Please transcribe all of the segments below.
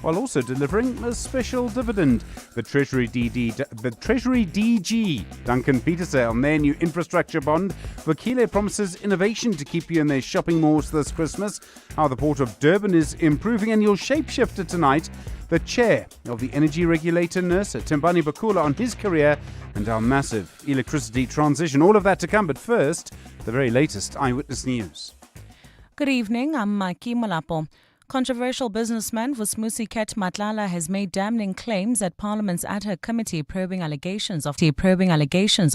while also delivering a special dividend. The Treasury DG, Duncan Peterson, on their new infrastructure bond. Vukile promises innovation to keep you in their shopping malls this Christmas. How the Port of Durban is improving, and your shapeshifter tonight, the chair of the energy regulator, NERSA, Timbani Bakula, on his career and our massive electricity transition. All of that to come, but first, the very latest Eyewitness News. Good evening, I'm Maiki Malapo. Controversial businessman Vusmusi Ket Matlala has made damning claims at Parliament's ad hoc committee probing allegations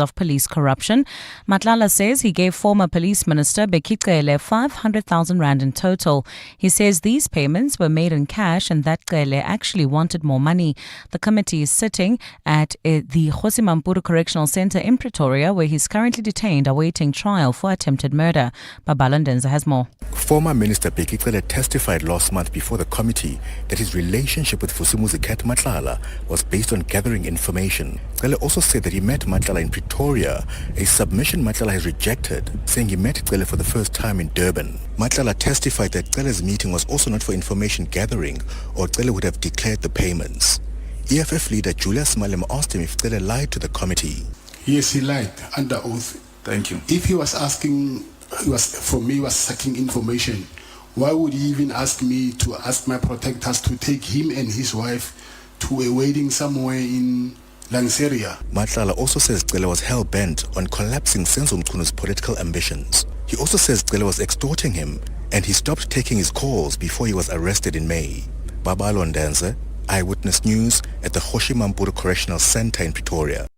of police corruption. Matlala says he gave former police minister Bekitele 500,000 rand in total. He says these payments were made in cash and that Kele actually wanted more money. The committee is sitting at the Kgosimampuru Correctional Centre in Pretoria, where he's currently detained awaiting trial for attempted murder. Babala Ndenza has more. Former Minister Bekitele testified last month before the committee that his relationship with Vusumuzi Ket Matlala was based on gathering information. Cele also said that he met Matlala in Pretoria, a submission Matlala has rejected, saying he met Cele for the first time in Durban. Matlala testified that Cele's meeting was also not for information gathering, or Cele would have declared the payments. EFF leader Julius Malema asked him if Cele lied to the committee. Yes, he lied under oath. Thank you. If he was seeking information, why would he even ask me to ask my protectors to take him and his wife to a wedding somewhere in Lanseria? Matlala also says Cele was hell-bent on collapsing Senzo Mchunu political ambitions. He also says Cele was extorting him, and he stopped taking his calls before he was arrested in May. Babalo Ndenze, Eyewitness News at the Kgosimampuru Correctional Centre in Pretoria.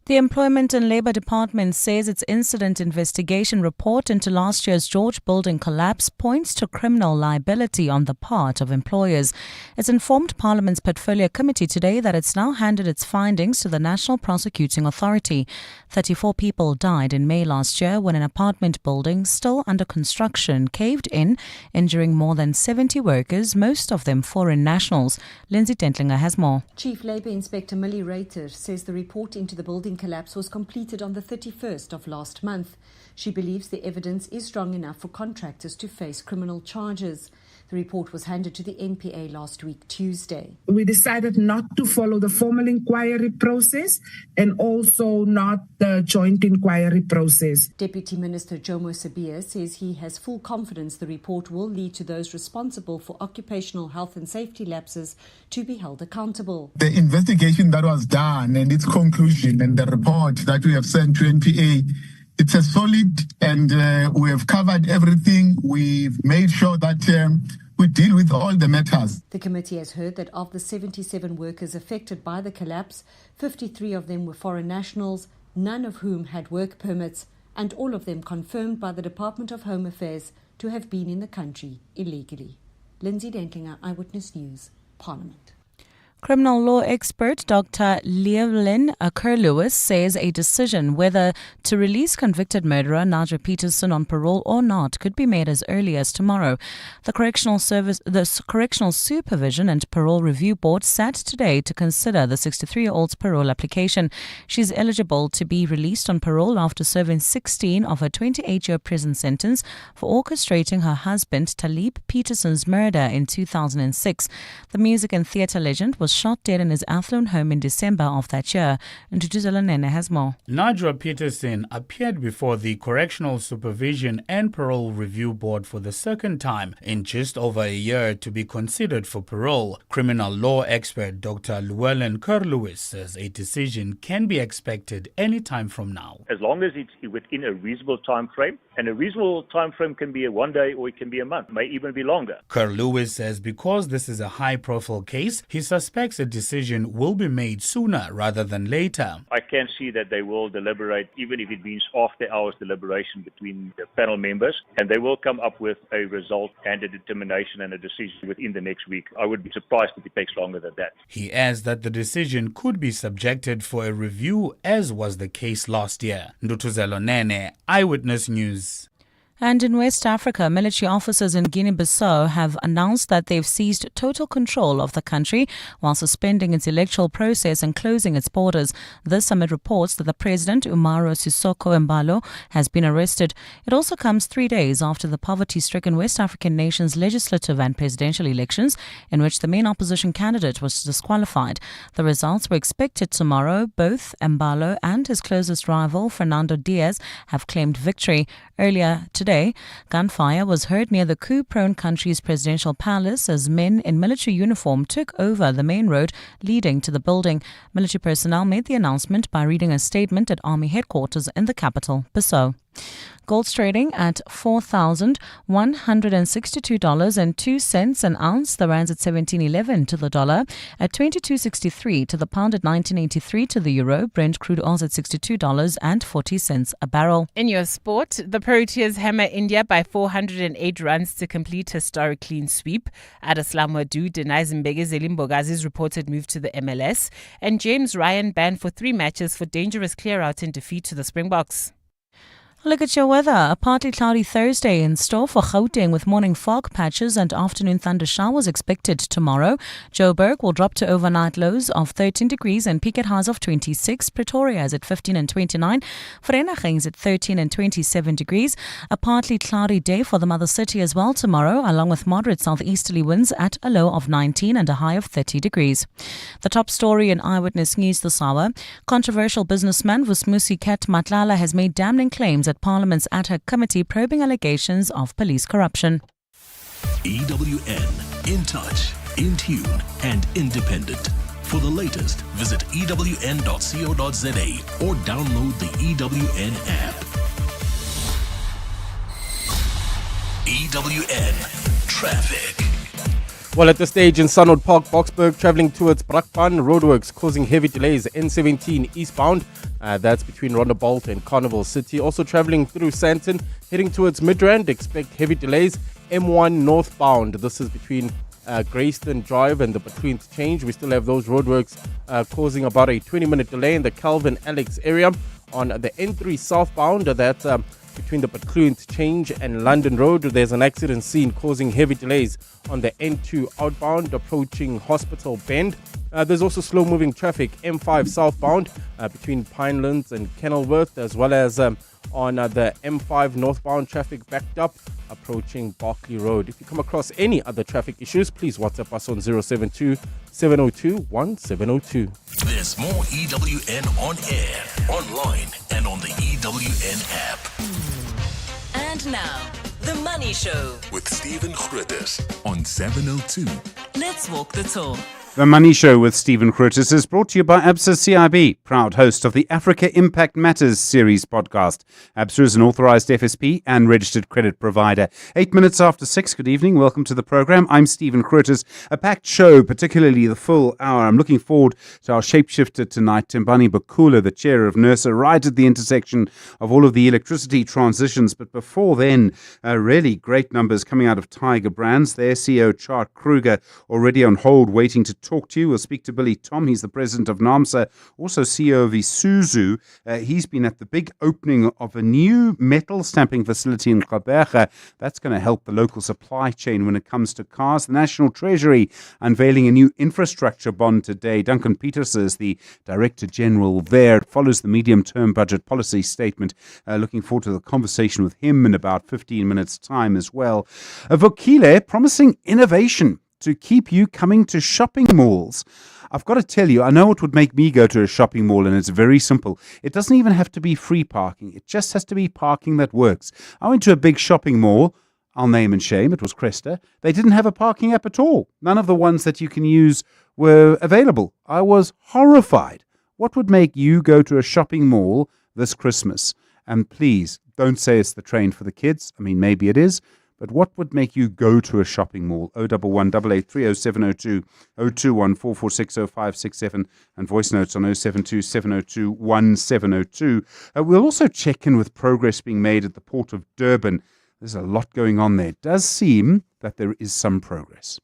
The Employment and Labour Department says its incident investigation report into last year's George building collapse points to criminal liability on the part of employers. It's informed Parliament's Portfolio Committee today that it's now handed its findings to the National Prosecuting Authority. 34 people died in May last year when an apartment building still under construction caved in, injuring more than 70 workers, most of them foreign nationals. Lindsay Dentlinger has more. Chief Labour Inspector Millie Reiter says the report into the building collapse was completed on the 31st of last month. She believes the evidence is strong enough for contractors to face criminal charges. The report was handed to the NPA last week, Tuesday. We decided not to follow the formal inquiry process and also not the joint inquiry process. Deputy Minister Jomo Sabia says he has full confidence the report will lead to those responsible for occupational health and safety lapses to be held accountable. The investigation that was done and its conclusion and the report that we have sent to NPA, it's a solid, and we have covered everything. We've made sure that we deal with all the matters. The committee has heard that of the 77 workers affected by the collapse, 53 of them were foreign nationals, none of whom had work permits, and all of them confirmed by the Department of Home Affairs to have been in the country illegally. Lindsay Dentlinger, Eyewitness News, Parliament. Criminal law expert Dr. Llewellyn Kerr-Lewis says a decision whether to release convicted murderer Nigel Peterson on parole or not could be made as early as tomorrow. The Correctional Supervision and Parole Review Board sat today to consider the 63-year-old's parole application. She's eligible to be released on parole after serving 16 of her 28-year prison sentence for orchestrating her husband Talib Peterson's murder in 2006. The music and theatre legend was shot dead in his Athlone home in December of that year. And Tutuzela Nene has more. Nigel Peterson appeared before the Correctional Supervision and Parole Review Board for the second time in just over a year to be considered for parole. Criminal law expert Dr. Llewellyn Kerr-Lewis says a decision can be expected any time from now. As long as it's within a reasonable time frame, and a reasonable time frame can be a 1 day or it can be a month, may even be longer. Kerr-Lewis says because this is a high-profile case, he suspects a decision will be made sooner rather than later. I can see that they will deliberate, even if it means after hours deliberation between the panel members, and they will come up with a result and a determination and a decision within the next week. I would be surprised if it takes longer than that. He adds that the decision could be subjected for a review, as was the case last year. Ndutuzelo Nene, Eyewitness News. And in West Africa, military officers in Guinea-Bissau have announced that they've seized total control of the country while suspending its electoral process and closing its borders. This amid reports that the president, Umaro Sissoco Embalo, has been arrested. It also comes 3 days after the poverty-stricken West African nation's legislative and presidential elections, in which the main opposition candidate was disqualified. The results were expected tomorrow. Both Embalo and his closest rival, Fernando Diaz, have claimed victory. Earlier today, gunfire was heard near the coup-prone country's presidential palace as men in military uniform took over the main road leading to the building. Military personnel made the announcement by reading a statement at army headquarters in the capital, Bissau. Gold's trading at $4,162.02 an ounce. The rand's at 17.11 to the dollar, at 22.63 to the pound, at 19.83 to the euro. Brent crude oil's at $62.40 a barrel. In your sport, the Proteas hammer India by 408 runs to complete historic clean sweep. Adeslam Wadu denies Mbegezeli Mbogazi's reported move to the MLS. And James Ryan banned for 3 matches for dangerous clear-out in defeat to the Springboks. Look at your weather. A partly cloudy Thursday in store for Gauteng with morning fog patches and afternoon thunder showers expected tomorrow. Joburg will drop to overnight lows of 13 degrees and peak at highs of 26. Pretoria is at 15 and 29. Vereeniging is at 13 and 27 degrees. A partly cloudy day for the mother city as well tomorrow, along with moderate southeasterly winds at a low of 19 and a high of 30 degrees. The top story in Eyewitness News this hour. Controversial businessman Vusmusi Ket Matlala has made damning claims at Parliament's ad hoc committee probing allegations of police corruption. EWN, in touch, in tune and independent. For the latest, visit ewn.co.za or download the EWN app. EWN Traffic. Well, at this stage in Sunwood Park, Boksburg, travelling towards Brakpan, roadworks causing heavy delays. N17 eastbound, that's between Rondebolt and Carnival City. Also travelling through Sandton, heading towards Midrand, expect heavy delays. M1 northbound, this is between Greyston Drive and the Between Change. We still have those roadworks causing about a 20-minute delay in the Calvin Alex area. On the N3 southbound, that's between the Between Change and London Road, there's an accident scene causing heavy delays on the N2 outbound approaching Hospital Bend. There's also slow-moving traffic M5 southbound between Pinelands and Kenilworth, as well as on the M5 northbound traffic backed up approaching Berkeley Road. If you come across any other traffic issues, please WhatsApp us on 072-702-1702. There's more EWN on air, online, and on the EWN app. And now, The Money Show with Stephen Grootes on 702. Let's walk the talk. The Money Show with Stephen Grootes is brought to you by ABSA CIB, proud host of the Africa Impact Matters series podcast. ABSA is an authorized FSP and registered credit provider. 8 minutes after 6, good evening. Welcome to the program. I'm Stephen Grootes. A packed show, particularly the full hour. I'm looking forward to our shapeshifter tonight, Timbani Bakula, the chair of NERSA, right at the intersection of all of the electricity transitions. But before then, really great numbers coming out of Tiger Brands. Their CEO, Chart Kruger, already on hold, waiting to talk to you. We'll speak to Billy Tom. He's the president of NAMSA, also CEO of Isuzu. He's been at the big opening of a new metal stamping facility in Gqeberha. That's going to help the local supply chain when it comes to cars. The National Treasury unveiling a new infrastructure bond today. Duncan Peterson is the Director General there. It follows the medium-term budget policy statement. Looking forward to the conversation with him in about 15 minutes' time as well. Vukile promising innovation to keep you coming to shopping malls. I've got to tell you, I know it would make me go to a shopping mall, and it's very simple. It doesn't even have to be free parking. It just has to be parking that works. I went to a big shopping mall. I'll name and shame. It was Cresta. They didn't have a parking app at all. None of the ones that you can use were available. I was horrified. What would make you go to a shopping mall this Christmas? And please, don't say it's the train for the kids. I mean, maybe it is. But what would make you go to a shopping mall? 011 883 0702 021 446 0567 and voice notes on 072 702 1702. We'll also check in with progress being made at the port of Durban. There's a lot going on there. It does seem that there is some progress.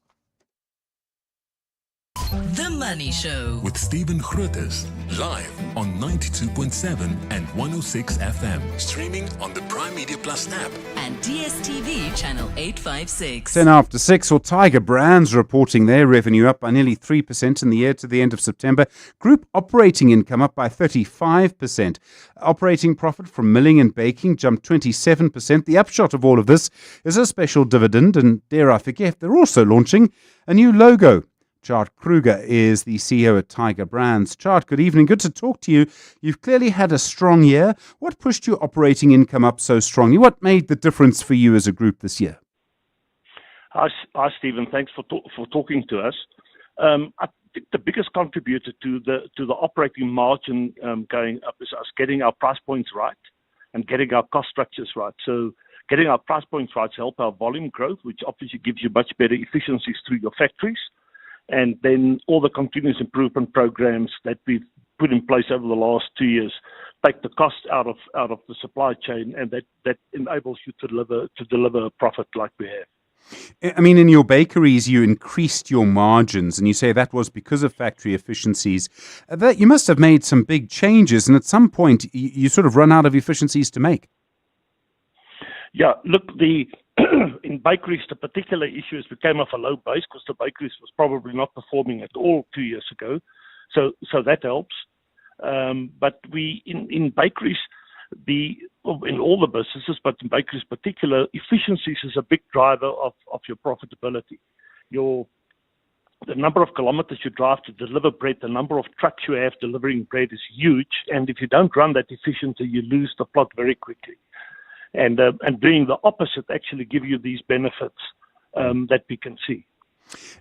The Money Show. With Stephen Grootes, live on 92.7 and 106 FM. Streaming on the Prime Media Plus app. And DSTV channel 856. 10 after 6, or Tiger Brands reporting their revenue up by nearly 3% in the year to the end of September. Group operating income up by 35%. Operating profit from milling and baking jumped 27%. The upshot of all of this is a special dividend, and dare I forget, they're also launching a new logo. Chart Kruger is the CEO at Tiger Brands. Chart, good evening. Good to talk to you. You've clearly had a strong year. What pushed your operating income up so strongly? What made the difference for you as a group this year? Hi, Stephen. Thanks for talking to us. I think the biggest contributor to the operating margin going up is us getting our price points right and getting our cost structures right. So getting our price points right help our volume growth, which obviously gives you much better efficiencies through your factories. And then all the continuous improvement programs that we've put in place over the last 2 years take the cost out of the supply chain, and that enables you to deliver a profit like we have. I mean, in your bakeries, you increased your margins, and you say that was because of factory efficiencies. That you must have made some big changes, and at some point, you sort of run out of efficiencies to make. Yeah, look, in bakeries, the particular issue is we came off a low base because the bakeries was probably not performing at all 2 years ago. So that helps. But in bakeries, in all the businesses, but in bakeries in particular, efficiencies is a big driver of your profitability. The number of kilometers you drive to deliver bread, the number of trucks you have delivering bread is huge. And if you don't run that efficiently, you lose the plot very quickly. And doing the opposite actually give you these benefits that we can see.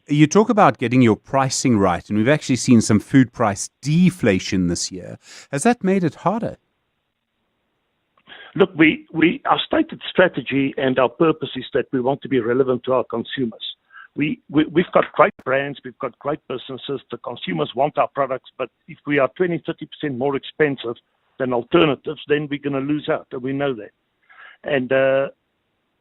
You talk about getting your pricing right, and we've actually seen some food price deflation this year. Has that made it harder? Look, our stated strategy and our purpose is that we want to be relevant to our consumers. We've got great brands, we've got great businesses, the consumers want our products, but if we are 20-30% more expensive than alternatives, then we're going to lose out, and we know that. And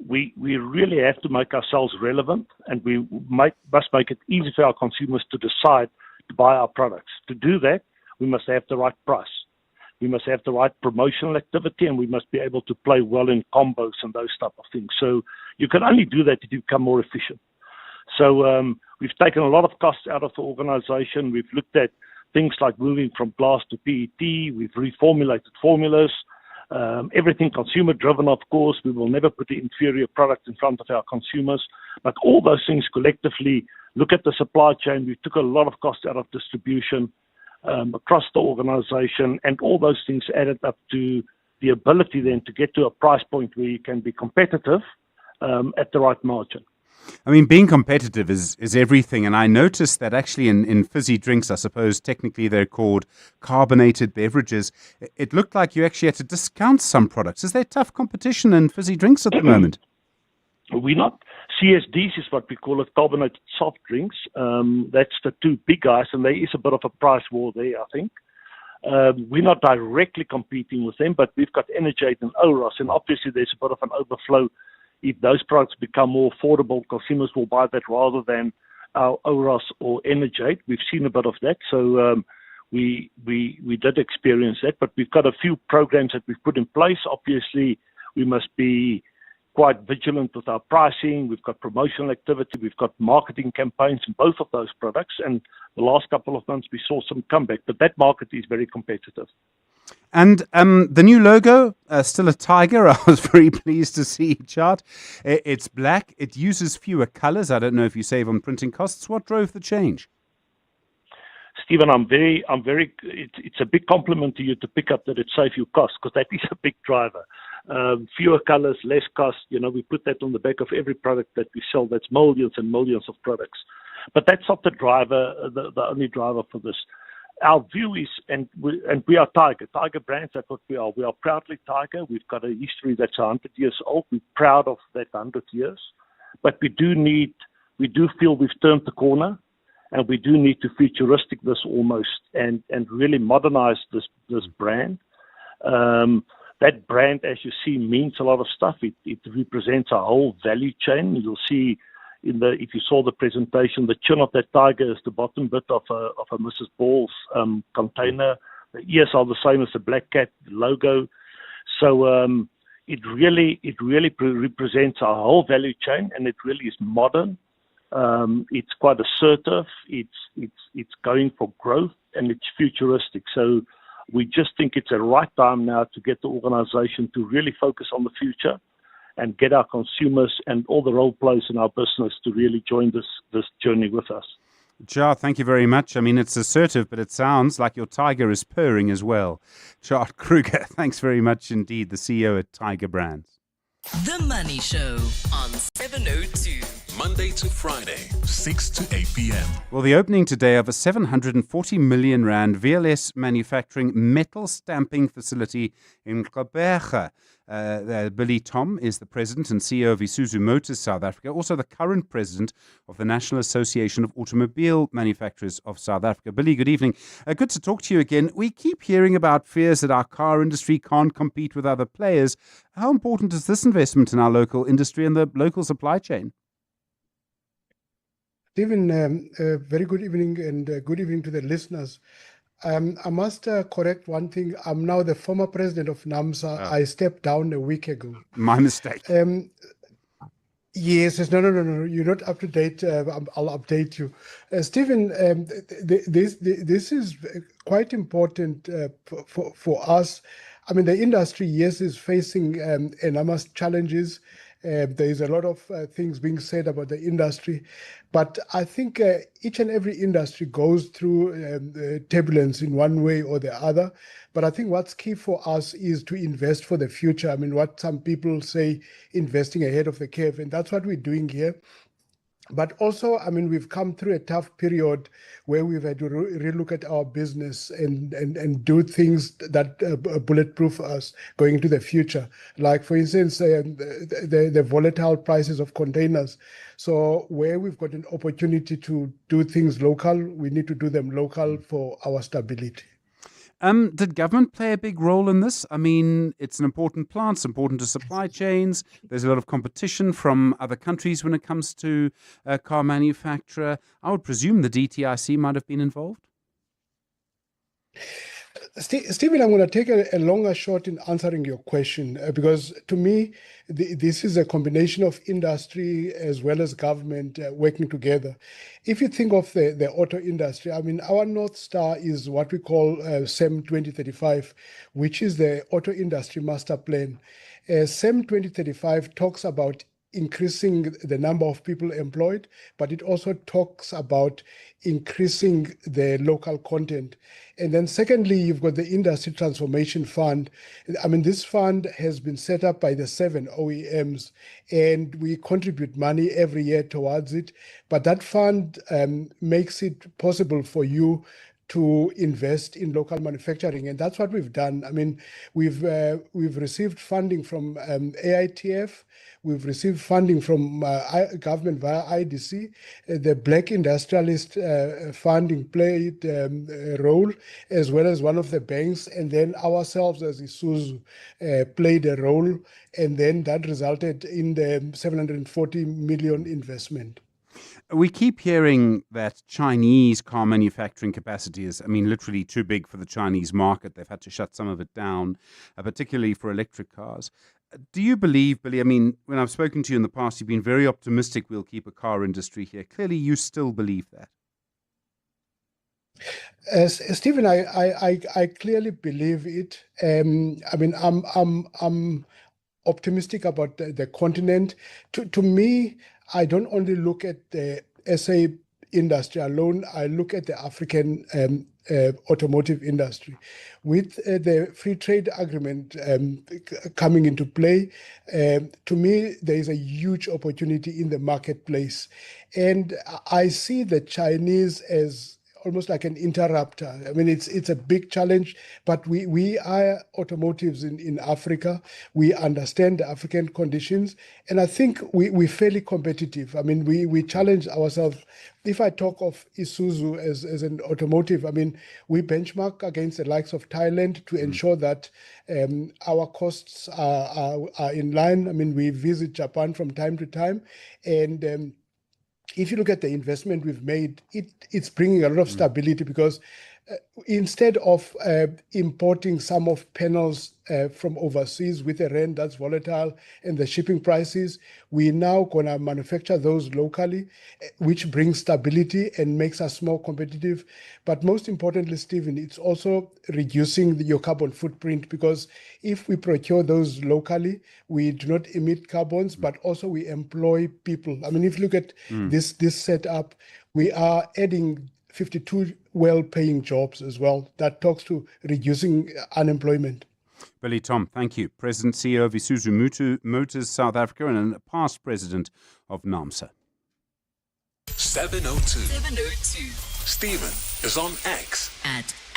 we really have to make ourselves relevant, and we must make it easy for our consumers to decide to buy our products. To do that, we must have the right price. We must have the right promotional activity, and we must be able to play well in combos and those type of things. So you can only do that if you become more efficient. So we've taken a lot of costs out of the organization. We've looked at things like moving from glass to PET. We've reformulated formulas. Everything consumer driven, of course. We will never put the inferior product in front of our consumers. But all those things collectively, look at the supply chain. We took a lot of cost out of distribution across the organization, and all those things added up to the ability then to get to a price point where you can be competitive at the right margin. I mean, being competitive is everything. And I noticed that actually in fizzy drinks, I suppose technically they're called carbonated beverages, it looked like you actually had to discount some products. Is there tough competition in fizzy drinks at the moment? We're not. CSDs is what we call it, carbonated soft drinks. That's the two big guys, and there is a bit of a price war there, I think. We're not directly competing with them, but we've got Energate and Oros, and obviously there's a bit of an overflow. If those products become more affordable, consumers will buy that rather than our Oros or Energate. We've seen a bit of that, so we did experience that. But we've got a few programs that we've put in place. Obviously, we must be quite vigilant with our pricing. We've got promotional activity. We've got marketing campaigns in both of those products. And the last couple of months, we saw some comeback. But that market is very competitive. And the new logo, still a tiger. I was very pleased to see, Chart. It's black. It uses fewer colors. I don't know if you save on printing costs. What drove the change? Stephen, it's a big compliment to you to pick up that it saves you costs, because that is a big driver. Fewer colors, less cost. We put that on the back of every product that we sell. That's millions and millions of products. But that's not the driver, the only driver for this. Our view is, and we are Tiger Brands, that's what we are. We are proudly Tiger. We've got a history that's 100 years old. We're proud of that 100 years. But we do feel we've turned the corner, and we do need to futuristic this almost and really modernize this brand. That brand, as you see, means a lot of stuff. It represents our whole value chain. You'll see if you saw the presentation, the chin of that tiger is the bottom bit of a Mrs. Ball's container. The ears are the same as the Black Cat logo. So it really represents our whole value chain, and it really is modern. It's quite assertive. It's going for growth, and it's futuristic. So we just think it's a right time now to get the organization to really focus on the future and get our consumers and all the role players in our business to really join this journey with us. Jar, thank you very much. I mean, it's assertive, but it sounds like your tiger is purring as well. Jar Kruger, thanks very much indeed, the CEO at Tiger Brands. The Money Show on 702. Monday to Friday, 6 to 8 p.m. Well, the opening today of a 740 million rand VLS manufacturing metal stamping facility in Gqeberha. Billy Tom is the president and CEO of Isuzu Motors South Africa, also the current president of the National Association of Automobile Manufacturers of South Africa. Billy, good evening. Good to talk to you again. We keep hearing about fears that our car industry can't compete with other players. How important is this investment in our local industry and the local supply chain? Stephen, very good evening, and good evening to the listeners. I must correct one thing. I'm now the former president of NAMSA. I stepped down a week ago. My mistake. Yes. No. You're not up to date. I'll update you. Stephen, this is quite important for us. I mean, the industry, yes, is facing enormous challenges. There is a lot of things being said about the industry, but I think each and every industry goes through turbulence in one way or the other. But I think what's key for us is to invest for the future. I mean, what some people say, investing ahead of the curve, and that's what we're doing here. But also, I mean, we've come through a tough period where we've had to relook at our business and do things that bulletproof us going into the future. Like, for instance, the volatile prices of containers. So where we've got an opportunity to do things local, we need to do them local for our stability. Did government play a big role in this? I mean, it's an important plant, it's important to supply chains. There's a lot of competition from other countries when it comes to car manufacturer. I would presume the DTIC might have been involved. Stephen, I'm going to take a longer shot in answering your question because to me, this is a combination of industry as well as government working together. If you think of the auto industry, I mean, our North Star is what we call SEM 2035, which is the Auto Industry Master Plan. SEM 2035 talks about increasing the number of people employed, but it also talks about increasing the local content. And then secondly, you've got the Industry Transformation Fund. I mean, this fund has been set up by the 7 OEMs, and we contribute money every year towards it. But that fund makes it possible for you to invest in local manufacturing, and that's what we've done. I mean, we've received funding from AITF, we've received funding from government via IDC. The Black Industrialist funding played a role, as well as one of the banks, and then ourselves as Isuzu played a role, and then that resulted in the 740 million investment. We keep hearing that Chinese car manufacturing capacity is, I mean, literally too big for the Chinese market. They've had to shut some of it down, particularly for electric cars. Do you believe, Billy, I mean, when I've spoken to you in the past, you've been very optimistic we'll keep a car industry here. Clearly, you still believe that. Stephen, I clearly believe it. I mean, I'm optimistic about the continent. To me, I don't only look at the SA industry alone, I look at the African automotive industry. With the free trade agreement coming into play, to me, there is a huge opportunity in the marketplace. And I see the Chinese as almost like an interrupter. I mean, it's a big challenge, but we are automotives in Africa. We understand the African conditions, and I think we're fairly competitive. I mean, we challenge ourselves. If I talk of Isuzu as an automotive, I mean, we benchmark against the likes of Thailand to ensure that our costs are in line. I mean, we visit Japan from time to time, and if you look at the investment we've made, it's bringing a lot of stability because instead of importing some of panels from overseas with a rand that's volatile and the shipping prices, we're now going to manufacture those locally, which brings stability and makes us more competitive. But most importantly, Stephen, it's also reducing your carbon footprint because if we procure those locally, we do not emit carbons, but also we employ people. I mean, if you look at this setup, we are adding 52 well-paying jobs as well. That talks to reducing unemployment. Billy Tom, thank you. President CEO of Isuzu Motors South Africa and a past president of NAMSA. 702. Stephen is on X.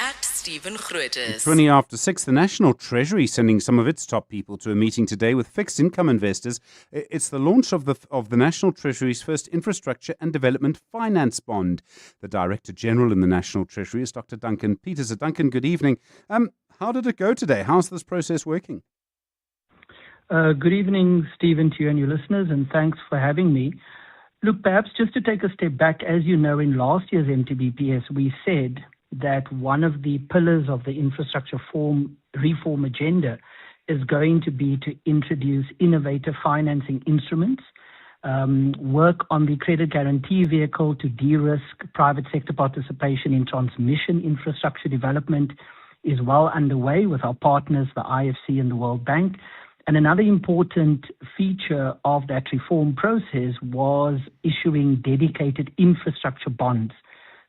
At Stephen Grootes. 20 after 6, the National Treasury sending some of its top people to a meeting today with fixed income investors. It's the launch of the National Treasury's first infrastructure and development finance bond. The Director General in the National Treasury is Dr. Duncan Peters. Duncan, good evening. How did it go today? How's this process working? Good evening, Stephen, to you and your listeners, and thanks for having me. Look, perhaps just to take a step back, as you know, in last year's MTBPS, we said that one of the pillars of the infrastructure reform agenda is going to be to introduce innovative financing instruments, work on the credit guarantee vehicle to de-risk private sector participation in transmission infrastructure development is well underway with our partners, the IFC and the World Bank. And another important feature of that reform process was issuing dedicated infrastructure bonds.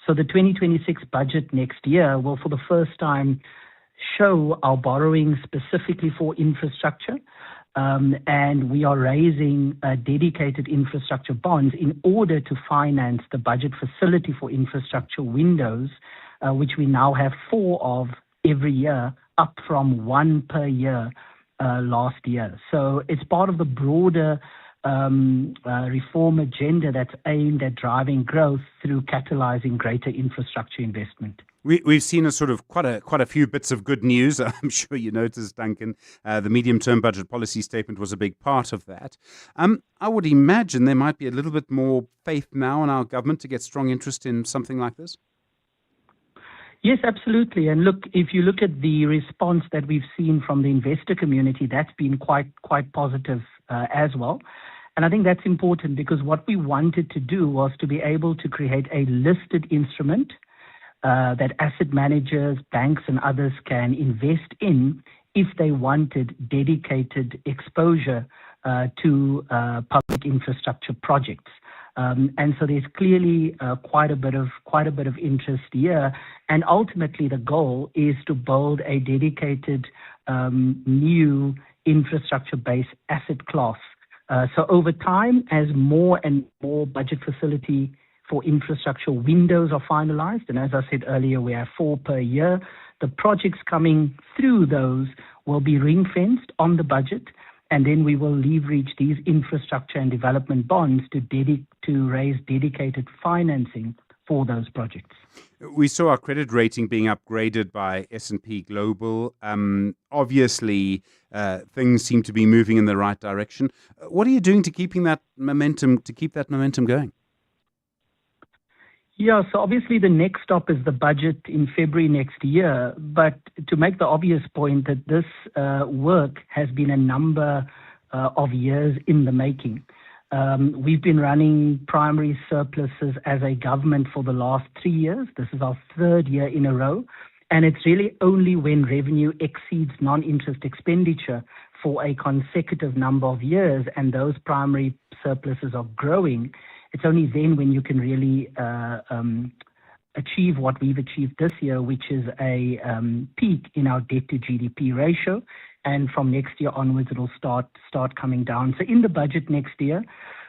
So the 2026 budget next year will, for the first time, show our borrowing specifically for infrastructure. And we are raising dedicated infrastructure bonds in order to finance the budget facility for infrastructure windows, which we now have 4 of every year, up from 1 per year last year. So it's part of the broader reform agenda that's aimed at driving growth through catalyzing greater infrastructure investment. We've seen a sort of quite a few bits of good news. I'm sure you noticed, Duncan. The medium-term budget policy statement was a big part of that. I would imagine there might be a little bit more faith now in our government to get strong interest in something like this. Yes, absolutely. And look, if you look at the response that we've seen from the investor community, that's been quite positive as well. And I think that's important because what we wanted to do was to be able to create a listed instrument that asset managers, banks and others can invest in if they wanted dedicated exposure to public infrastructure projects. And so there's clearly quite a bit of interest here. And ultimately, the goal is to build a dedicated new infrastructure-based asset class. So over time, as more and more budget facility for infrastructure windows are finalized, and as I said earlier, we have 4 per year, the projects coming through those will be ring-fenced on the budget, and then we will leverage these infrastructure and development bonds to raise dedicated financing for those projects. We saw our credit rating being upgraded by S&P Global. Obviously, things seem to be moving in the right direction. What are you doing to keep that momentum going? Yeah, so obviously the next stop is the budget in February next year. But to make the obvious point that this work has been a number of years in the making. We've been running primary surpluses as a government for the last 3 years. This is our 3rd year in a row. And it's really only when revenue exceeds non-interest expenditure for a consecutive number of years and those primary surpluses are growing, it's only then when you can really achieve what we've achieved this year, which is a peak in our debt to GDP ratio. And from next year onwards, it'll start coming down. So in the budget next year,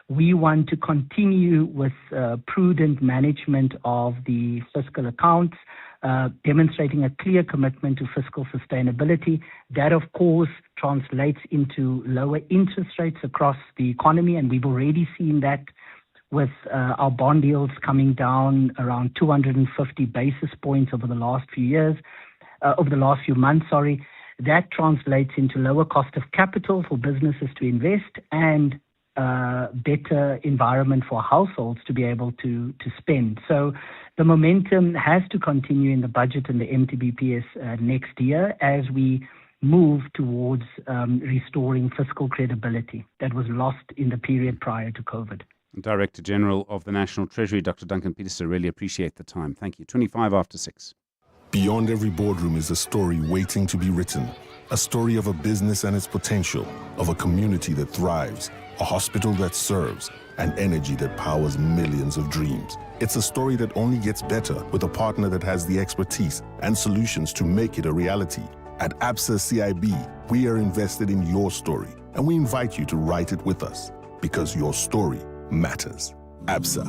we want to continue with prudent management of the fiscal accounts, demonstrating a clear commitment to fiscal sustainability. That, of course, translates into lower interest rates across the economy, and we've already seen that with our bond yields coming down around 250 basis points over the last few months. That translates into lower cost of capital for businesses to invest and better environment for households to be able to spend. So the momentum has to continue in the budget and the MTBPS next year as we move towards restoring fiscal credibility that was lost in the period prior to COVID. Director General of the National Treasury, Dr. Duncan Peterson, really appreciate the time. Thank you. 25 after 6. Beyond every boardroom is a story waiting to be written. A story of a business and its potential, of a community that thrives, a hospital that serves, and energy that powers millions of dreams. It's a story that only gets better with a partner that has the expertise and solutions to make it a reality. At ABSA CIB, we are invested in your story, and we invite you to write it with us, because your story matters. ABSA,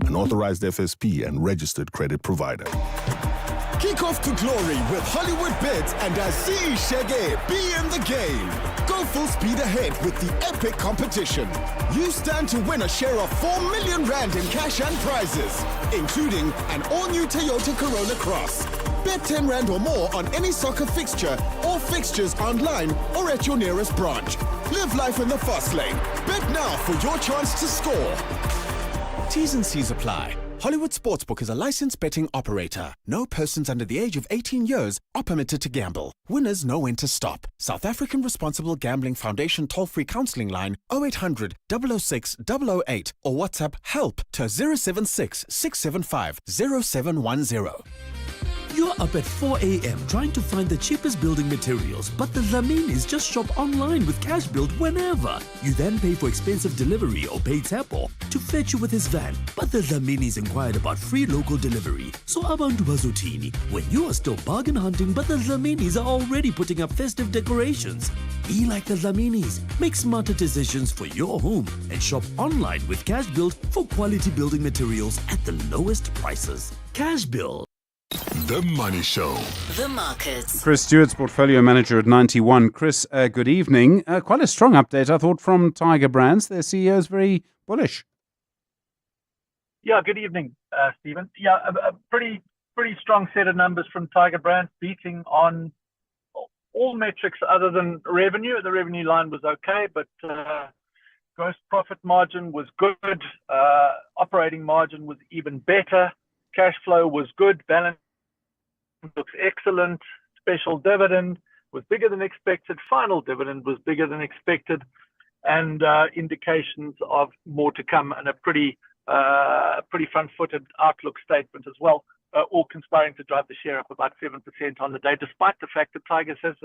an authorized FSP and registered credit provider. Kick off to glory with Hollywood Bets and Aziz Shege. Be in the game. Go full speed ahead with the epic competition. You stand to win a share of 4 million rand in cash and prizes, including an all-new Toyota Corolla Cross. Bet 10 rand or more on any soccer fixture or fixtures online or at your nearest branch. Live life in the fast lane. Bet now for your chance to score. T's and C's apply. Hollywood Sportsbook is a licensed betting operator. No persons under the age of 18 years are permitted to gamble. Winners know when to stop. South African Responsible Gambling Foundation toll-free counselling line 0800 006 008 or WhatsApp HELP to 076 675 0710. You're up at 4 a.m. trying to find the cheapest building materials, but the Zaminis just shop online with cash build whenever. You then pay for expensive delivery or pay Tapo to fetch you with his van. But the Zaminis inquired about free local delivery. So abantu bazotini, when you are still bargain hunting, but the Zaminis are already putting up festive decorations. Be like the Zaminis. Make smarter decisions for your home and shop online with cash build for quality building materials at the lowest prices. Cash build. The Money Show. The markets. Chris Stewart's portfolio manager at 91. Chris, good evening. Quite a strong update, I thought, from Tiger Brands. Their CEO is very bullish. Yeah, good evening, Stephen. Yeah, a pretty strong set of numbers from Tiger Brands, beating on all metrics other than revenue. The revenue line was okay, but gross profit margin was good. Operating margin was even better. Cash flow was good. Balance looks excellent. Special dividend was bigger than expected. Final dividend was bigger than expected. And indications of more to come, and a pretty front-footed outlook statement as well, all conspiring to drive the share up about 7% on the day, despite the fact that Tigers has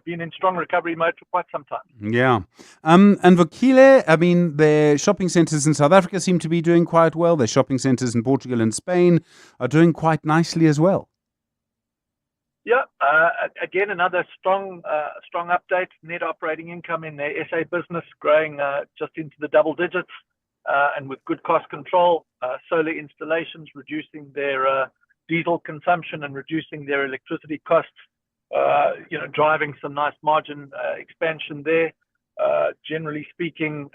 been in strong recovery mode for quite some time. Yeah. And Vukile, I mean, their shopping centres in South Africa seem to be doing quite well. Their shopping centres in Portugal and Spain are doing quite nicely as well. Yeah, again, another strong update. Net operating income in their SA business growing just into the double digits, and with good cost control. Solar installations reducing their diesel consumption and reducing their electricity costs. Driving some nice margin expansion there. Generally speaking,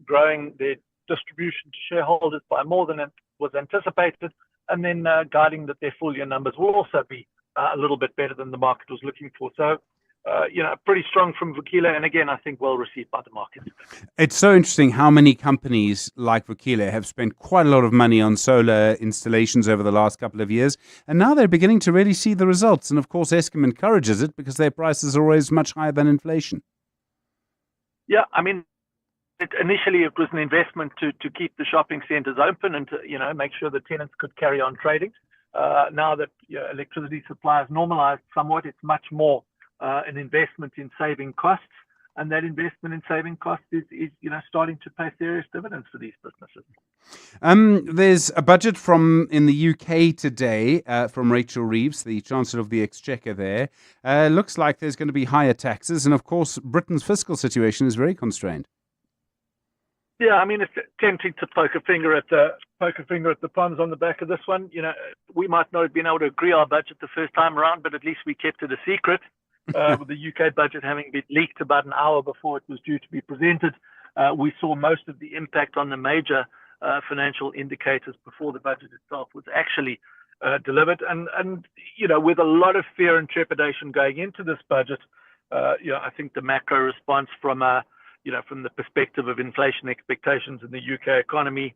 growing their distribution to shareholders by more than it was anticipated, and then guiding that their full year numbers will also be a little bit better than the market was looking for. So, pretty strong from Vukile, and again, I think well received by the market. It's so interesting how many companies like Vukile have spent quite a lot of money on solar installations over the last couple of years, and now they're beginning to really see the results. And of course, Eskom encourages it because their prices are always much higher than inflation. Yeah, I mean, initially it was an investment to keep the shopping centres open and to make sure the tenants could carry on trading. Now that electricity supply has normalised somewhat, it's much more an investment in saving costs, and that investment in saving costs is starting to pay serious dividends for these businesses. There's a budget in the UK today from Rachel Reeves, the Chancellor of the Exchequer there. Looks like there's going to be higher taxes, and of course Britain's fiscal situation is very constrained. Yeah, I mean, it's tempting to poke a finger at the ponds on the back of this one. We might not have been able to agree our budget the first time around, but at least we kept it a secret. With the UK budget having been leaked about an hour before it was due to be presented, we saw most of the impact on the major financial indicators before the budget itself was actually delivered. And with a lot of fear and trepidation going into this budget, I think the macro response from from the perspective of inflation expectations in the UK economy,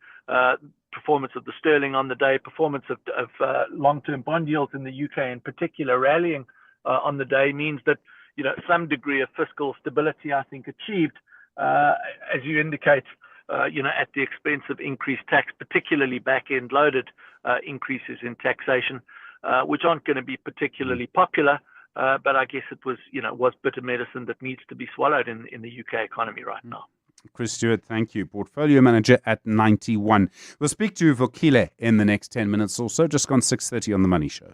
performance of the sterling on the day, performance of long-term bond yields in the UK in particular rallying on the day means that, some degree of fiscal stability, I think, achieved, as you indicate, at the expense of increased tax, particularly back-end loaded increases in taxation, which aren't going to be particularly popular. But I guess it was bitter medicine that needs to be swallowed in the UK economy right now. Chris Stewart, thank you. Portfolio manager at 91. We'll speak to Vukile in the next 10 minutes or so. Just gone 6:30 on The Money Show.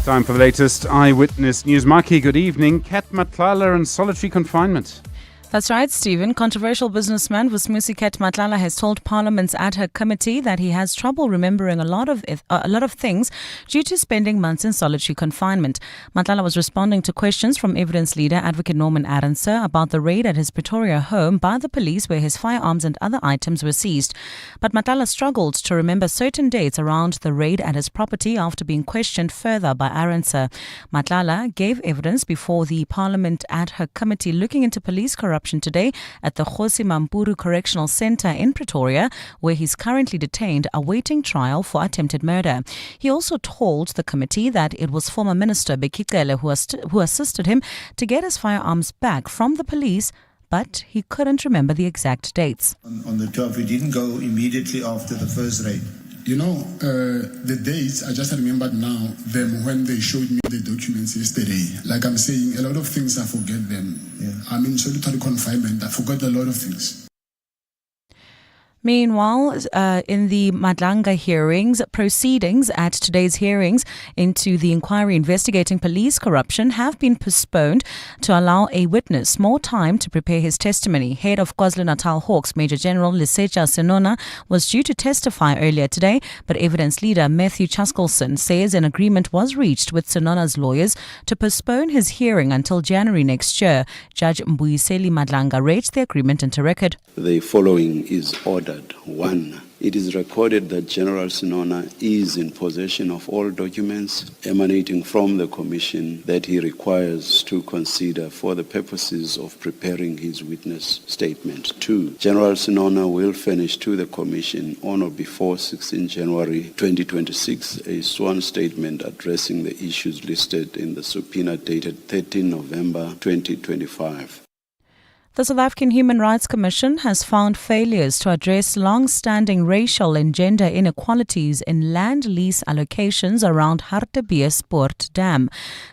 Time for the latest Eyewitness News. Maki, good evening. Kat Matlala in solitary confinement. That's right, Stephen. Controversial businessman Vusmusi Matlala has told Parliament's ad hoc committee that he has trouble remembering a lot of things due to spending months in solitary confinement. Matlala was responding to questions from evidence leader Advocate Norman Arendse about the raid at his Pretoria home by the police where his firearms and other items were seized. But Matlala struggled to remember certain dates around the raid at his property after being questioned further by Arendse. Matlala gave evidence before the Parliament ad hoc committee looking into police corruption today at the Kgosi Mampuru Correctional Centre in Pretoria, where he's currently detained awaiting trial for attempted murder. He also told the committee that it was former Minister Bekikele who assisted him to get his firearms back from the police, but he couldn't remember the exact dates. On the 12th, we didn't go immediately after the first raid. The dates, I just remembered now them when they showed me the documents yesterday. Like I'm saying, a lot of things I forget them. Yeah. I'm in solitary confinement. I forgot a lot of things. Meanwhile, in the Madlanga proceedings at today's hearings into the inquiry investigating police corruption have been postponed to allow a witness more time to prepare his testimony. Head of KwaZulu-Natal Hawks, Major General Liseja Senona, was due to testify earlier today, but evidence leader Matthew Chaskelson says an agreement was reached with Senona's lawyers to postpone his hearing until January next year. Judge Mbuyiseli Madlanga read the agreement into record. The following is ordered. 1. It is recorded that General Senona is in possession of all documents emanating from the Commission that he requires to consider for the purposes of preparing his witness statement. 2. General Senona will furnish to the Commission on or before 16 January 2026 a sworn statement addressing the issues listed in the subpoena dated 13 November 2025. The South African Human Rights Commission has found failures to address long-standing racial and gender inequalities in land lease allocations around Hartebeespoort Dam.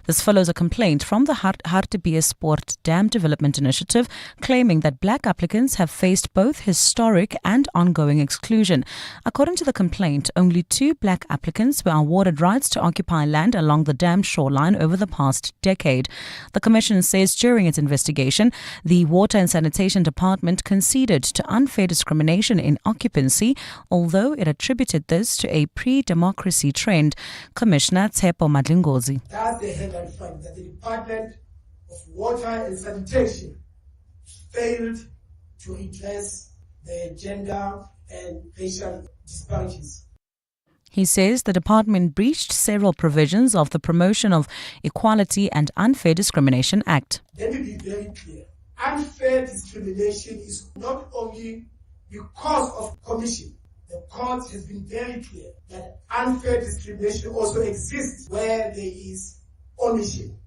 This follows a complaint from the Hartebeespoort Dam Development Initiative claiming that black applicants have faced both historic and ongoing exclusion. According to the complaint, only 2 black applicants were awarded rights to occupy land along the dam shoreline over the past decade. The Commission says during its investigation, the Water and Sanitation Department conceded to unfair discrimination in occupancy, although it attributed this to a pre-democracy trend. Commissioner Tsepo Madlingozi. That's the headline fact that the Department of Water and Sanitation failed to address the gender and racial disparities. He says the department breached several provisions of the Promotion of Equality and Unfair Discrimination Act. Let me be very clear. Unfair discrimination is not only because of commission. The court has been very clear that unfair discrimination also exists where there is omission.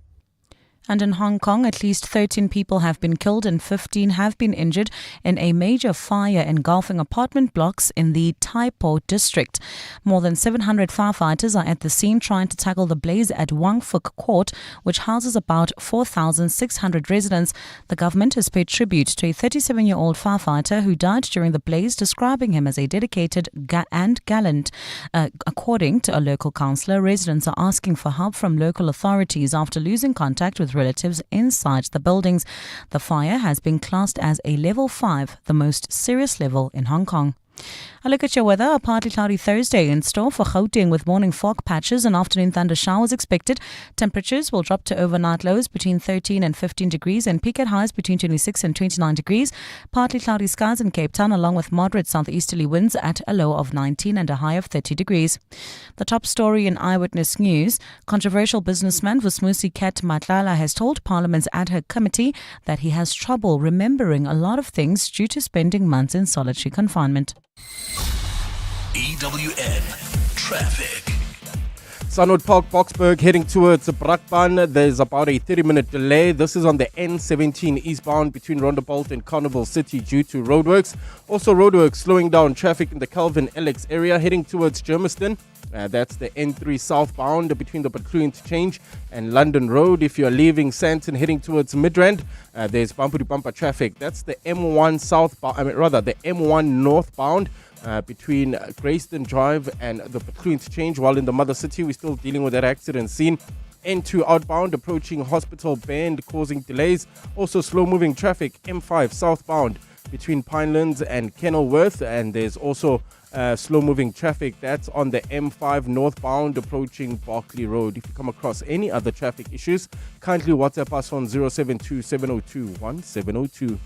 And in Hong Kong, at least 13 people have been killed and 15 have been injured in a major fire engulfing apartment blocks in the Tai Po district. More than 700 firefighters are at the scene trying to tackle the blaze at Wang Fuk Court, which houses about 4,600 residents. The government has paid tribute to a 37-year-old firefighter who died during the blaze, describing him as a dedicated and gallant. According to a local councillor, residents are asking for help from local authorities after losing contact with relatives inside the buildings. The fire has been classed as a level 5, the most serious level in Hong Kong. A look at your weather. A partly cloudy Thursday in store for Gauteng with morning fog patches and afternoon thunder showers expected. Temperatures will drop to overnight lows between 13 and 15 degrees and peak at highs between 26 and 29 degrees. Partly cloudy skies in Cape Town along with moderate southeasterly winds at a low of 19 and a high of 30 degrees. The top story in Eyewitness News. Controversial businessman Vusmusi Ket Matlala has told Parliament's ad hoc committee that he has trouble remembering a lot of things due to spending months in solitary confinement. EWN Traffic. Sunwood Park, Boksburg, heading towards Brakpan. There's about a 30-minute delay. This is on the N17 eastbound between Rondebolt and Carnival City due to roadworks. Also roadworks slowing down traffic in the Calvin Alex area heading towards Germiston. That's the N3 southbound between the Butlu Interchange and London Road. If you're leaving Sandton heading towards Midrand, there's bumper-to-bumper traffic. That's the M1 the M1 northbound between Greyston Drive and the Butlu Interchange. While in the Mother City, we're still dealing with that accident scene. N2 outbound approaching Hospital Bend causing delays. Also slow-moving traffic, M5 southbound between Pinelands and Kenilworth, and there's also slow-moving traffic that's on the M5 northbound approaching Berkeley Road. If you come across any other traffic issues, kindly WhatsApp us on 072-702-1702.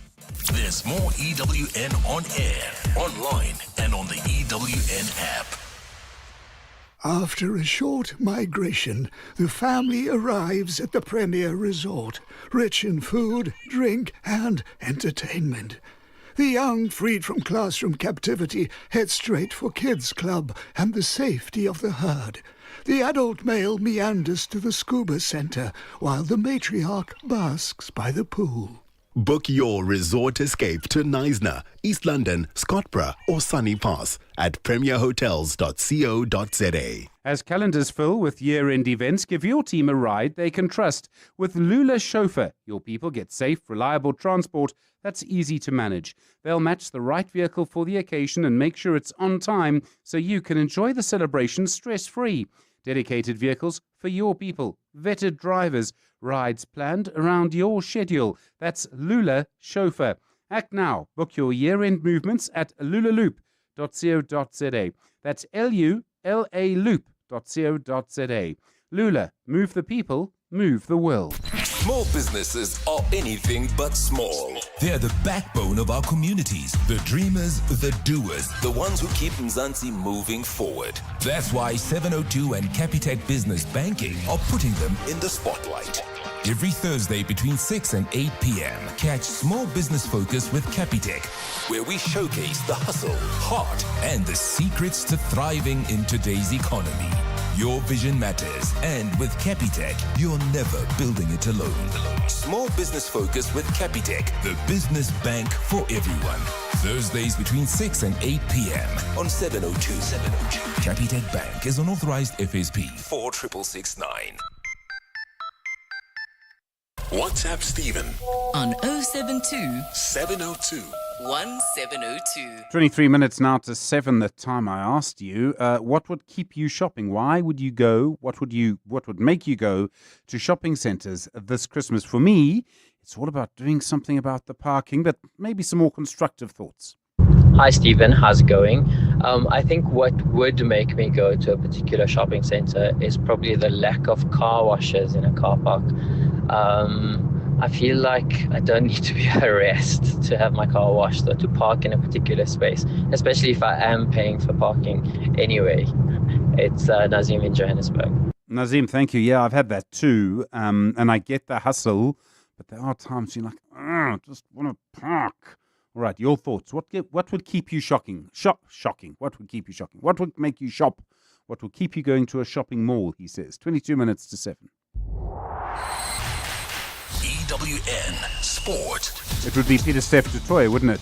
There's more EWN on air, online, and on the EWN app. After a short migration, the family arrives at the Premier Resort, rich in food, drink, and entertainment. The young, freed from classroom captivity, head straight for Kids Club and the safety of the herd. The adult male meanders to the scuba center, while the matriarch basks by the pool. Book your resort escape to Knysna, East London, Scottborough or Sunny Pass at premierhotels.co.za. As calendars fill with year-end events, give your team a ride they can trust. With Lula Chauffeur, your people get safe, reliable transport that's easy to manage. They'll match the right vehicle for the occasion and make sure it's on time so you can enjoy the celebration stress-free. Dedicated vehicles for your people. Vetted drivers. Rides planned around your schedule. That's Lula Chauffeur. Act now. Book your year-end movements at lulaloop.co.za. That's Lula loop.co.za. Lula, move the people, move the world. Small businesses are anything but small. They're the backbone of our communities, the dreamers, the doers, the ones who keep Mzansi moving forward. That's why 702 and Capitec Business Banking are putting them in the spotlight. Every Thursday between 6 and 8 p.m., catch Small Business Focus with Capitec, where we showcase the hustle, heart, and the secrets to thriving in today's economy. Your vision matters, and with Capitec, you're never building it alone. Small Business Focus with Capitec, the business bank for everyone. Thursdays between 6 and 8 p.m. on 702. Capitec Bank is an authorized FSP 46669. WhatsApp Stephen on 072 702 1702. 23 minutes now to 7, the time I asked you. What would keep you shopping? Why would you go? What would make you go to shopping centres this Christmas? For me, it's all about doing something about the parking, but maybe some more constructive thoughts. Hi Stephen, how's it going? I think what would make me go to a particular shopping centre is probably the lack of car washes in a car park. I feel like I don't need to be harassed to have my car washed or to park in a particular space, especially if I am paying for parking anyway. It's Nazim in Johannesburg. Nazim, thank you. Yeah, I've had that too, and I get the hustle, but there are times you're like, I just want to park. All right, your thoughts. What would keep you shocking? Shocking. What would keep you shocking? What would make you shop? What will keep you going to a shopping mall, he says. 22 minutes to 7. EWN Sport. It would be Peter Steph du Toit, wouldn't it?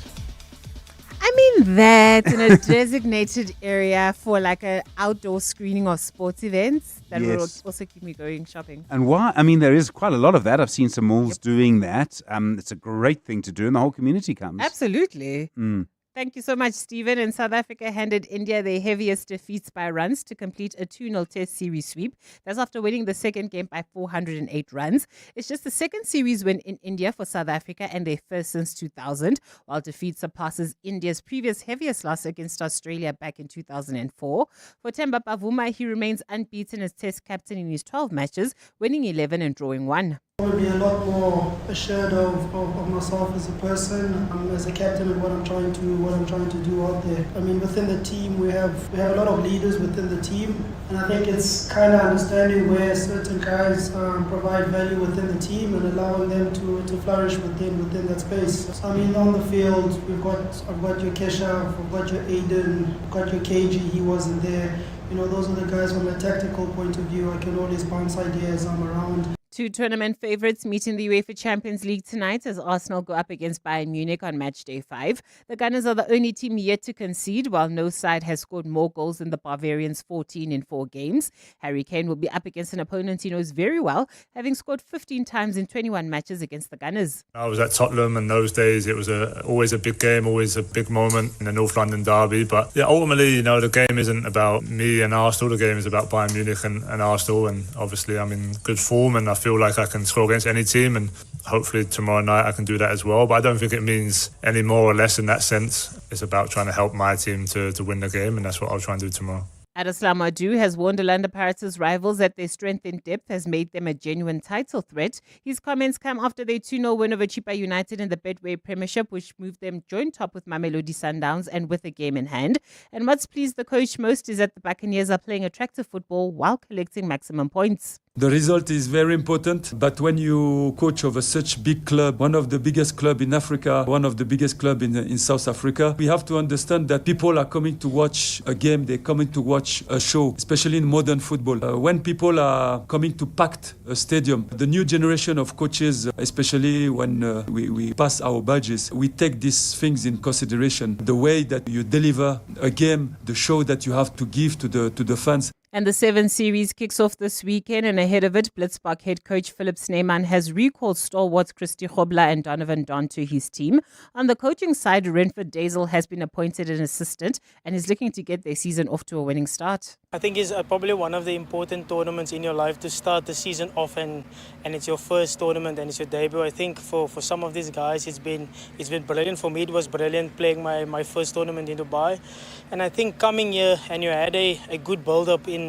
I mean that in a designated area for like an outdoor screening of sports events that will also keep me going shopping. And why? I mean, there is quite a lot of that. I've seen some malls doing that. It's a great thing to do, and the whole community comes. Absolutely. Thank you so much, Stephen. And South Africa handed India their heaviest defeats by runs to complete a 2-0 Test series sweep. That's after winning the second game by 408 runs. It's just the second series win in India for South Africa and their first since 2000, while defeat surpasses India's previous heaviest loss against Australia back in 2004. For Themba Bavuma, he remains unbeaten as Test captain in his 12 matches, winning 11 and drawing 1. I want to be a lot more assured of myself as a person, as a captain, and what I'm trying to do out there. I mean, within the team, we have a lot of leaders within the team, and I think it's kind of understanding where certain guys provide value within the team and allowing them to flourish within that space. So, I mean, on the field, I've got your Keshav, I've got your Aiden, I've got your KG. He wasn't there. You know, those are the guys from a tactical point of view. I can always bounce ideas around. Two tournament favourites meet in the UEFA Champions League tonight as Arsenal go up against Bayern Munich on match day 5. The Gunners are the only team yet to concede, while no side has scored more goals than the Bavarians, 14 in 4 games. Harry Kane will be up against an opponent he knows very well, having scored 15 times in 21 matches against the Gunners. I was at Tottenham, and those days it was always a big game, always a big moment in the North London derby. But yeah, ultimately, you know, the game isn't about me and Arsenal. The game is about Bayern Munich and Arsenal, and obviously I'm in good form, and I feel like I can score against any team, and hopefully tomorrow night I can do that as well. But I don't think it means any more or less in that sense. It's about trying to help my team to win the game, and that's what I'll try and do tomorrow. Adeslam Adu has warned Orlando Pirates' rivals that their strength in depth has made them a genuine title threat. His comments come after their 2-0 win over Chippa United in the Betway Premiership, which moved them joint top with Mamelodi Sundowns and with a game in hand. And what's pleased the coach most is that the Buccaneers are playing attractive football while collecting maximum points. The result is very important, but when you coach over such big club, one of the biggest club in Africa, one of the biggest club in South Africa, we have to understand that people are coming to watch a game, they're coming to watch a show, especially in modern football. When people are coming to packed a stadium, the new generation of coaches, especially when we pass our badges, we take these things in consideration. The way that you deliver a game, the show that you have to give to the fans. And the 7 series kicks off this weekend, and ahead of it, Blitzpark head coach Philip Snyman has recalled stalwarts Christy Hobla and Donovan Don to his team. On the coaching side, Renford Dazel has been appointed an assistant and is looking to get their season off to a winning start. I think it's probably one of the important tournaments in your life to start the season off, and it's your first tournament and it's your debut. I think for some of these guys it's been brilliant. For me it was brilliant playing my first tournament in Dubai, and I think coming here and you had a good build-up in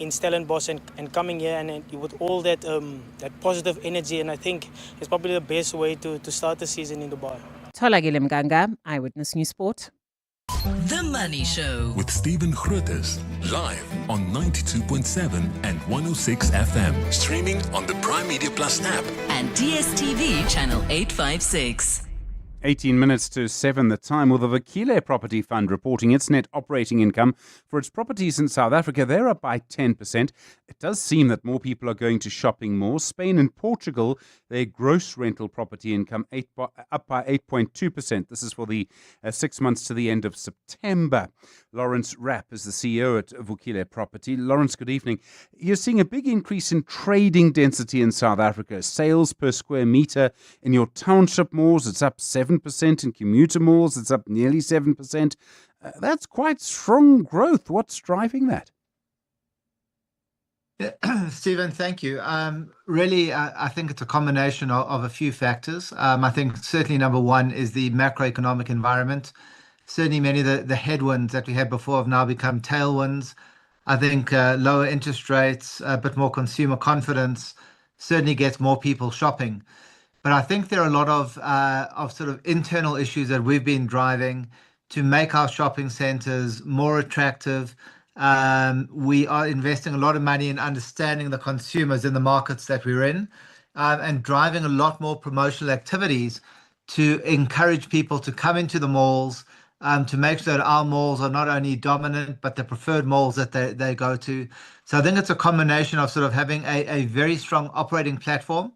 Stellenbosch and coming here and with all that positive energy, and I think it's probably the best way to start the season in Dubai. Tholagile Mganga, Eyewitness News Sport. The Money Show with Stephen Grootes, live on 92.7 and 106 FM. Streaming on the Prime Media Plus app and DSTV channel 856. 18 minutes to 7 the time. Well, the Vukile Property Fund reporting its net operating income for its properties in South Africa. They're up by 10%. It does seem that more people are going to shopping malls. Spain and Portugal, their gross rental property income up by 8.2%. This is for the 6 months to the end of September. Lawrence Rapp is the CEO at Vukile Property. Lawrence, good evening. You're seeing a big increase in trading density in South Africa. Sales per square meter in your township malls, it's up 7%. In commuter malls, it's up nearly 7%. That's quite strong growth. What's driving that? Stephen, thank you. Really, I think it's a combination of a few factors. I think certainly number one is the macroeconomic environment. Certainly many of the headwinds that we had before have now become tailwinds. I think lower interest rates, a bit more consumer confidence certainly gets more people shopping. But I think there are a lot of sort of internal issues that we've been driving to make our shopping centres more attractive. We are investing a lot of money in understanding the consumers in the markets that we're in, and driving a lot more promotional activities to encourage people to come into the malls, to make sure that our malls are not only dominant, but the preferred malls that they go to. So I think it's a combination of sort of having a very strong operating platform,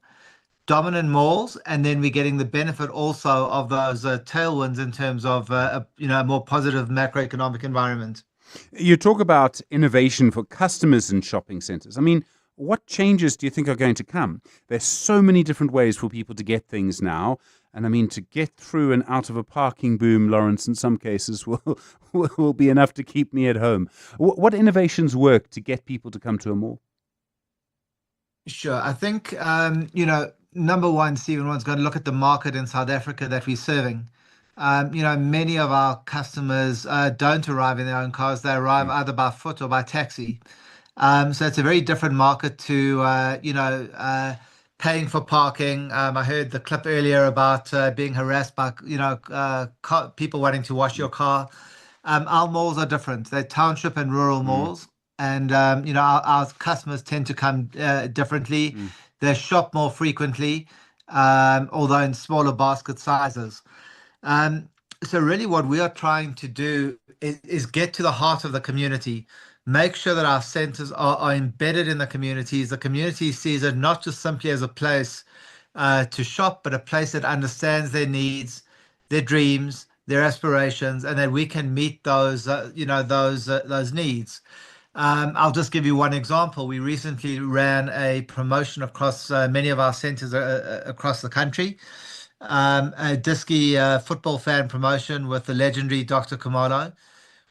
dominant malls, and then we're getting the benefit also of those tailwinds in terms of a more positive macroeconomic environment. You talk about innovation for customers in shopping centres. I mean, what changes do you think are going to come? There's so many different ways for people to get things now. And I mean, to get through and out of a parking boom, Lawrence, in some cases will be enough to keep me at home. What innovations work to get people to come to a mall? Sure. I think, number one, Stephen, one's got to look at the market in South Africa that we're serving. Many of our customers don't arrive in their own cars. They arrive either by foot or by taxi. So it's a very different market to, paying for parking. I heard the clip earlier about being harassed by, people wanting to wash your car. Our malls are different. They're township and rural malls. And, our customers tend to come differently. They shop more frequently, although in smaller basket sizes. So really what we are trying to do is get to the heart of the community, make sure that our centers are embedded in the communities. The community sees it not just simply as a place to shop, but a place that understands their needs, their dreams, their aspirations, and that we can meet those needs. I'll just give you one example. We recently ran a promotion across many of our centers across the country, a Diski football fan promotion with the legendary Dr. Kamalo.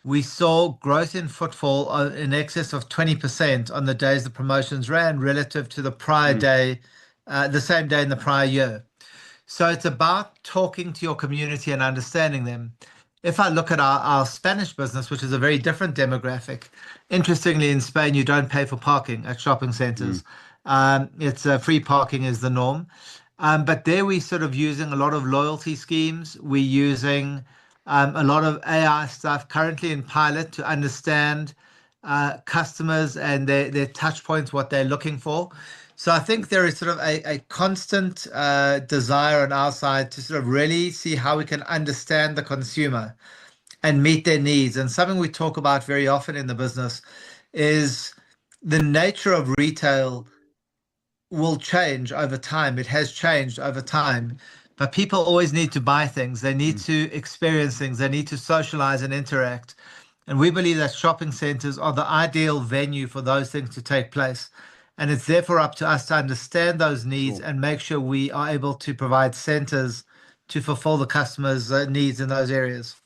We saw growth in footfall in excess of 20% on the days the promotions ran relative to the prior day, the same day in the prior year. So it's about talking to your community and understanding them. If I look at our Spanish business, which is a very different demographic, interestingly, in Spain, you don't pay for parking at shopping centers. It's free parking is the norm. But there we're sort of using a lot of loyalty schemes. We're using a lot of AI stuff currently in pilot to understand customers and their touch points, what they're looking for. So I think there is sort of a constant desire on our side to sort of really see how we can understand the consumer and meet their needs. And something we talk about very often in the business is the nature of retail will change over time. It has changed over time, but people always need to buy things. They need to experience things. They need to socialize and interact. And we believe that shopping centers are the ideal venue for those things to take place. And it's therefore up to us to understand those needs and make sure we are able to provide centers to fulfill the customers' needs in those areas.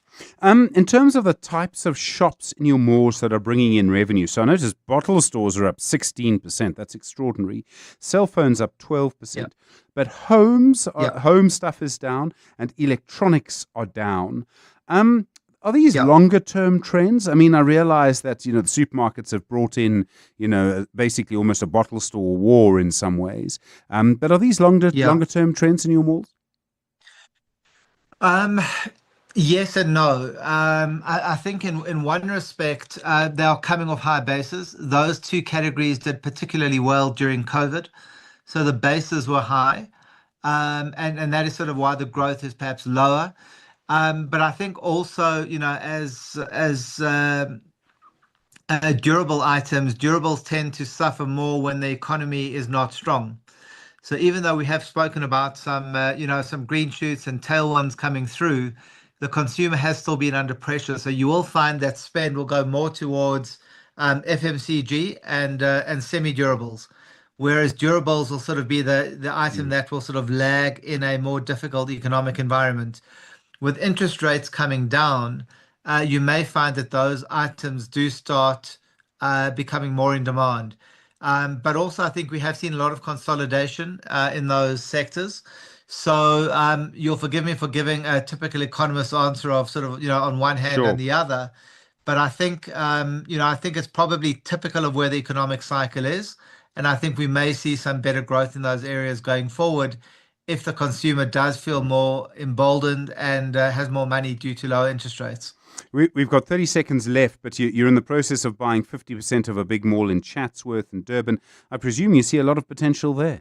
In terms of the types of shops in your malls that are bringing in revenue, so I noticed bottle stores are up 16%. That's extraordinary. Cell phones up 12%. But home stuff is down and electronics are down. Are these longer term trends? I mean, I realize that, the supermarkets have brought in, basically almost a bottle store war in some ways. But are these longer term trends in your malls? Yes and no. I think in one respect, they are coming off high bases. Those two categories did particularly well during COVID. So the bases were high. And that is sort of why the growth is perhaps lower. But I think also, as durable items, durables tend to suffer more when the economy is not strong. So even though we have spoken about some green shoots and tailwinds coming through, the consumer has still been under pressure. So you will find that spend will go more towards FMCG and semi-durables, whereas durables will sort of be the item that will sort of lag in a more difficult economic environment. With interest rates coming down, you may find that those items do start becoming more in demand. But also, I think we have seen a lot of consolidation in those sectors. So you'll forgive me for giving a typical economist answer of sort of, on one hand and the other. But I think, I think it's probably typical of where the economic cycle is. And I think we may see some better growth in those areas going forward if the consumer does feel more emboldened and has more money due to lower interest rates. We've got 30 seconds left, but you're in the process of buying 50% of a big mall in Chatsworth and Durban. I presume you see a lot of potential there.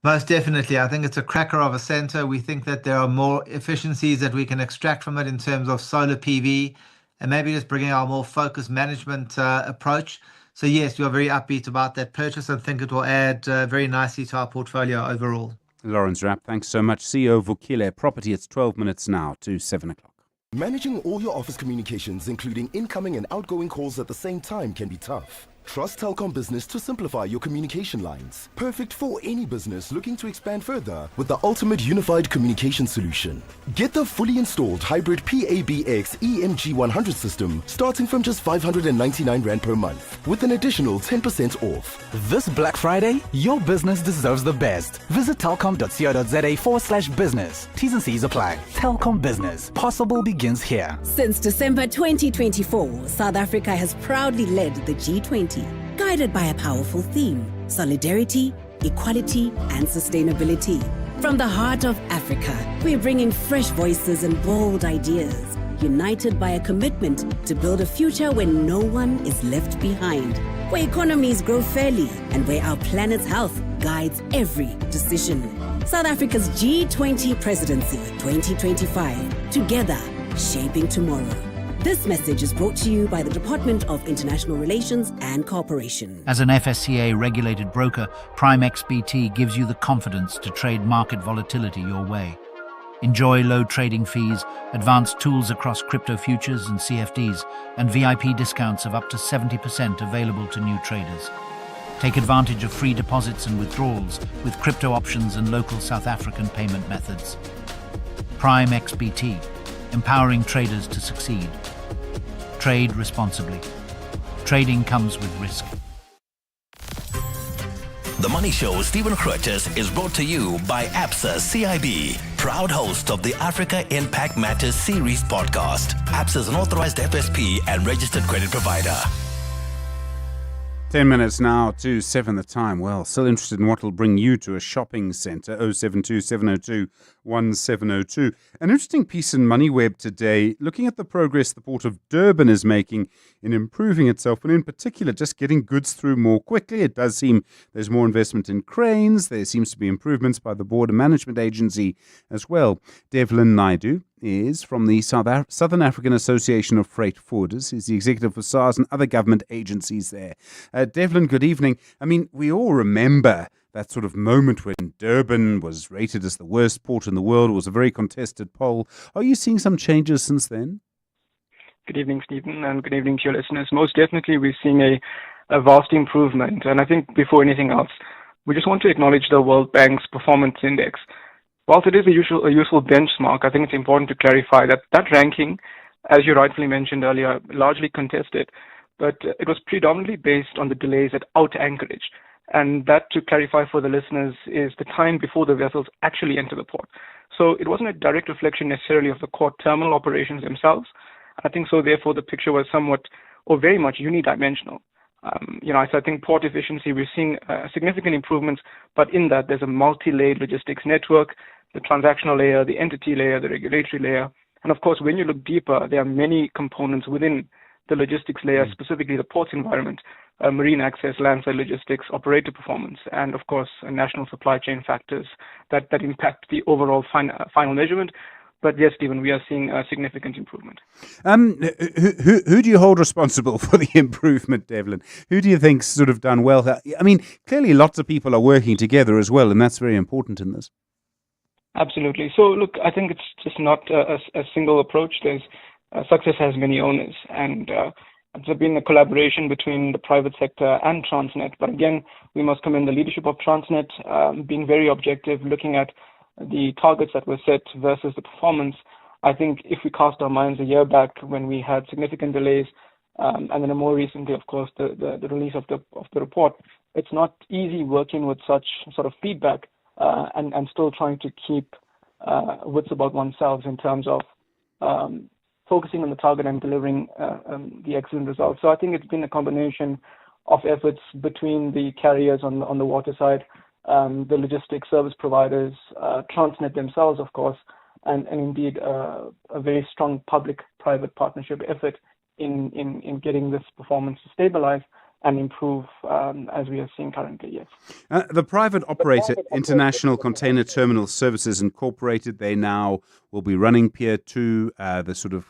Most definitely. I think it's a cracker of a center. We think that there are more efficiencies that we can extract from it in terms of solar PV and maybe just bringing our more focused management approach. So yes, we are very upbeat about that purchase and think it will add very nicely to our portfolio overall. Lawrence Rapp, thanks so much. CEO of Vukile Property. It's 12 minutes now to 7 o'clock. Managing all your office communications, including incoming and outgoing calls at the same time, can be tough. Trust Telkom Business to simplify your communication lines. Perfect for any business looking to expand further with the ultimate unified communication solution. Get the fully installed hybrid PABX EMG100 system starting from just 599 Rand per month with an additional 10% off. This Black Friday, your business deserves the best. Visit telkom.co.za/business. T's and C's apply. Telkom Business. Possible begins here. Since December 2024, South Africa has proudly led the G20, guided by a powerful theme: solidarity, equality, and sustainability. From the heart of Africa, we're bringing fresh voices and bold ideas, united by a commitment to build a future where no one is left behind, where economies grow fairly, and where our planet's health guides every decision. South Africa's G20 Presidency 2025, together shaping tomorrow. This message is brought to you by the Department of International Relations and Cooperation. As an FSCA regulated broker, Prime XBT gives you the confidence to trade market volatility your way. Enjoy low trading fees, advanced tools across crypto futures and CFDs, and VIP discounts of up to 70% available to new traders. Take advantage of free deposits and withdrawals with crypto options and local South African payment methods. Prime XBT, empowering traders to succeed. Trade responsibly. Trading comes with risk. The Money Show, Stephen Grootes, is brought to you by ABSA CIB, proud host of the Africa Impact Matters series podcast. ABSA is an authorized FSP and registered credit provider. 10 minutes now to 7 the time. Well, still interested in what will bring you to a shopping centre. 072 702 1702. An interesting piece in MoneyWeb today, looking at the progress the Port of Durban is making in improving itself, and in particular just getting goods through more quickly. It does seem there's more investment in cranes. There seems to be improvements by the Border Management Agency as well. Devlin Naidu is from the Southern African Association of Freight Forwarders. He's the executive for SARS and other government agencies there. Devlin, good evening. I mean, we all remember that sort of moment when Durban was rated as the worst port in the world. It was a very contested poll. Are you seeing some changes since then? Good evening, Stephen, and good evening to your listeners. Most definitely, we're seeing a vast improvement. And I think before anything else, we just want to acknowledge the World Bank's performance index. Whilst it is a useful benchmark, I think it's important to clarify that that ranking, as you rightfully mentioned earlier, largely contested, but it was predominantly based on the delays at out anchorage. And that, to clarify for the listeners, is the time before the vessels actually enter the port. So it wasn't a direct reflection necessarily of the core terminal operations themselves. I think so, therefore, the picture was somewhat or very much unidimensional. So I think port efficiency, we're seeing significant improvements, but in that there's a multi-layered logistics network, the transactional layer, the entity layer, the regulatory layer. And of course, when you look deeper, there are many components within the logistics layer, specifically the ports environment, marine access, landside logistics, operator performance, and of course, national supply chain factors that impact the overall final measurement. But yes, Stephen, we are seeing a significant improvement. Who do you hold responsible for the improvement, Devlin? Who do you think's sort of done well? I mean, clearly lots of people are working together as well, and that's very important in this. Absolutely. So, look, I think it's just not a single approach. There's success has many owners, and it's been a collaboration between the private sector and Transnet. But again, we must commend the leadership of Transnet, being very objective, looking at the targets that were set versus the performance. I think if we cast our minds a year back when we had significant delays, and then more recently, of course, the release of the report, it's not easy working with such sort of feedback and still trying to keep wits about oneself in terms of focusing on the target and delivering the excellent results. So I think it's been a combination of efforts between the carriers on the water side, the logistics service providers, Transnet themselves, of course, and indeed a very strong public-private partnership effort in getting this performance to stabilize and improve as we are seeing currently, yes. The private operator, International Container Terminal Services Incorporated, they now will be running Pier 2, the sort of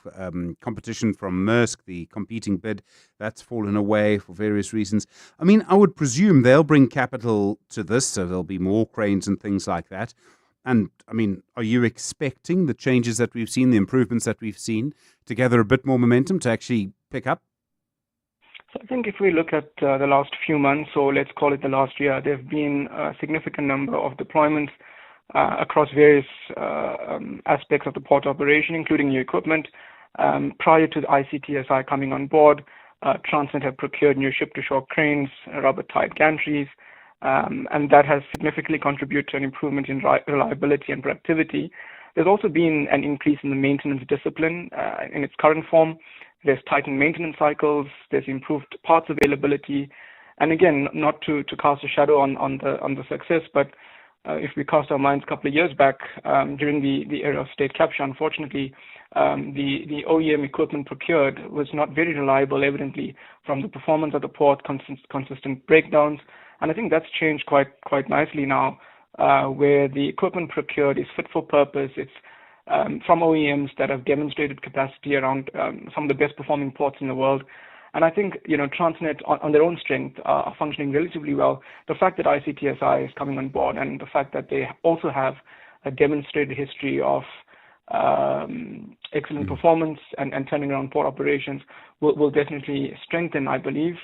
competition from Maersk, the competing bid, that's fallen away for various reasons. I mean, I would presume they'll bring capital to this, so there'll be more cranes and things like that. And, I mean, are you expecting the changes that we've seen, the improvements that we've seen, to gather a bit more momentum to actually pick up? So I think if we look at the last few months, or let's call it the last year, there have been a significant number of deployments across various aspects of the port operation, including new equipment. Prior to the ICTSI coming on board, Transnet have procured new ship-to-shore cranes, rubber-tied gantries, and that has significantly contributed to an improvement in reliability and productivity. There's also been an increase in the maintenance discipline in its current form. There's tightened maintenance cycles, there's improved parts availability, and again, not to cast a shadow on the success, but if we cast our minds a couple of years back, during the era of state capture, unfortunately, the OEM equipment procured was not very reliable, evidently, from the performance of the port, consistent breakdowns. And I think that's changed quite nicely now, where the equipment procured is fit for purpose. It's from OEMs that have demonstrated capacity around some of the best performing ports in the world. And I think, Transnet on their own strength are functioning relatively well. The fact that ICTSI is coming on board and the fact that they also have a demonstrated history of excellent performance and turning around port operations will definitely strengthen, I believe,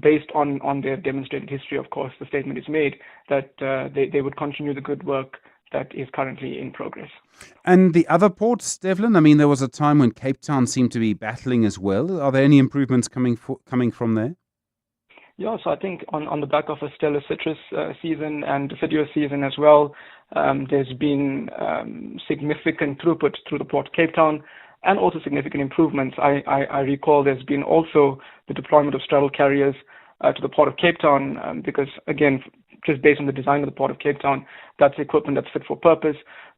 based on their demonstrated history. Of course, the statement is made that they would continue the good work that is currently in progress. And the other ports, Devlin, I mean, there was a time when Cape Town seemed to be battling as well. Are there any improvements coming from there? Yeah, so I think on the back of a stellar citrus season and deciduous season as well, there's been significant throughput through the port of Cape Town and also significant improvements. I recall there's been also the deployment of straddle carriers to the port of Cape Town because, again, just based on the design of the port of Cape Town, that's equipment that's fit for purpose.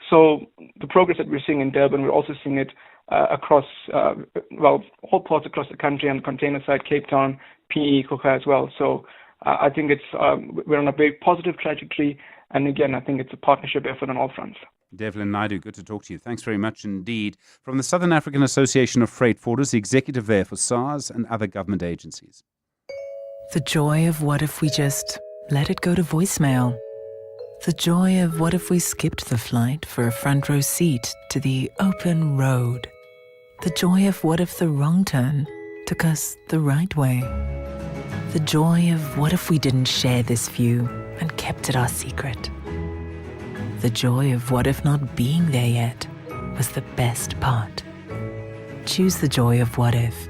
So the progress that we're seeing in Durban, we're also seeing it across, all ports across the country and the container side, Cape Town, PE, Coca as well. So I think we're on a very positive trajectory. And again, I think it's a partnership effort on all fronts. Devlin Naidu, good to talk to you. Thanks very much indeed. From the Southern African Association of Freight Forwarders, the executive there for SARS and other government agencies. The joy of what if we just let it go to voicemail. The joy of what if we skipped the flight for a front row seat to the open road. The joy of what if the wrong turn took us the right way. The joy of what if we didn't share this view and kept it our secret. The joy of what if not being there yet was the best part. Choose the joy of what if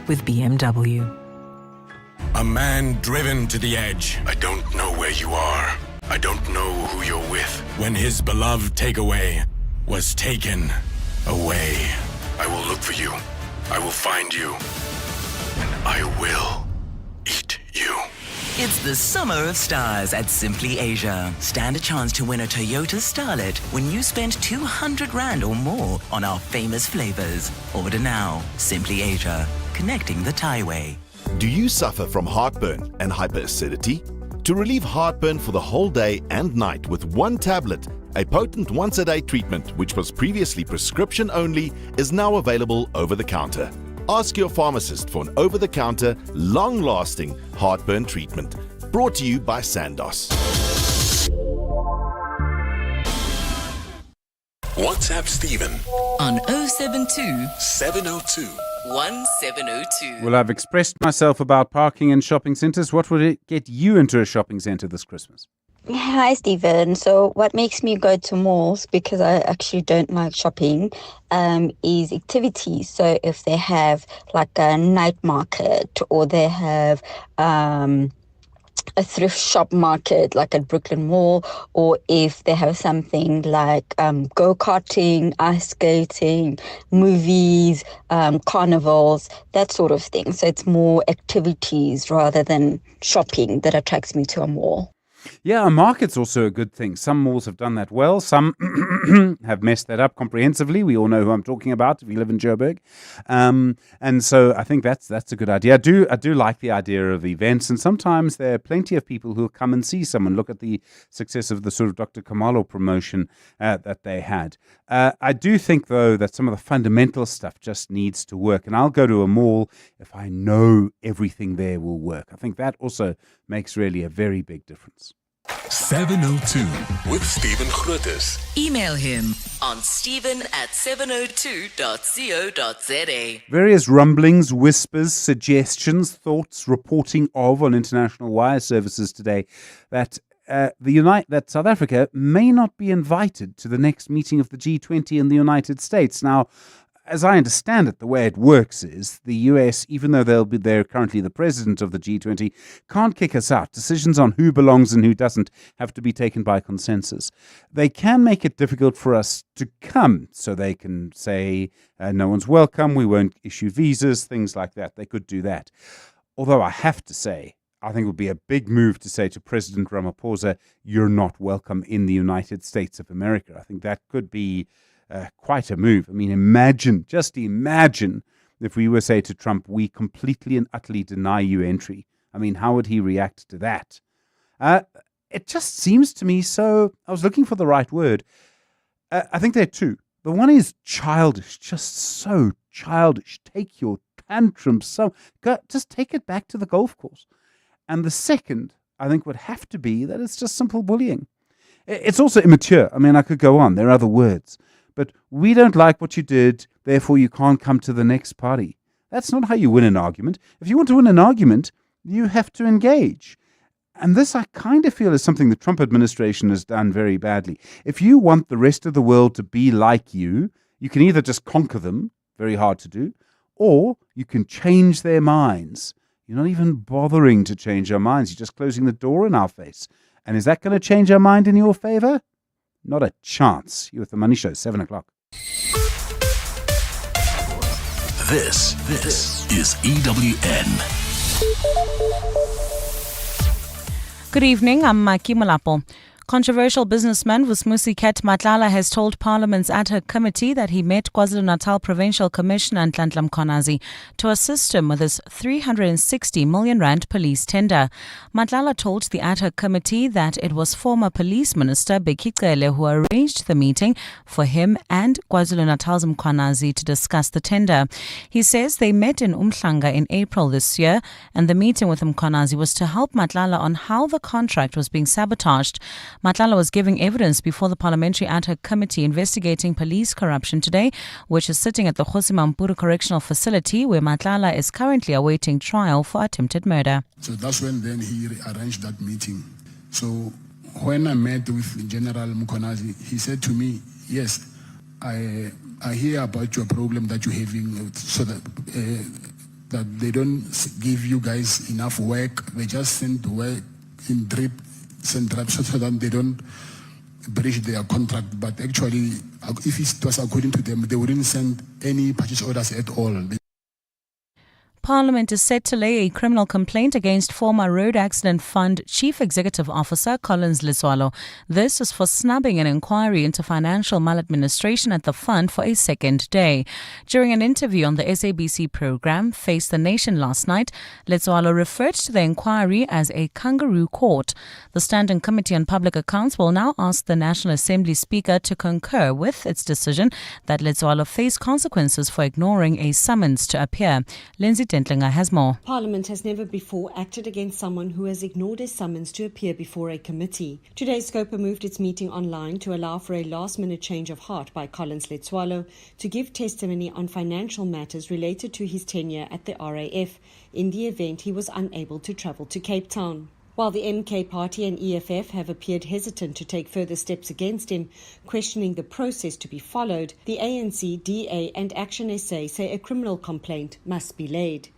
with BMW. A man driven to the edge. I don't know where you are. I don't know who you're with. When his beloved takeaway was taken away. I will look for you. I will find you. And I will eat you. It's the summer of stars at Simply Asia. Stand a chance to win a Toyota Starlet when you spend 200 Rand or more on our famous flavors. Order now. Simply Asia. Connecting the Thaiway. Do you suffer from heartburn and hyperacidity? To relieve heartburn for the whole day and night with one tablet, a potent once-a-day treatment which was previously prescription only is now available over the counter. Ask your pharmacist for an over-the-counter, long-lasting heartburn treatment. Brought to you by Sandoz. WhatsApp Stephen on 072 702 1702. Well, I've expressed myself about parking in shopping centres. What would it get you into a shopping centre this Christmas? Hi, Stephen. So what makes me go to malls, because I actually don't like shopping, is activities. So if they have like a night market or they have a thrift shop market like at Brooklyn Mall, or if they have something like go-karting, ice skating, movies, carnivals, that sort of thing. So it's more activities rather than shopping that attracts me to a mall. Yeah, a market's also a good thing. Some malls have done that well. Some have messed that up comprehensively. We all know who I'm talking about if you live in Joburg. And so I think that's a good idea. I do like the idea of events, and sometimes there are plenty of people who will come and see someone. Look at the success of the sort of Dr. Kamalo promotion that they had. I do think, though, that some of the fundamental stuff just needs to work. And I'll go to a mall if I know everything there will work. I think that also makes really a very big difference. 702 with Stephen Grootes. Email him on stephen@702.co.za. Various rumblings, whispers, suggestions, thoughts reporting of on international wire services today that that South Africa may not be invited to the next meeting of the G20 in the United States. Now, as I understand it, the way it works is the US, even though they're currently the president of the G20, can't kick us out. Decisions on who belongs and who doesn't have to be taken by consensus. They can make it difficult for us to come, so they can say no one's welcome, we won't issue visas, things like that. They could do that. Although I have to say, I think it would be a big move to say to President Ramaphosa, you're not welcome in the United States of America. I think that could be quite a move. I mean, just imagine if we were say to Trump, we completely and utterly deny you entry. I mean, how would he react to that? It just seems to me so, I was looking for the right word. I think there are two. The one is childish, just so childish. Take your tantrum, just take it back to the golf course. And the second, I think, would have to be that it's just simple bullying. It's also immature. I mean, I could go on. There are other words. But we don't like what you did, therefore you can't come to the next party. That's not how you win an argument. If you want to win an argument, you have to engage. And this, I kind of feel, is something the Trump administration has done very badly. If you want the rest of the world to be like you, you can either just conquer them, very hard to do, or you can change their minds. You're not even bothering to change our minds. You're just closing the door in our face. And is that going to change our mind in your favor? Not a chance. You're with the Money Show, 7 o'clock. This is EWN. Good evening, I'm Maki Malapo. Controversial businessman Vusmusiket Matlala has told Parliament's ad hoc committee that he met KwaZulu-Natal Provincial Commissioner Nhlanhla Mkhwanazi to assist him with his 360 million rand police tender. Matlala told the ad hoc committee that it was former Police Minister Bheki Cele who arranged the meeting for him and KwaZulu-Natal's Mkhwanazi to discuss the tender. He says they met in Umhlanga in April this year, and the meeting with Mkhwanazi was to help Matlala on how the contract was being sabotaged. Matlala was giving evidence before the Parliamentary Ad Hoc Committee investigating police corruption today, which is sitting at the Kgosi Mampuru Correctional Facility, where Matlala is currently awaiting trial for attempted murder. So that's when then he arranged that meeting. So when I met with General Mkhwanazi, he said to me, yes, I hear about your problem that you're having, so that they don't give you guys enough work. They just send work in drip so that they don't breach their contract. But actually, if it was according to them, they wouldn't send any purchase orders at all. Parliament is set to lay a criminal complaint against former Road Accident Fund Chief Executive Officer Collins Letswalo. This is for snubbing an inquiry into financial maladministration at the fund for a second day. During an interview on the SABC program Face the Nation last night, Letswalo referred to the inquiry as a kangaroo court. The Standing Committee on Public Accounts will now ask the National Assembly Speaker to concur with its decision that Letswalo face consequences for ignoring a summons to appear. Lindsay Dentlinger has more. Parliament has never before acted against someone who has ignored a summons to appear before a committee. Today, Scopa moved its meeting online to allow for a last-minute change of heart by Collins Letswalo to give testimony on financial matters related to his tenure at the RAF in the event he was unable to travel to Cape Town. While the MK Party and EFF have appeared hesitant to take further steps against him, questioning the process to be followed, the ANC, DA and Action SA say a criminal complaint must be laid.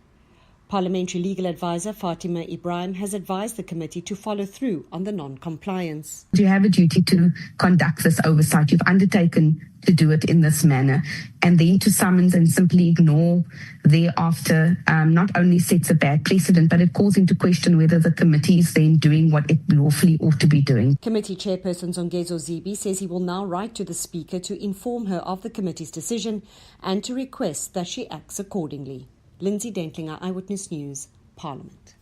Parliamentary legal advisor Fatima Ibrahim has advised the committee to follow through on the non-compliance. You have a duty to conduct this oversight. You've undertaken to do it in this manner. And then to summons and simply ignore thereafter not only sets a bad precedent, but it calls into question whether the committee is then doing what it lawfully ought to be doing. Committee Chairperson Zongezo Zibi says he will now write to the Speaker to inform her of the committee's decision and to request that she acts accordingly. Lindsay Dentlinger, Eyewitness News, Parliament.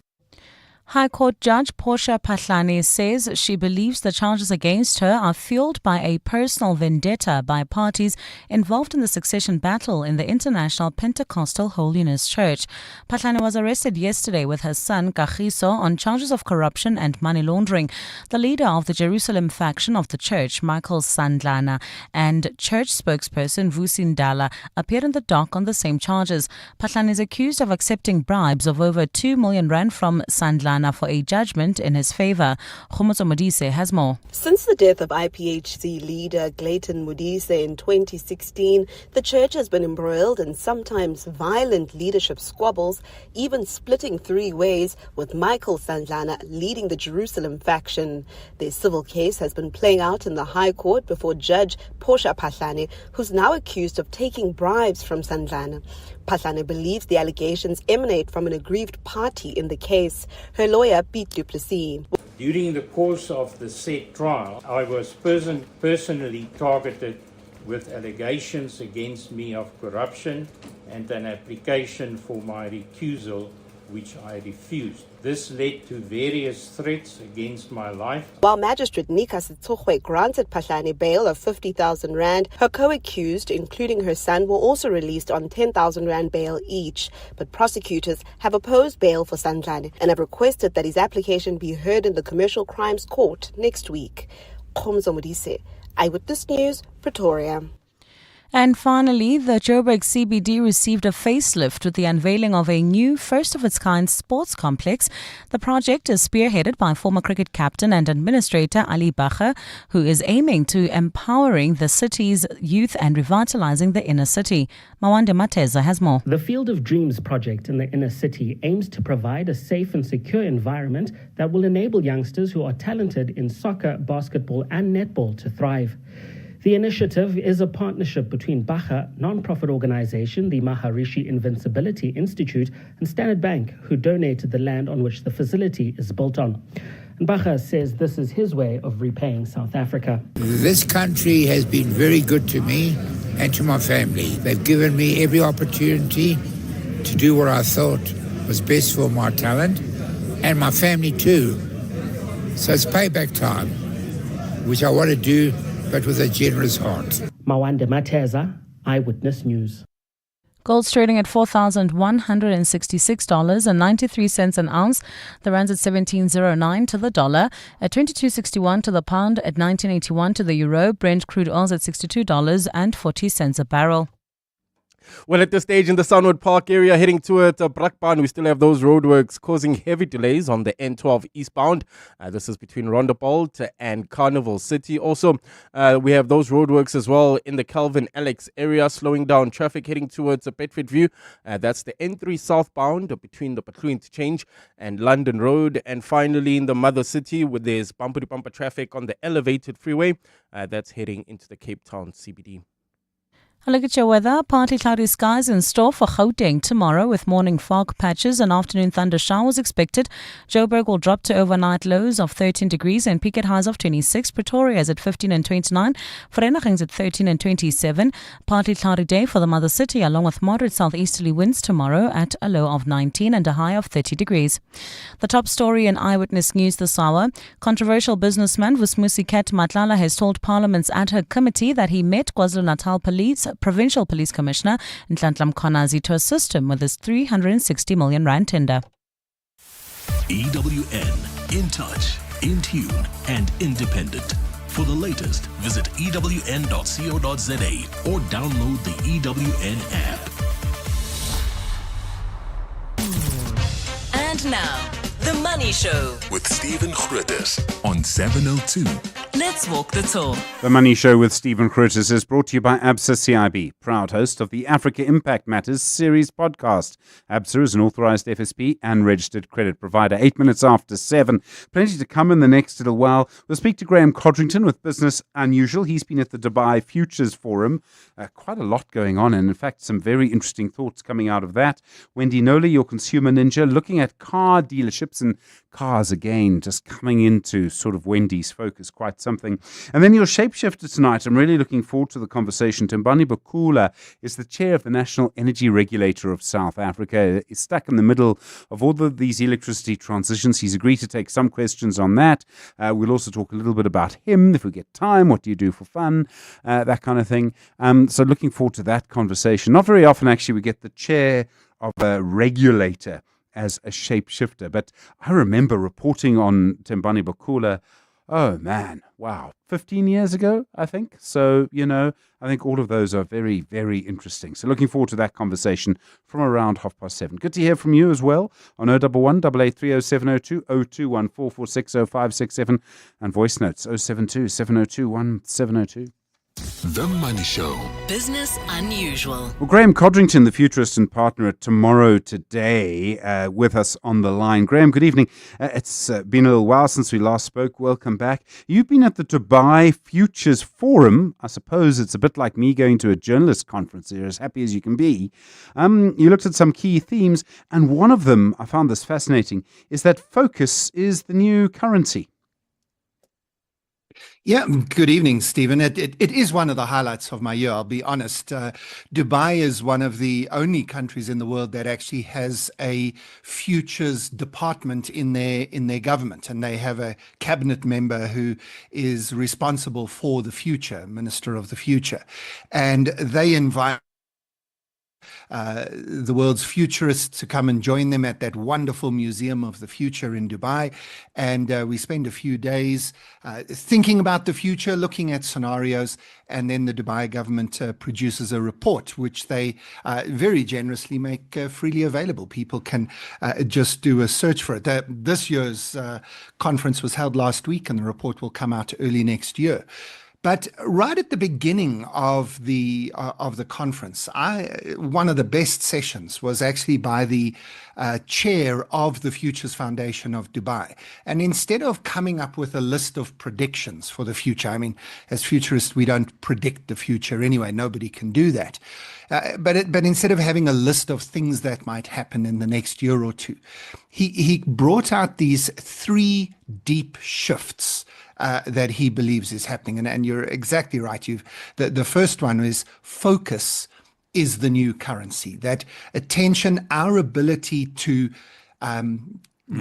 High Court Judge Portia Pahlane says she believes the charges against her are fueled by a personal vendetta by parties involved in the succession battle in the International Pentecostal Holiness Church. Pahlane was arrested yesterday with her son Kagiso on charges of corruption and money laundering. The leader of the Jerusalem faction of the church, Michael Sandlana, and church spokesperson Vusi Ndala appeared in the dock on the same charges. Pahlane is accused of accepting bribes of over 2 million rand from Sandlana for a judgment in his favor. Khomotso Modise has more. Since the death of IPHC leader Clayton Modise in 2016, the church has been embroiled in sometimes violent leadership squabbles, even splitting three ways, with Michael Sandlana leading the Jerusalem faction. Their civil case has been playing out in the High Court before Judge Portia Pahlane, who's now accused of taking bribes from Sandlana. Pahlane believes the allegations emanate from an aggrieved party in the case. Her lawyer, Pete Du Plessis. During the course of the said trial, I was personally targeted with allegations against me of corruption and an application for my recusal, which I refused. This led to various threats against my life. While Magistrate Nika Sitsohwe granted Pahlane bail of 50,000 rand, her co-accused, including her son, were also released on 10,000 rand bail each. But prosecutors have opposed bail for Sandlane and have requested that his application be heard in the Commercial Crimes Court next week. Khomotso Modise, Eyewitness News, Pretoria. And finally, the Joburg CBD received a facelift with the unveiling of a new, first-of-its-kind sports complex. The project is spearheaded by former cricket captain and administrator Ali Bacher, who is aiming to empowering the city's youth and revitalizing the inner city. Mawande Mateza has more. The Field of Dreams project in the inner city aims to provide a safe and secure environment that will enable youngsters who are talented in soccer, basketball, and netball to thrive. The initiative is a partnership between Bacher, non-profit organization, the Maharishi Invincibility Institute, and Standard Bank, who donated the land on which the facility is built on. And Bacher says this is his way of repaying South Africa. This country has been very good to me and to my family. They've given me every opportunity to do what I thought was best for my talent and my family too. So it's payback time, which I want to do, but with a generous heart. Mawande Mateza, Eyewitness News. Gold's trading at $4,166.93 an ounce. The rand's at 17.09 to the dollar, at 22.61 to the pound, at 19.81 to the euro. Brent crude oil's at $62.40 a barrel. Well, at this stage in the Sunwood Park area, heading toward Brakpan, we still have those roadworks causing heavy delays on the N12 eastbound. This is between Rondebolt and Carnival City. Also, we have those roadworks as well in the Calvin Alex area, slowing down traffic heading towards Bedford View. That's the N3 southbound between the Patlu Interchange and London Road. And finally, in the Mother City, where there's bumper-to-bumper traffic on the elevated freeway. That's heading into the Cape Town CBD. A look at your weather. Partly cloudy skies in store for Gauteng tomorrow with morning fog patches and afternoon thunder showers expected. Joburg will drop to overnight lows of 13 degrees and peak at highs of 26. Pretoria is at 15 and 29. Vereeniging's at 13 and 27. Partly cloudy day for the Mother City along with moderate southeasterly winds tomorrow at a low of 19 and a high of 30 degrees. The top story in Eyewitness News this hour. Controversial businessman Vusmusikat Matlala has told Parliament's ad hoc committee that he met KwaZulu-Natal Provincial Police Commissioner Nhlanhla Mkhwanazi to assist him with his 360 million rand tender. EWN, in touch, in tune, and independent. For the latest, visit ewn.co.za or download the EWN app. And now, The Money Show with Stephen Grootes on 702. Let's walk the talk. The Money Show with Stephen Grootes is brought to you by ABSA CIB, proud host of the Africa Impact Matters series podcast. ABSA is an authorized FSP and registered credit provider. 8 minutes after 7. Plenty to come in the next little while. We'll speak to Graham Codrington with Business Unusual. He's been at the Dubai Futures Forum. Quite a lot going on, and in fact, some very interesting thoughts coming out of that. Wendy Nola, your consumer ninja, looking at car dealerships and cars again, just coming into sort of Wendy's focus quite quite something. And then your shapeshifter tonight, I'm really looking forward to the conversation. Tembani Bakula is the chair of the National Energy Regulator of South Africa. He's stuck in the middle of all of these electricity transitions. He's agreed to take some questions on that. We'll also talk a little bit about him if we get time. What do you do for fun? That kind of thing. So looking forward to that conversation. Not very often, actually, we get the chair of a regulator as a shapeshifter. But I remember reporting on Tembani Bakula, oh man, wow, 15 years ago, I think. So, I think all of those are very, very interesting. So looking forward to that conversation from around 7:30. Good to hear from you as well on 011 883 0702 021 446 0567 and voice notes 072 702 1702. The Money Show. Business Unusual. Well, Graham Codrington, the futurist and partner at Tomorrow Today, with us on the line. Graham, good evening. It's been a little while since we last spoke. Welcome back. You've been at the Dubai Futures Forum. I suppose it's a bit like me going to a journalist conference. You're as happy as you can be. You looked at some key themes, and one of them, I found this fascinating, is that focus is the new currency. Yeah, good evening, Stephen. It is one of the highlights of my year, I'll be honest. Dubai is one of the only countries in the world that actually has a futures department in their government, and they have a cabinet member who is responsible for the future, Minister of the Future. And they invite the world's futurists to come and join them at that wonderful Museum of the Future in Dubai. And we spend a few days thinking about the future, looking at scenarios, and then the Dubai government produces a report, which they very generously make freely available. People can just do a search for it. This year's conference was held last week, and the report will come out early next year. But right at the beginning of the conference, one of the best sessions was actually by the chair of the Futures Foundation of Dubai. And instead of coming up with a list of predictions for the future, I mean, as futurists, we don't predict the future anyway. Nobody can do that. But instead of having a list of things that might happen in the next year or two, he brought out these 3 deep shifts that he believes is happening. And you're exactly right. The first one is focus is the new currency. That attention, our ability to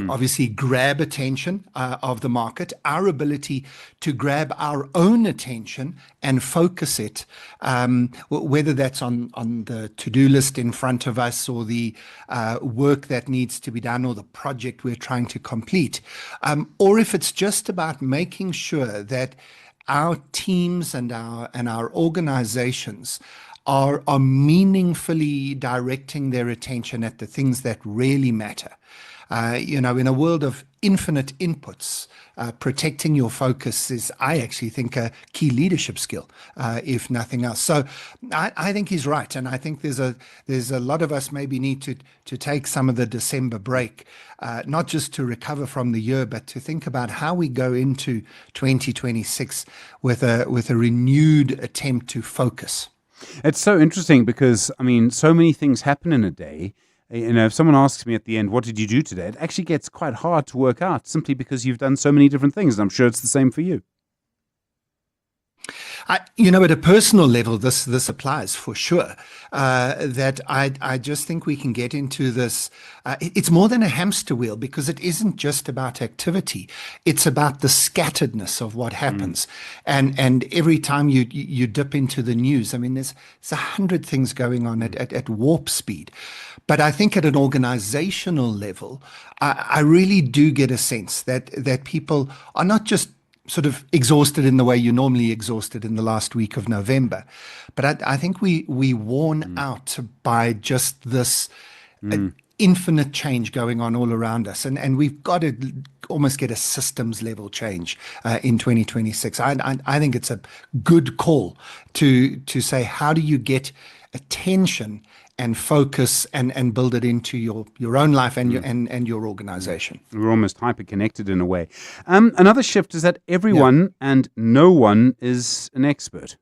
obviously grab attention of the market, our ability to grab our own attention and focus it, whether that's on the to-do list in front of us or the work that needs to be done or the project we're trying to complete, or if it's just about making sure that our teams and our organizations are meaningfully directing their attention at the things that really matter. In a world of infinite inputs, protecting your focus is, I actually think, a key leadership skill, if nothing else. So I think he's right. And I think there's a lot of us maybe need to take some of the December break, not just to recover from the year, but to think about how we go into 2026 with a renewed attempt to focus. It's so interesting because, I mean, so many things happen in a day. If someone asks me at the end, what did you do today? It actually gets quite hard to work out simply because you've done so many different things. And I'm sure it's the same for you. At a personal level, this applies for sure. That I just think we can get into this. It's more than a hamster wheel because it isn't just about activity. It's about the scatteredness of what happens. And every time you dip into the news, I mean, there's 100 things going on at warp speed. But I think at an organizational level, I really do get a sense that people are not just sort of exhausted in the way you're normally exhausted in the last week of November. But I think we worn out by just this infinite change going on all around us. And we've got to almost get a systems level change in 2026. I think it's a good call to say, how do you get attention and focus and build it into your own life and your organization. We're almost hyper-connected in a way. Another shift is that everyone and no one is an expert.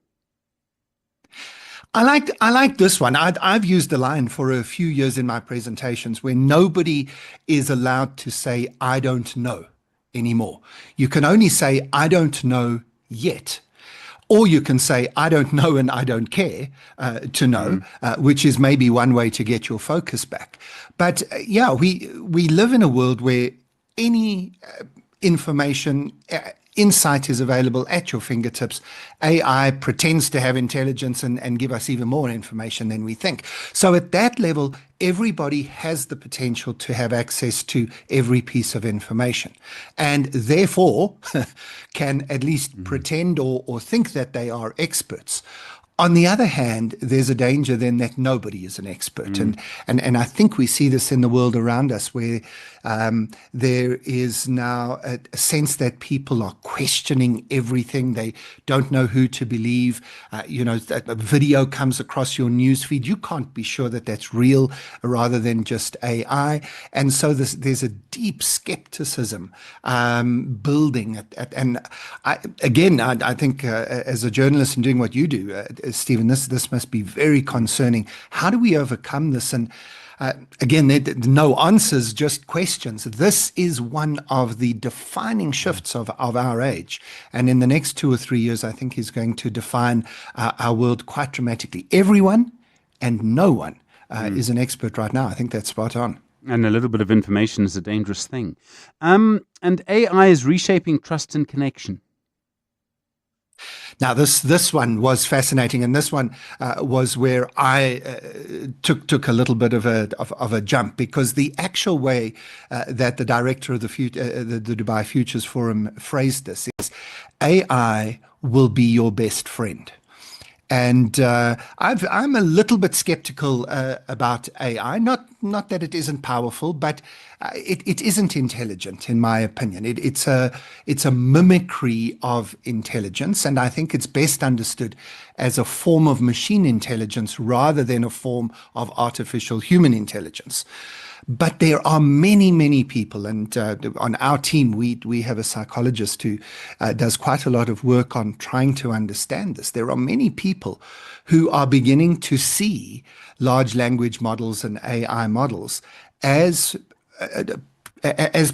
I like this one. I've used the line for a few years in my presentations where nobody is allowed to say, I don't know anymore. You can only say, I don't know yet. Or you can say, I don't know and I don't care to know, which is maybe one way to get your focus back. But we live in a world where any information, insight is available at your fingertips. AI pretends to have intelligence and give us even more information than we think. So at that level, everybody has the potential to have access to every piece of information, and therefore can at least pretend or think that they are experts. On the other hand, there's a danger then that nobody is an expert. And I think we see this in the world around us, where there is now a sense that people are questioning everything. They don't know who to believe. That a video comes across your newsfeed, you can't be sure that that's real rather than just AI. And so there's a deep skepticism building. I think as a journalist and doing what you do, Stephen, this must be very concerning. How do we overcome this? And again, no answers, just questions. This is one of the defining shifts of our age. And in the next 2 or 3 years, I think is going to define our world quite dramatically. Everyone and no one is an expert right now. I think that's spot on. And a little bit of information is a dangerous thing. And AI is reshaping trust and connection. Now, this one was fascinating, and this one was where I took a little bit of a jump, because the actual way that the director of the Dubai Futures Forum phrased this is, AI will be your best friend. And I'm a little bit skeptical about AI. Not that it isn't powerful, but it isn't intelligent, in my opinion. It's a mimicry of intelligence, and I think it's best understood as a form of machine intelligence rather than a form of artificial human intelligence. But there are many, many people, and on our team, we have a psychologist who does quite a lot of work on trying to understand this. There are many people who are beginning to see large language models and AI models as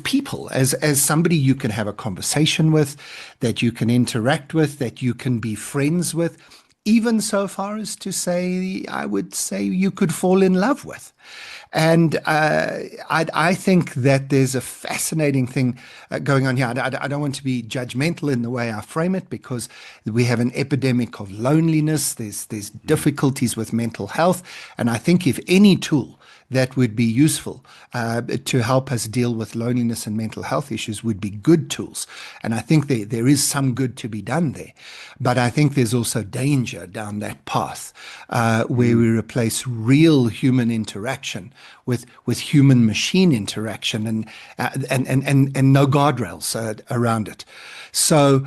people, as somebody you can have a conversation with, that you can interact with, that you can be friends with, even so far as to say, I would say, you could fall in love with. And I think that there's a fascinating thing going on here. I don't want to be judgmental in the way I frame it, because we have an epidemic of loneliness. There's difficulties with mental health. And I think if any tool that would be useful to help us deal with loneliness and mental health issues would be good tools. And I think there is some good to be done there. But I think there's also danger down that path where we replace real human interaction with human machine interaction and no guardrails around it. So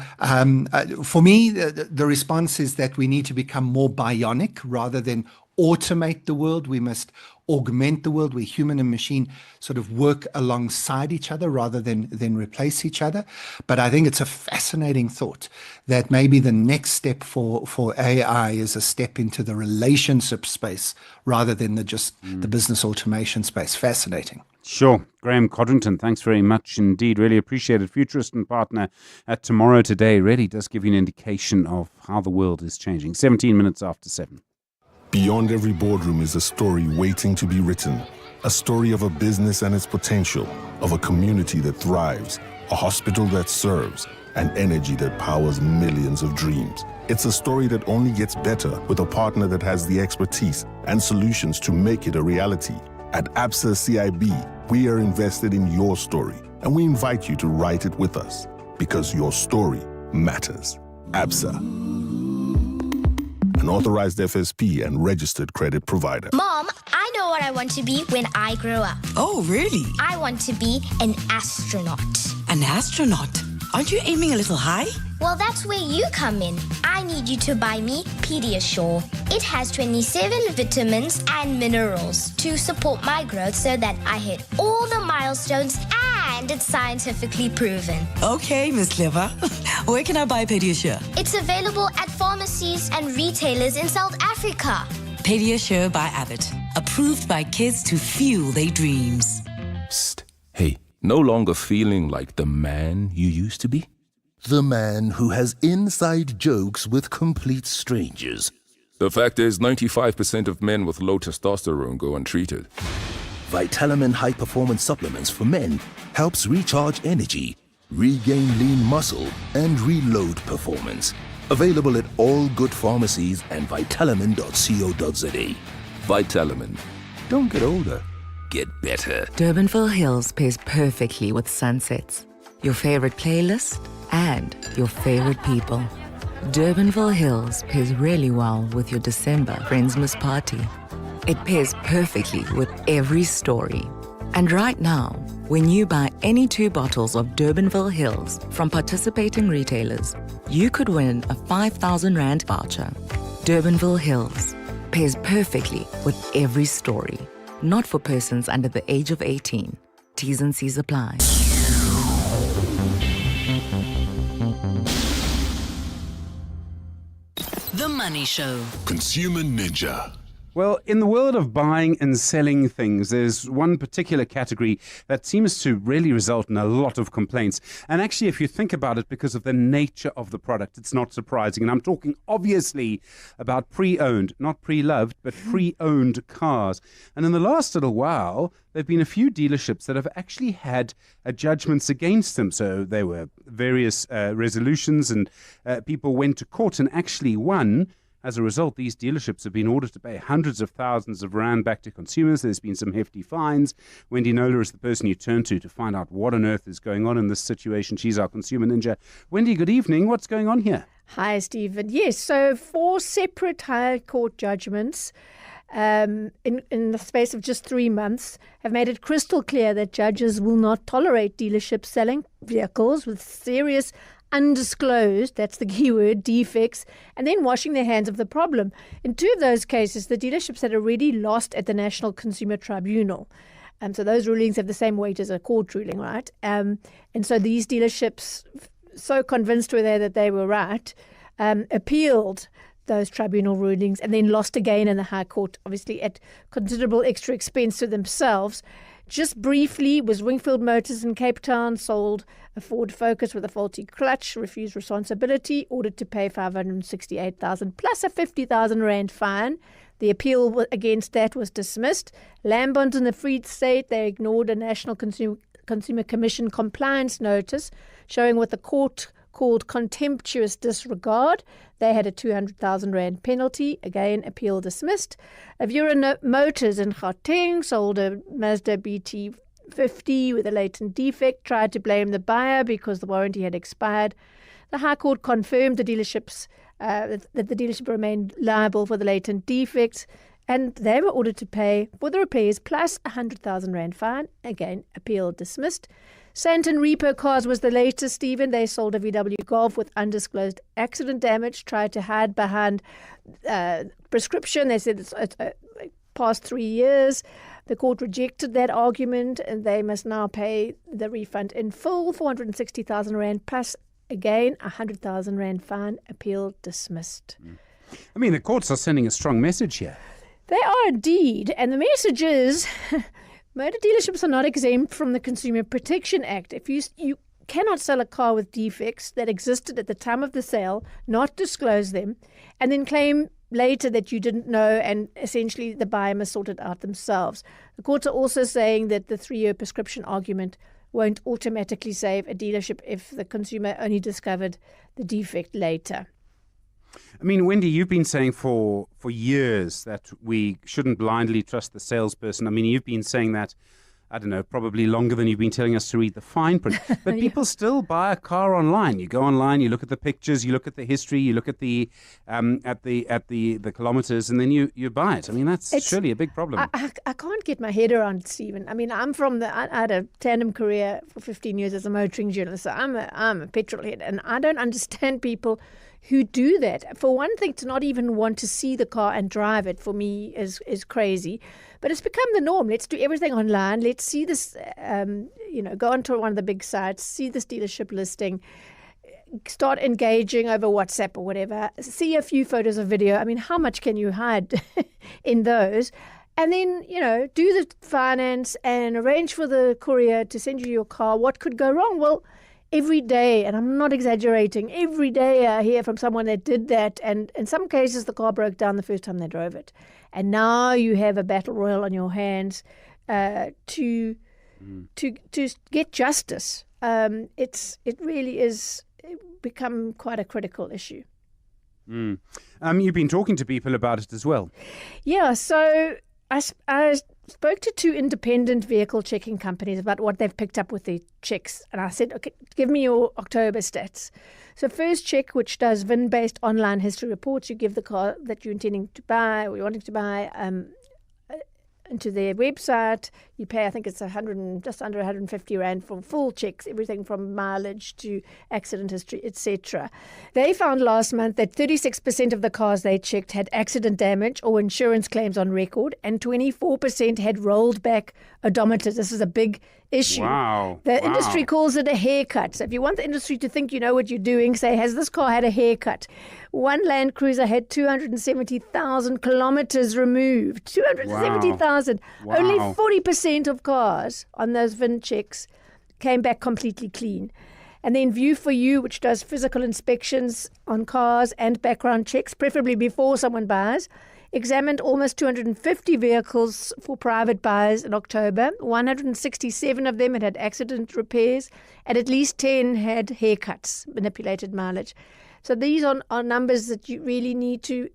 for me, the response is that we need to become more bionic rather than automate the world. We must augment the world where human and machine sort of work alongside each other rather than replace each other. But I think it's a fascinating thought that maybe the next step for AI is a step into the relationship space rather than the business automation space. Fascinating. Sure. Graham Codrington, thanks very much indeed. Really appreciate it. Futurist and partner at Tomorrow Today really does give you an indication of how the world is changing. 17 minutes after 7. Beyond every boardroom is a story waiting to be written. A story of a business and its potential, of a community that thrives, a hospital that serves, and energy that powers millions of dreams. It's a story that only gets better with a partner that has the expertise and solutions to make it a reality. At ABSA CIB, we are invested in your story, and we invite you to write it with us, because your story matters. ABSA, an authorized FSP and registered credit provider. Mom, I know what I want to be when I grow up. Oh, really? I want to be an astronaut. An astronaut? Aren't you aiming a little high? Well, that's where you come in. I need you to buy me Pediasure. It has 27 vitamins and minerals to support my growth so that I hit all the milestones, and it's scientifically proven. Okay, Miss Clever. Where can I buy Pediasure? It's available at pharmacies and retailers in South Africa. Pediasure by Abbott. Approved by kids to fuel their dreams. Psst. Hey, no longer feeling like the man you used to be? the man who has inside jokes with complete strangers. The fact is, 95% of men with low testosterone go untreated. Vitalamin High Performance Supplements for Men helps recharge energy, regain lean muscle, and reload performance. Available at all good pharmacies and vitalamin.co.za. Vitalamin. Don't get older. Get better. Durbanville Hills pairs perfectly with sunsets, your favorite playlist, and your favorite people. Durbanville Hills pairs really well with your December Friendsmas party. It pairs perfectly with every story. And right now, when you buy any 2 bottles of Durbanville Hills from participating retailers, you could win a 5,000 Rand voucher. Durbanville Hills pairs perfectly with every story. Not for persons under the age of 18. T's and C's apply. The Money Show. Consumer Ninja. Well, in the world of buying and selling things, there's one particular category that seems to really result in a lot of complaints. And actually, if you think about it, because of the nature of the product, it's not surprising. And I'm talking obviously about pre-owned, not pre-loved, but pre-owned cars. And in the last little while, there have been a few dealerships that have actually had judgments against them. So there were various resolutions and people went to court and actually won. As a result, these dealerships have been ordered to pay hundreds of thousands of rand back to consumers. There's been some hefty fines. Wendy Nola is the person you turn to find out what on earth is going on in this situation. She's our consumer ninja. Wendy, good evening. What's going on here? Hi, Stephen. Yes, so 4 separate high court judgments in the space of just 3 months have made it crystal clear that judges will not tolerate dealerships selling vehicles with serious undisclosed, that's the key word, defects, and then washing their hands of the problem. In 2 of those cases, the dealerships had already lost at the National Consumer Tribunal. So those rulings have the same weight as a court ruling, right? And so these dealerships, so convinced were they that they were right, appealed those tribunal rulings and then lost again in the High Court, obviously at considerable extra expense to themselves. Just briefly, was Wingfield Motors in Cape Town sold a Ford Focus with a faulty clutch, refused responsibility, ordered to pay 568,000 plus a 50,000 Rand fine. The appeal against that was dismissed. Lambont in the Free State, they ignored a National Consumer Commission compliance notice showing what the court called contemptuous disregard. They had a 200,000 Rand penalty. Again, appeal dismissed. Avura Motors in Gauteng sold a Mazda BT50 with a latent defect, tried to blame the buyer because the warranty had expired. The High Court confirmed the dealerships that the dealership remained liable for the latent defects, and they were ordered to pay for the repairs plus a 100,000 Rand fine. Again, appeal dismissed. Santon Repo Cars was the latest, Stephen. They sold a VW Golf with undisclosed accident damage, tried to hide behind prescription. They said it's past 3 years. The court rejected that argument, and they must now pay the refund in full, 460,000 Rand, plus, again, a 100,000 Rand fine. Appeal dismissed. I mean, the courts are sending a strong message here. They are indeed, and the message is... Motor dealerships are not exempt from the Consumer Protection Act. If you cannot sell a car with defects that existed at the time of the sale, not disclose them, and then claim later that you didn't know, and essentially the buyer must sort it out themselves. The courts are also saying that the 3-year prescription argument won't automatically save a dealership if the consumer only discovered the defect later. I mean, Wendy, you've been saying for years that we shouldn't blindly trust the salesperson. I mean, you've been saying that, I don't know, probably longer than you've been telling us to read the fine print. But people still buy a car online. You go online, you look at the pictures, you look at the history, you look at the kilometers, and then you buy it. I mean, it's surely a big problem. I can't get my head around it, Stephen. I mean, I had a tandem career for 15 years as a motoring journalist, so I'm a petrol head, and I don't understand people who do that. For one thing, to not even want to see the car and drive it, for me, is crazy. But it's become the norm. Let's do everything online. Let's see this, go onto one of the big sites, see this dealership listing, start engaging over WhatsApp or whatever, see a few photos of video. I mean, how much can you hide in those? And then, do the finance and arrange for the courier to send you your car. What could go wrong? Well, every day, and I'm not exaggerating, every day I hear from someone that did that, and in some cases the car broke down the first time they drove it. And now you have a battle royal on your hands to get justice. It really is become quite a critical issue. You've been talking to people about it as well. Yeah, so I spoke to 2 independent vehicle checking companies about what they've picked up with their checks. And I said, okay, give me your October stats. So First Check, which does VIN-based online history reports, you give the car that you're intending to buy or you're wanting to buy into their website. You pay, I think it's just under 150 Rand for full checks, everything from mileage to accident history, etc. They found last month that 36% of the cars they checked had accident damage or insurance claims on record, and 24% had rolled back odometers. This is a big issue. Wow. The industry calls it a haircut. So if you want the industry to think you know what you're doing, say, has this car had a haircut? One Land Cruiser had 270,000 kilometers removed. 270,000. Wow. Only 40% of cars on those VIN checks came back completely clean. And then View for You, which does physical inspections on cars and background checks, preferably before someone buys, examined almost 250 vehicles for private buyers in October. 167 of them had accident repairs, and at least 10 had haircuts, manipulated mileage. So these are numbers that you really need to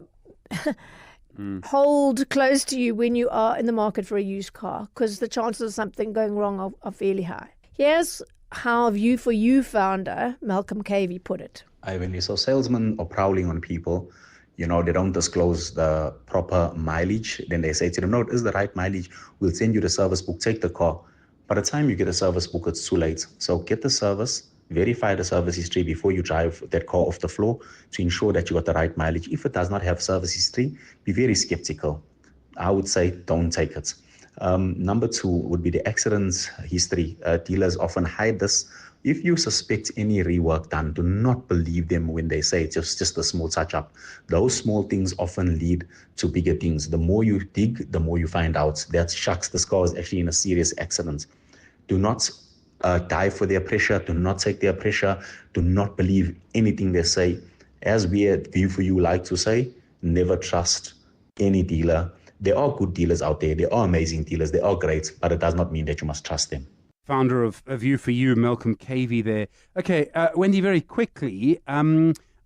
hold close to you when you are in the market for a used car, because the chances of something going wrong are fairly high. Here's how View for You founder Malcolm Cavey put it. When you saw salesmen are prowling on people, they don't disclose the proper mileage. Then they say to them, no, it is the right mileage. We'll send you the service book, take the car. By the time you get a service book, it's too late. So get the service, verify the service history before you drive that car off the floor to ensure that you got the right mileage. If it does not have service history, be very skeptical. I would say don't take it. Number 2 would be the accidents history. Dealers often hide this. If you suspect any rework done, do not believe them when they say it's just a small touch-up. Those small things often lead to bigger things. The more you dig, the more you find out that, shucks, this car is actually in a serious accident. Do not die for their pressure. Do not take their pressure. Do not believe anything they say. As we at View for You like to say, never trust any dealer. There are good dealers out there. There are amazing dealers. They are great, but it does not mean that you must trust them. Founder of View for You, Malcolm Cavey there. Okay, Wendy, very quickly,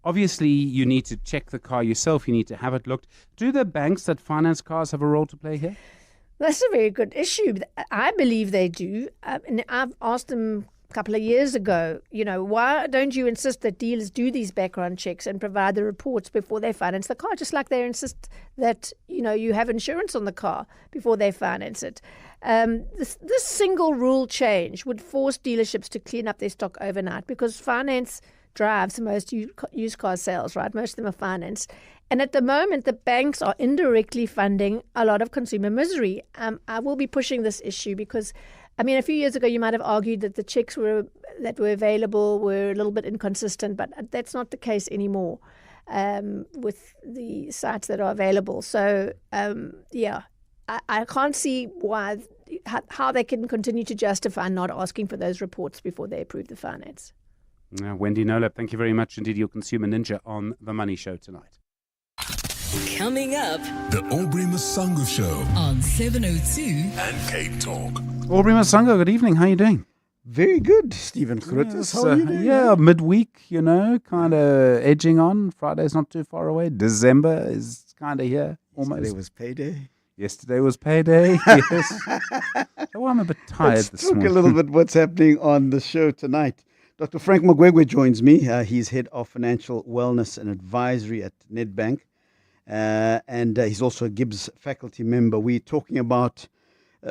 obviously you need to check the car yourself. You need to have it looked. Do the banks that finance cars have a role to play here? That's a very good issue. I believe they do. And I've asked them a couple of years ago, why don't you insist that dealers do these background checks and provide the reports before they finance the car, just like they insist that, you have insurance on the car before they finance it. This single rule change would force dealerships to clean up their stock overnight, because finance drives most used car sales, right? Most of them are financed. And at the moment, the banks are indirectly funding a lot of consumer misery. I will be pushing this issue because, a few years ago, you might have argued that the checks that were available were a little bit inconsistent, but that's not the case anymore with the sites that are available. So, I can't see how they can continue to justify not asking for those reports before they approve the finance. Wendy Nolap, thank you very much indeed. Your Consumer Ninja on The Money Show tonight. Coming up, The Aubrey Masango Show on 702 and Cape Talk. Aubrey Masango, good evening. How are you doing? Very good, Stephen Grootes. Yes, How are you doing? Yeah, midweek, kind of edging on. Friday's not too far away. December is kind of here. Almost. Yesterday was payday. Yesterday was payday, yes. So I'm a bit tired this morning. Let's talk a little bit what's happening on the show tonight. Dr. Frank Magwegwe joins me. He's head of financial wellness and advisory at Nedbank. And he's also a Gibbs faculty member. We're talking about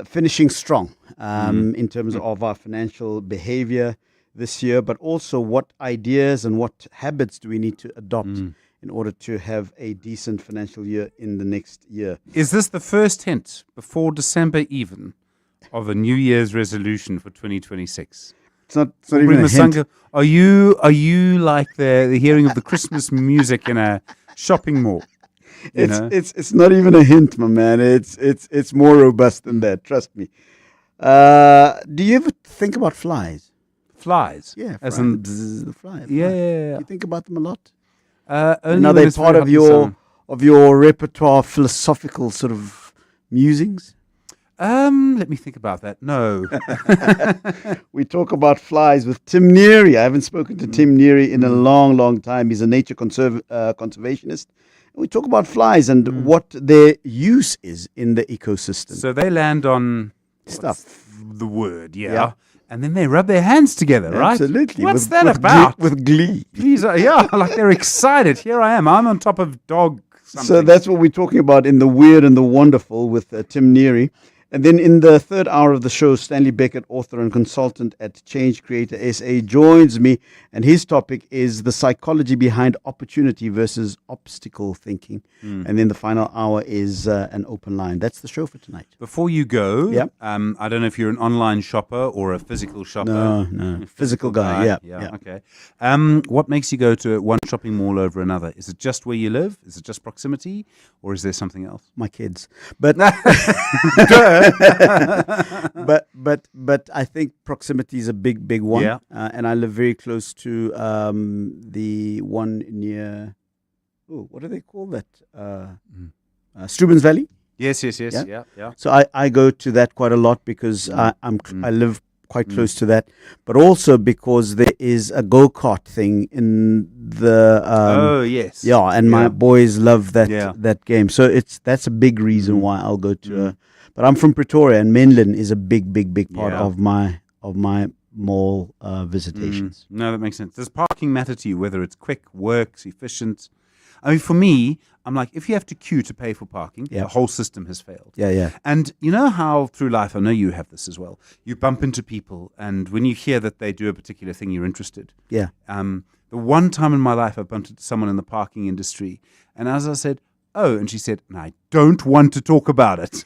finishing strong in terms of our financial behavior this year, but also what ideas and what habits do we need to adopt in order to have a decent financial year in the next year. Is this the first hint before December even of a New Year's resolution for 2026? It's not even a hint. Are you like the hearing of the Christmas music in a shopping mall? It's not even a hint, my man. It's more robust than that. Trust me. Do you ever think about flies? flies. Yeah, as fly, in the fly. Yeah, fly. yeah, yeah. You think about them a lot? Only Are when they it's part very of hot in the your repertoire, philosophical sort of musings? Let me think about that. No. We talk about flies with Tim Neary. I haven't spoken to Tim Neary in a long, long time. He's a nature conservationist. We talk about flies and what their use is in the ecosystem. So they land on stuff. The word, yeah. Yeah. And then they rub their hands together, right? Absolutely. What's With- that with about? with glee. Please, yeah, like they're excited. Here I am. I'm on top of dog something. So that's what we're talking about in the weird and the wonderful with Tim Neary. And then in the third hour of the show, Stanley Beckett, author and consultant at Change Creator SA, joins me. And his topic is the psychology behind opportunity versus obstacle thinking. And then the final hour is an open line. That's the show for tonight. Before you go, Yep. I don't know if you're an online shopper or a physical shopper. No. Physical guy, yeah. Okay. What makes you go to one shopping mall over another? Is it just where you live? Is it just proximity? Or is there something else? My kids. But but I think proximity is a big one. Yeah. And I live very close to the one near, what do they call that? Strubens Valley. Yes. Yeah. So I go to that quite a lot because I live quite close to that, but also because there is a go-kart thing in the Oh, yes. yeah, and my Yeah. boys love that Yeah. that game, so that's a big reason why I'll go to but I'm from Pretoria, and Menlyn is a big part Yeah. of my mall visitations. No, that makes sense. Does parking matter to you, whether it's quick, works, efficient? I mean, for me, I'm like, if you have to queue to pay for parking, Yeah. the whole system has failed. Yeah. And you know how through life, I know you have this as well, you bump into people, and when you hear that they do a particular thing, you're interested. Yeah. The one time in my life I bumped into someone in the parking industry, and as I said, oh, and she said, no, I don't want to talk about it.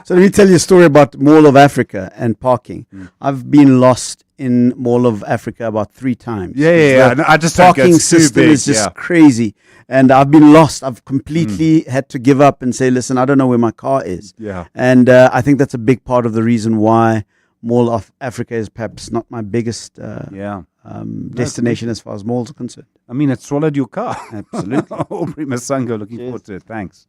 So let me tell you a story about Mall of Africa and parking. I've been lost in Mall of Africa about 3 times. Yeah. The I just don't get parking too system big, is just yeah. crazy, and I've been lost. I've completely had to give up and say, listen, I don't know where my car is. Yeah. And I think that's a big part of the reason why Mall of Africa is perhaps not my biggest destination as far as malls are concerned. I mean, it swallowed your car. Absolutely. Aubrey Masango, looking forward to it. Thanks.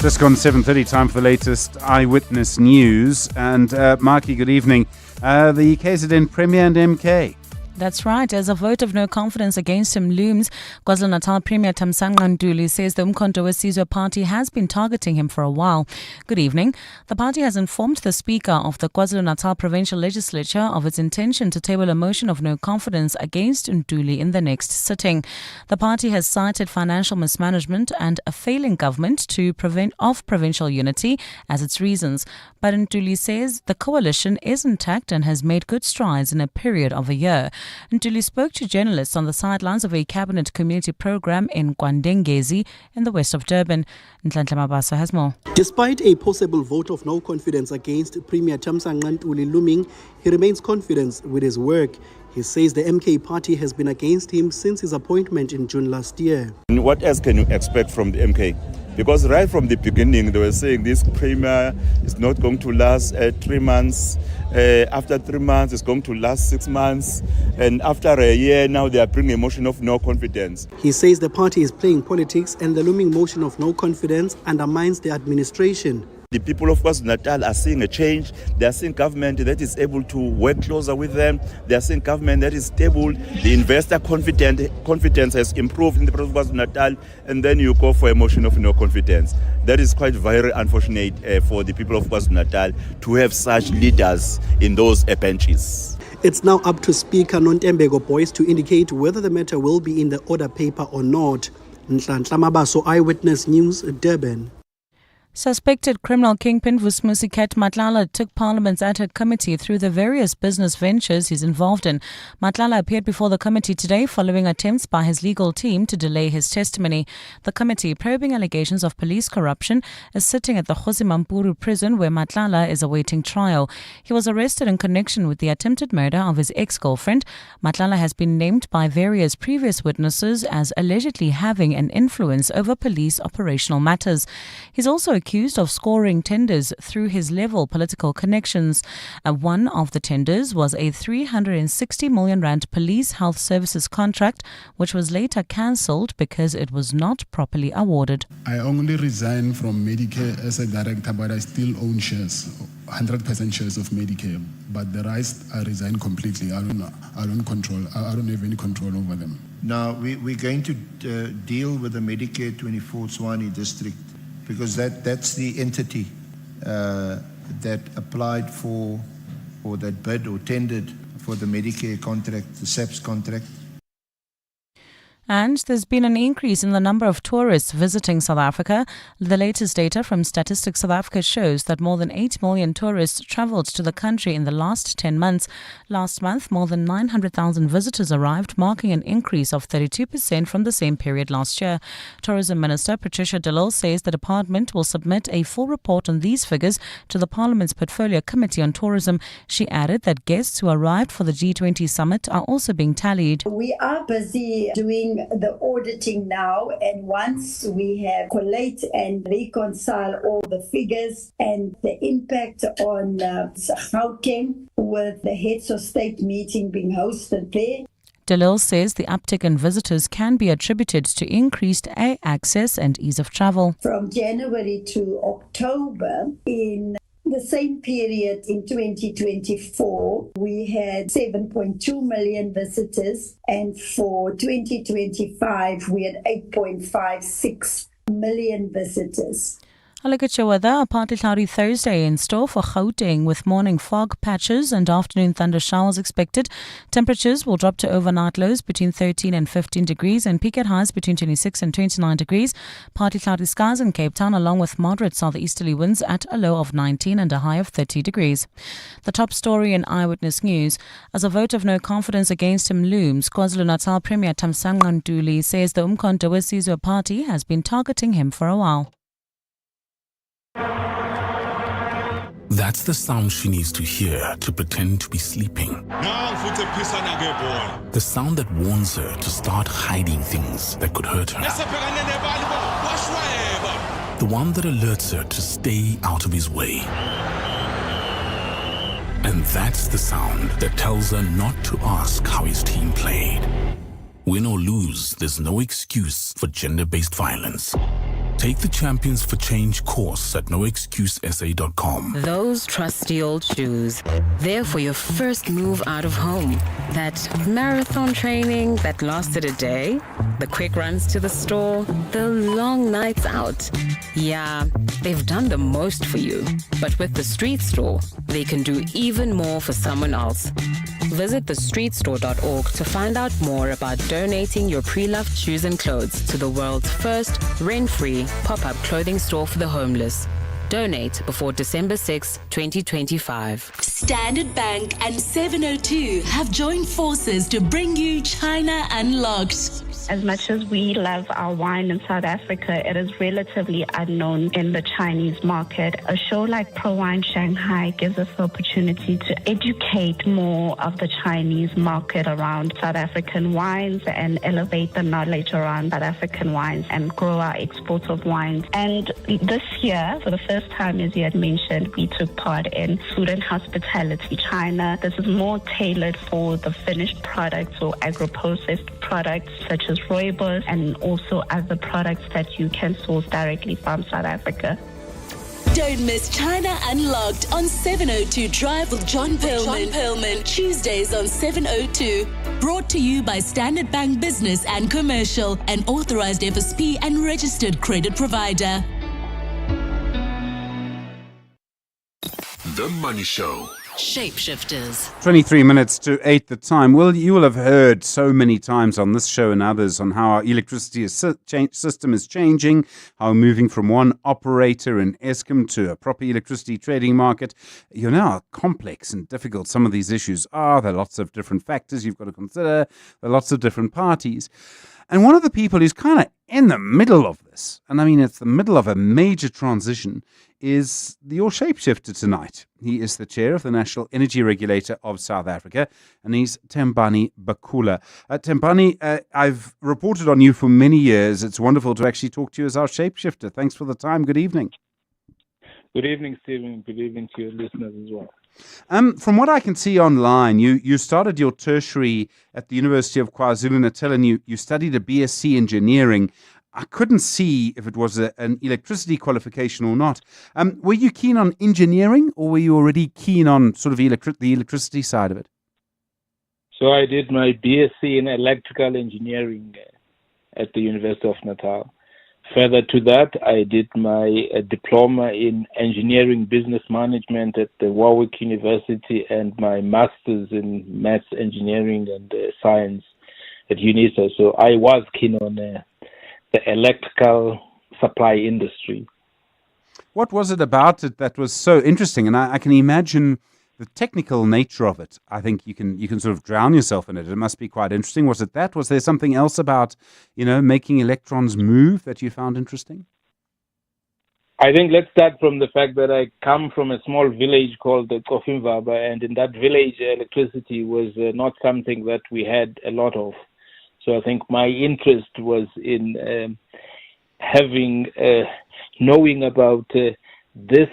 Just gone 7:30, time for the latest eyewitness news. And Marky, good evening. The KZN Premier and MK. That's right. As a vote of no confidence against him looms, KwaZulu-Natal Premier Thamsanqa Ntuli says the Umkhonto weSizwe party has been targeting him for a while. Good evening. The party has informed the Speaker of the KwaZulu-Natal Provincial Legislature of its intention to table a motion of no confidence against Ntuli in the next sitting. The party has cited financial mismanagement and a failing government to prevent provincial unity as its reasons. But Ntuli says the coalition is intact and has made good strides in a period of a year. Ntuli spoke to journalists on the sidelines of a cabinet community program in Kwandengezi in the west of Durban. Nhlanhla Mabaso has more. Despite a possible vote of no confidence against Premier Thamsanqa Ntuli looming, he remains confident with his work. He says the MK party has been against him since his appointment in June last year. What else can you expect from the MK? Because right from the beginning, they were saying this premier is not going to last 3 months. After 3 months, it's going to last 6 months. And after a year, now they are bringing a motion of no confidence. He says the party is playing politics and the looming motion of no confidence undermines the administration. The people of KwaZulu-Natal are seeing a change. They are seeing government that is able to work closer with them. They are seeing government that is stable. The investor confidence has improved in the province of KwaZulu-Natal, and then you go for a motion of no confidence. That is quite very unfortunate for the people of KwaZulu-Natal to have such leaders in those benches. It's now up to Speaker Nontembeko Boyce to indicate whether the matter will be in the order paper or not. Nhlanhla Mabaso, Eyewitness News, Durban. Suspected criminal kingpin Vusmusi Ket Matlala took Parliament's ad hoc committee through the various business ventures he's involved in. Matlala appeared before the committee today following attempts by his legal team to delay his testimony. The committee, probing allegations of police corruption, is sitting at the Kgosi-Mampuru prison where Matlala is awaiting trial. He was arrested in connection with the attempted murder of his ex-girlfriend. Matlala has been named by various previous witnesses as allegedly having an influence over police operational matters. He's also accused of scoring tenders through his level political connections. One of the tenders was a 360 million rand police health services contract, which was later cancelled because it was not properly awarded. I only resigned from Medicare as a director, but I still own shares, 100% shares of Medicare. But the rest, I resign completely. I don't have any control over them. Now, we're going to deal with the Medicare 24 Tshwane district because that's the entity that applied for or that bid or tendered for the Medicare contract, the SAPS contract. And there's been an increase in the number of tourists visiting South Africa. The latest data from Statistics South Africa shows that more than 8 million tourists travelled to the country in the last 10 months. Last month, more than 900,000 visitors arrived, marking an increase of 32% from the same period last year. Tourism Minister Patricia de Lille says the department will submit a full report on these figures to the Parliament's Portfolio Committee on Tourism. She added that guests who arrived for the G20 summit are also being tallied. We are busy doing the auditing now, and once we have collate and reconcile all the figures and the impact on Gauteng with the heads of state meeting being hosted there. De Lille says the uptick in visitors can be attributed to increased air access and ease of travel. From January to October, in the same period in 2024, we had 7.2 million visitors, and for 2025, we had 8.56 million visitors. A look at your weather. A partly cloudy Thursday in store for Gauteng with morning fog patches and afternoon thunder showers expected. Temperatures will drop to overnight lows between 13 and 15 degrees and peak at highs between 26 and 29 degrees. Partly cloudy skies in Cape Town along with moderate southeasterly winds at a low of 19 and a high of 30 degrees. The top story in Eyewitness News. As a vote of no confidence against him looms, KwaZulu-Natal Premier Thamsanqa Ntuli says the Umkhonto weSizwe party has been targeting him for a while. That's the sound she needs to hear to pretend to be sleeping. The sound that warns her to start hiding things that could hurt her. The one that alerts her to stay out of his way. And that's the sound that tells her not to ask how his team played. Win or lose, there's no excuse for gender-based violence. Take the Champions for Change course at noexcusesa.com. Those trusty old shoes. There for your first move out of home. That marathon training that lasted a day. The quick runs to the store. The long nights out. Yeah, they've done the most for you. But with the Street Store, they can do even more for someone else. Visit thestreetstore.org to find out more about donating your pre-loved shoes and clothes to the world's first rent-free pop-up clothing store for the homeless. Donate before December 6, 2025. Standard Bank and 702 have joined forces to bring you China Unlocked. As much as we love our wine in South Africa, it is relatively unknown in the Chinese market. A show like Pro Wine Shanghai gives us the opportunity to educate more of the Chinese market around South African wines and elevate the knowledge around South African wines and grow our exports of wines. And this year, for the first time, as you had mentioned, we took part in Food and Hospitality China. This is more tailored for the finished products or agro-processed products such as rooibos and also other products that you can source directly from South Africa. Don't miss China Unlocked on 702 Drive with John Perlman. Tuesdays on 702. Brought to you by Standard Bank Business and Commercial, an authorized FSP and registered credit provider. The Money Show. Shapeshifters. 23 minutes to 8 the time. Well, you will have heard so many times on this show and others on how our electricity system is changing, how we're moving from one operator in Eskom to a proper electricity trading market. You know how complex and difficult some of these issues are. There are lots of different factors you've got to consider. There are lots of different parties. And one of the people who's kind of in the middle of this, and I mean it's the middle of a major transition, is your shapeshifter tonight. He is the chair of the National Energy Regulator of South Africa, and he's Thembani Bakula. Thembani, I've reported on you for many years. It's wonderful to actually talk to you as our shapeshifter. Thanks for the time. Good evening. Good evening, Stephen. Good evening to your listeners as well. From what I can see online, you started your tertiary at the University of KwaZulu-Natal and you studied a BSc engineering. I couldn't see if it was an electricity qualification or not. Were you keen on engineering, or were you already keen on sort of the electricity side of it? So I did my BSc in electrical engineering at the University of Natal. Further to that, I did my diploma in engineering business management at the Warwick University and my master's in maths, engineering and science at UNISA. So I was keen on the electrical supply industry. What was it about it that was so interesting? And I can imagine the technical nature of it. I think you can sort of drown yourself in it. It must be quite interesting. Was it that? Was there something else about, making electrons move that you found interesting? I think let's start from the fact that I come from a small village called Kofimvaba, and in that village, electricity was not something that we had a lot of. So I think my interest was in knowing about this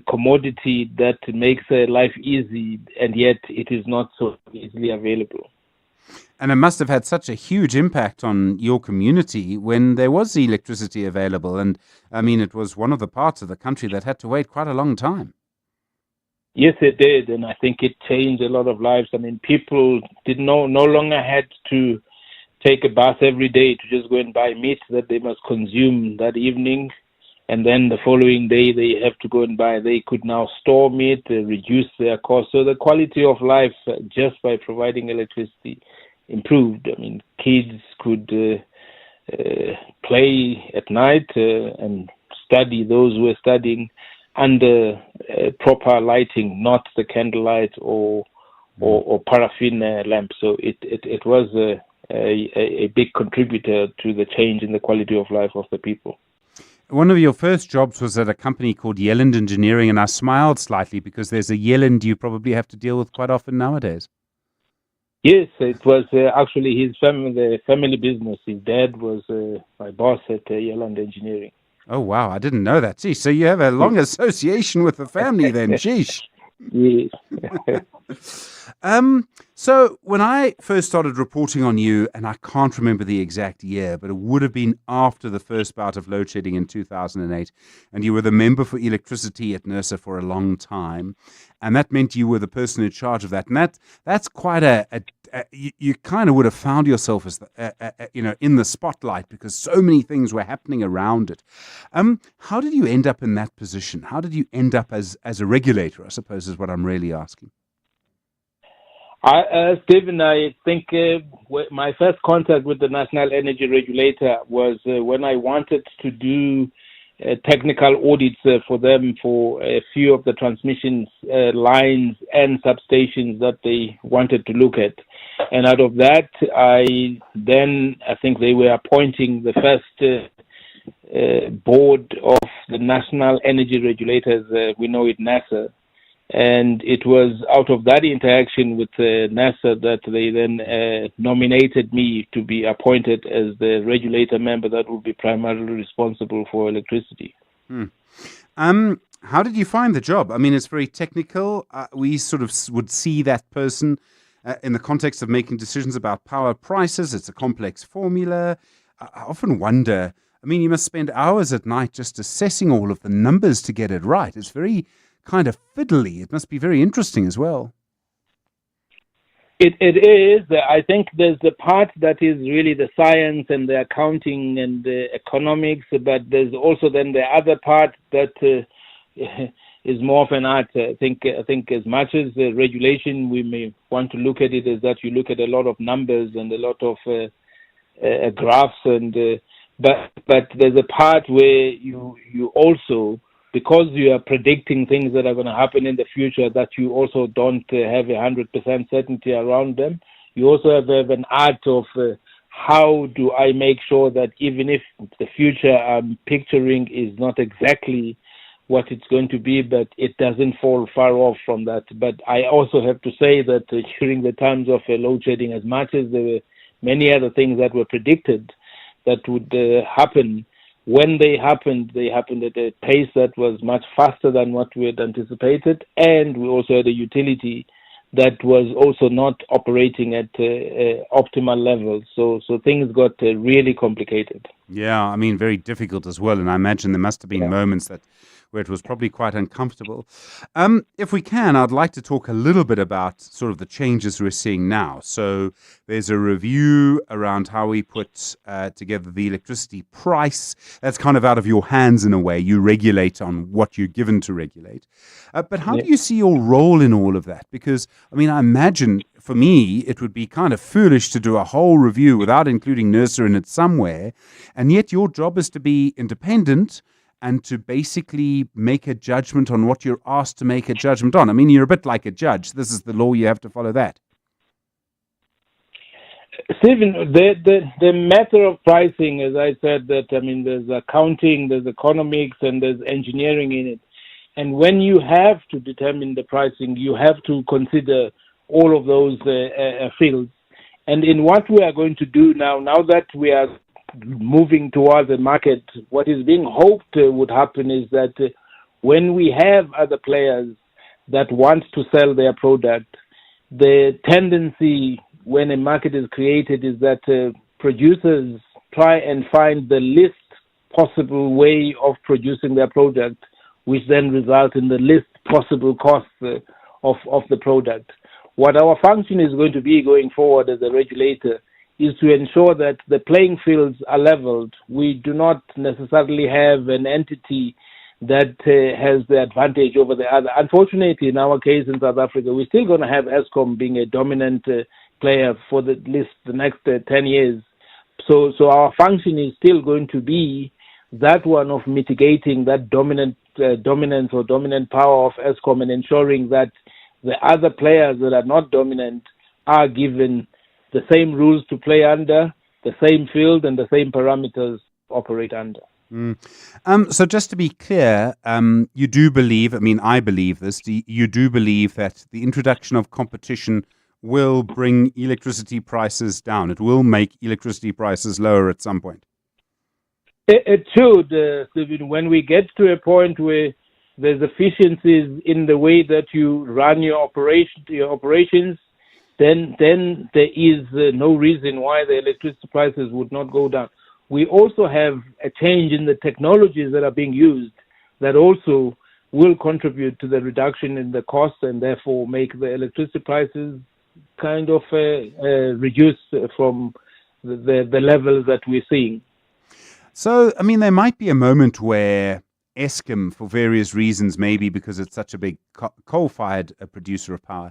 commodity that makes life easy, and yet it is not so easily available. And it must have had such a huge impact on your community when there was electricity available. And I mean, it was one of the parts of the country that had to wait quite a long time. Yes, it did. And I think it changed a lot of lives. I mean, people no longer had to take a bus every day to just go and buy meat that they must consume that evening. And then the following day they have to go and buy. They could now store meat, reduce their cost. So the quality of life, just by providing electricity, improved. I mean, kids could play at night and study. Those who were studying under proper lighting, not the candlelight or paraffin lamp. So it was a big contributor to the change in the quality of life of the people. One of your first jobs was at a company called Yelland Engineering, and I smiled slightly because there's a Yelland you probably have to deal with quite often nowadays. Yes, it was actually the family business. His dad was my boss at Yelland Engineering. Oh, wow. I didn't know that. Geez, so you have a long association with the family then. Sheesh. Yes. So when I first started reporting on you, and I can't remember the exact year, but it would have been after the first bout of load shedding in 2008, and you were the member for electricity at NERSA for a long time, and that meant you were the person in charge of that. And that's quite you kind of would have found yourself as in the spotlight because so many things were happening around it. How did you end up in that position? How did you end up as a regulator, I suppose, is what I'm really asking. Stephen, I think my first contact with the National Energy Regulator was when I wanted to do technical audits for them for a few of the transmission lines and substations that they wanted to look at. And out of that, I think they were appointing the first board of the National Energy Regulators, we know it NASA. And it was out of that interaction with NASA that they then nominated me to be appointed as the regulator member that would be primarily responsible for electricity. How did you find the job? I mean, it's very technical. We sort of would see that person in the context of making decisions about power prices. It's a complex formula. I often wonder, I mean, you must spend hours at night just assessing all of the numbers to get it right. It's very kind of fiddly. It must be very interesting as well. It is. I think there's the part that is really the science and the accounting and the economics, but there's also then the other part that is more of an art. I think as much as the regulation, we may want to look at it as that you look at a lot of numbers and a lot of graphs, but there's a part where you also, because you are predicting things that are going to happen in the future that you also don't have 100% certainty around them. You also have an art of how do I make sure that even if the future I'm picturing is not exactly what it's going to be, but it doesn't fall far off from that. But I also have to say that during the times of load shedding, as much as there were many other things that were predicted that would happen, when they happened at a pace that was much faster than what we had anticipated, and we also had a utility that was also not operating at optimal levels. So things got really complicated. Yeah, I mean, very difficult as well. And I imagine there must have been moments where it was probably quite uncomfortable. If we can, I'd like to talk a little bit about sort of the changes we're seeing now. So there's a review around how we put together the electricity price. That's kind of out of your hands in a way. You regulate on what you're given to regulate. But how do you see your role in all of that? Because, I mean, I imagine for me, it would be kind of foolish to do a whole review without including NERSA in it somewhere. And yet your job is to be independent and to basically make a judgment on what you're asked to make a judgment on. I mean, you're a bit like a judge. This is the law. You have to follow that. Stephen, the matter of pricing, as I said, that I mean, there's accounting, there's economics, and there's engineering in it. And when you have to determine the pricing, you have to consider all of those fields. And in what we are going to do now that we are moving towards a market, what is being hoped would happen is that when we have other players that want to sell their product, the tendency when a market is created is that producers try and find the least possible way of producing their product, which then results in the least possible cost of the product. What our function is going to be going forward as a regulator is to ensure that the playing fields are leveled. We do not necessarily have an entity that has the advantage over the other. Unfortunately, in our case in South Africa, we're still going to have Eskom being a dominant player for at least the next 10 years. So our function is still going to be that one of mitigating that dominance or dominant power of Eskom and ensuring that the other players that are not dominant are given the same rules to play under, the same field and the same parameters to operate under. So just to be clear, you do believe, I mean, I believe this, you do believe that the introduction of competition will bring electricity prices down. It will make electricity prices lower at some point. It should, Stephen. When we get to a point where there's efficiencies in the way that you run your operations, then there is no reason why the electricity prices would not go down. We also have a change in the technologies that are being used that also will contribute to the reduction in the cost and therefore make the electricity prices kind of reduce from the levels that we're seeing. So, I mean, there might be a moment where Eskom, for various reasons, maybe because it's such a big coal-fired producer of power,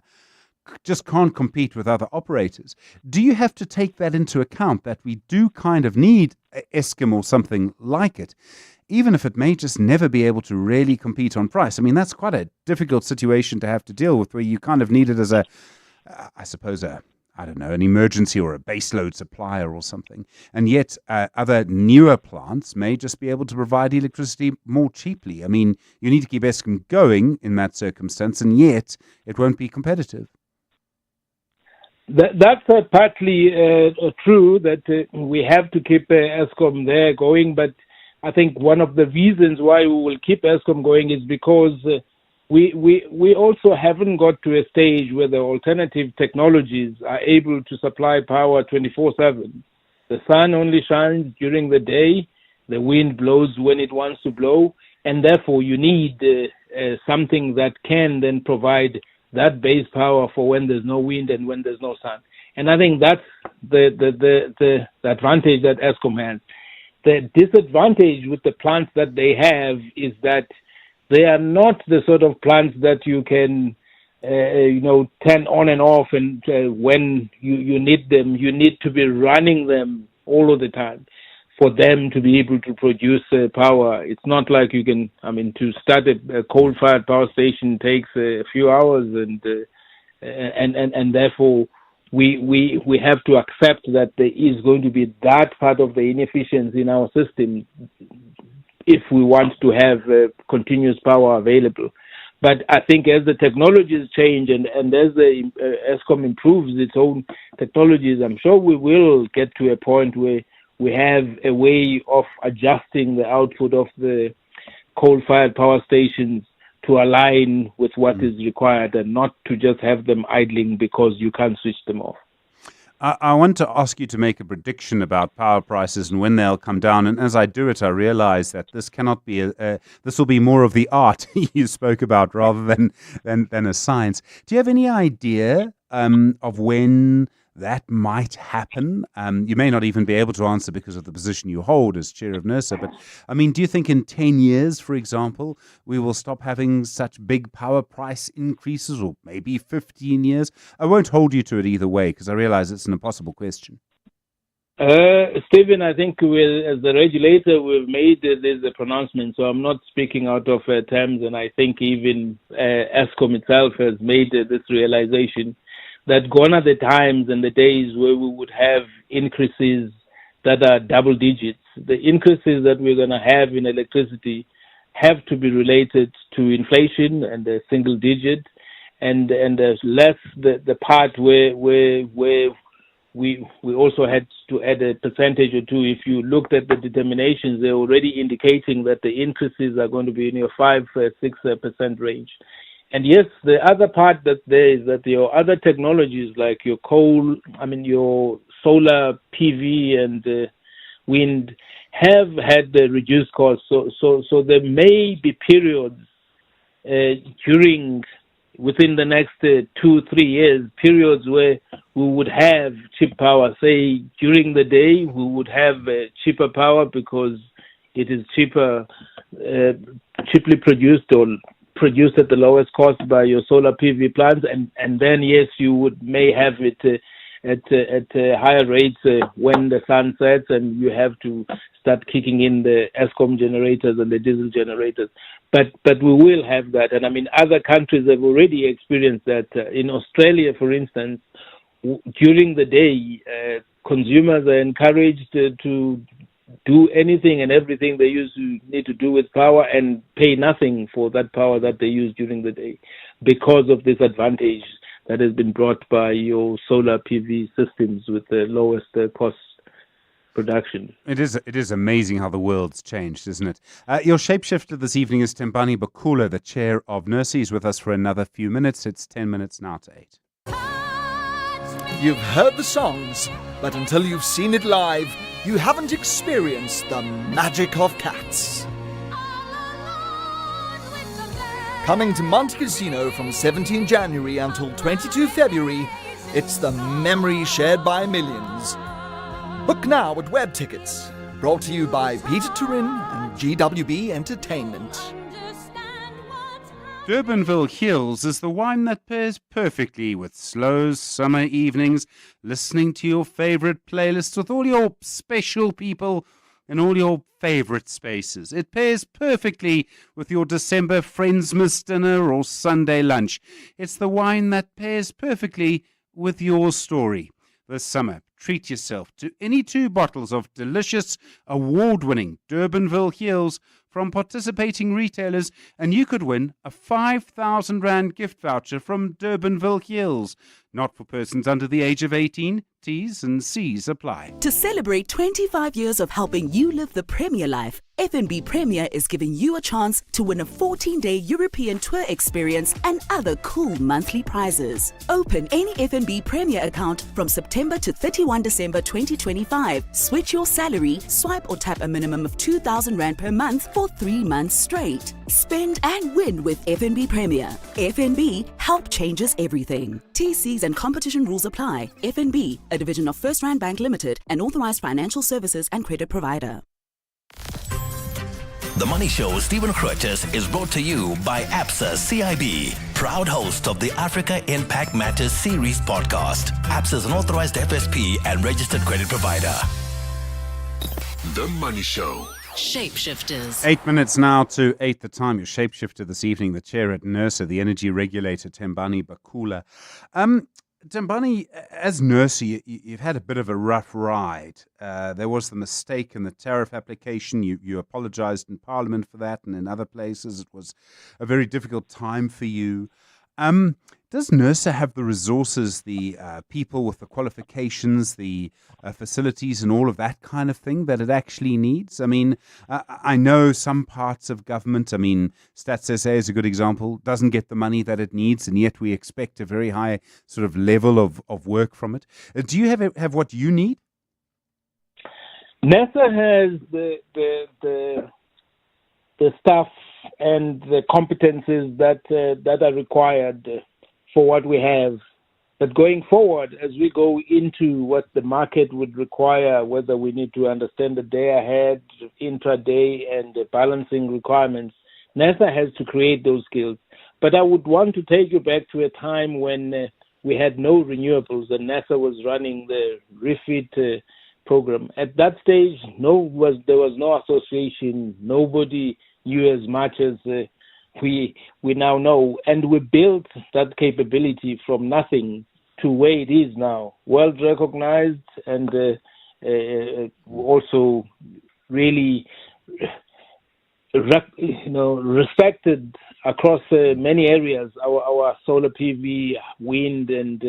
just can't compete with other operators. Do you have to take that into account, that we do kind of need Eskom or something like it, even if it may just never be able to really compete on price? I mean, that's quite a difficult situation to have to deal with, where you kind of need it as an emergency or a baseload supplier or something. And yet other newer plants may just be able to provide electricity more cheaply. I mean, you need to keep Eskom going in that circumstance, and yet it won't be competitive. That's partly true, that we have to keep Eskom there going, but I think one of the reasons why we will keep Eskom going is because we also haven't got to a stage where the alternative technologies are able to supply power 24/7. The sun only shines during the day, the wind blows when it wants to blow, and therefore you need something that can then provide that base power for when there's no wind and when there's no sun. And I think that's the advantage that Eskom has. The disadvantage with the plants that they have is that they are not the sort of plants that you can, turn on and off, and when you need them, you need to be running them all of the time for them to be able to produce power. It's not like you can, to start a coal-fired power station takes a few hours, and therefore we have to accept that there is going to be that part of the inefficiency in our system if we want to have continuous power available. But I think as the technologies change and as Eskom improves its own technologies, I'm sure we will get to a point where we have a way of adjusting the output of the coal-fired power stations to align with what is required and not to just have them idling because you can't switch them off. I want to ask you to make a prediction about power prices and when they'll come down. And as I do it, I realize that this cannot be this will be more of the art you spoke about rather than a science. Do you have any idea of when that might happen? You may not even be able to answer because of the position you hold as chair of NERSA, but I mean, do you think in 10 years, for example, we will stop having such big power price increases, or maybe 15 years? I won't hold you to it either way because I realize it's an impossible question. Stephen, I think as the regulator, we've made this a pronouncement, so I'm not speaking out of terms, and I think even ESCOM itself has made this realization that gone are the times and the days where we would have increases that are double digits. The increases that we're going to have in electricity have to be related to inflation and a single digit, and there's less the part where we also had to add a percentage or two. If you looked at the determinations, they're already indicating that the increases are going to be in your 5-6% range. And yes, the other part that's there is that your other technologies like your your solar PV and wind have had the reduced costs. So there may be periods within the next 2-3 years, periods where we would have cheap power. Say during the day, we would have cheaper power because it is cheaply produced or produced at the lowest cost by your solar PV plants, and then yes, you may have it at higher rates when the sun sets, and you have to start kicking in the ESCOM generators and the diesel generators. But we will have that, and I mean other countries have already experienced that. In Australia, for instance, during the day, consumers are encouraged to do anything and everything they need to do with power and pay nothing for that power that they use during the day because of this advantage that has been brought by your solar PV systems with the lowest cost production. It is amazing how the world's changed, isn't it? Your shapeshifter this evening is Tembani Bakula, the chair of NERSA. He's with us for another few minutes. It's 10 minutes now to 8. You've heard the songs, but until you've seen it live, you haven't experienced the magic of cats. Coming to Monte Casino from 17 January until 22 February, it's the memory shared by millions. Book now at Web Tickets, brought to you by Peter Turin and GWB Entertainment. Durbanville Hills is the wine that pairs perfectly with slow summer evenings, listening to your favorite playlists with all your special people in all your favorite spaces. It pairs perfectly with your December Friendsmas dinner or Sunday lunch. It's the wine that pairs perfectly with your story. This summer, treat yourself to any 2 bottles of delicious, award-winning Durbanville Hills from participating retailers, and you could win a 5,000 Rand gift voucher from Durbanville Hills. Not for persons under the age of 18. T's and C's apply. To celebrate 25 years of helping you live the Premier life, FNB Premier is giving you a chance to win a 14-day European tour experience and other cool monthly prizes. Open any FNB Premier account from September to 31 December 2025. Switch your salary, swipe or tap a minimum of 2,000 Rand per month for 3 months straight. Spend and win with FNB Premier. FNB, help changes everything. TCs and competition rules apply. FNB, a division of First Rand Bank Limited, an authorized financial services and credit provider. The Money Show, Stephen Grootes, is brought to you by ABSA CIB, proud host of the Africa Impact Matters series podcast. ABSA is an authorized FSP and registered credit provider. The Money Show. Shapeshifters. 8 minutes now to 8 the time. Your shapeshifter this evening, the chair at NERSA, the energy regulator, Tembani Bakula. Tembani, as NERSA, you've had a bit of a rough ride. There was the mistake in the tariff application. You apologized in Parliament for that, and in other places it was a very difficult time for you. Does NERSA have the resources, the people with the qualifications, the facilities and all of that kind of thing that it actually needs? I mean, I know some parts of government, I mean, Stats SA is a good example, doesn't get the money that it needs, and yet we expect a very high sort of level of work from it. Do you have what you need? NERSA has the staff and the competences that are required for what we have. But going forward, as we go into what the market would require, whether we need to understand the day ahead, intraday, and the balancing requirements, NERSA has to create those skills. But I would want to take you back to a time when we had no renewables and NERSA was running the REFIT program. At that stage, there was no association. Nobody knew as much as we now know, and we built that capability from nothing to where it is now, well recognized and also really respected across many areas. Our solar PV, wind, and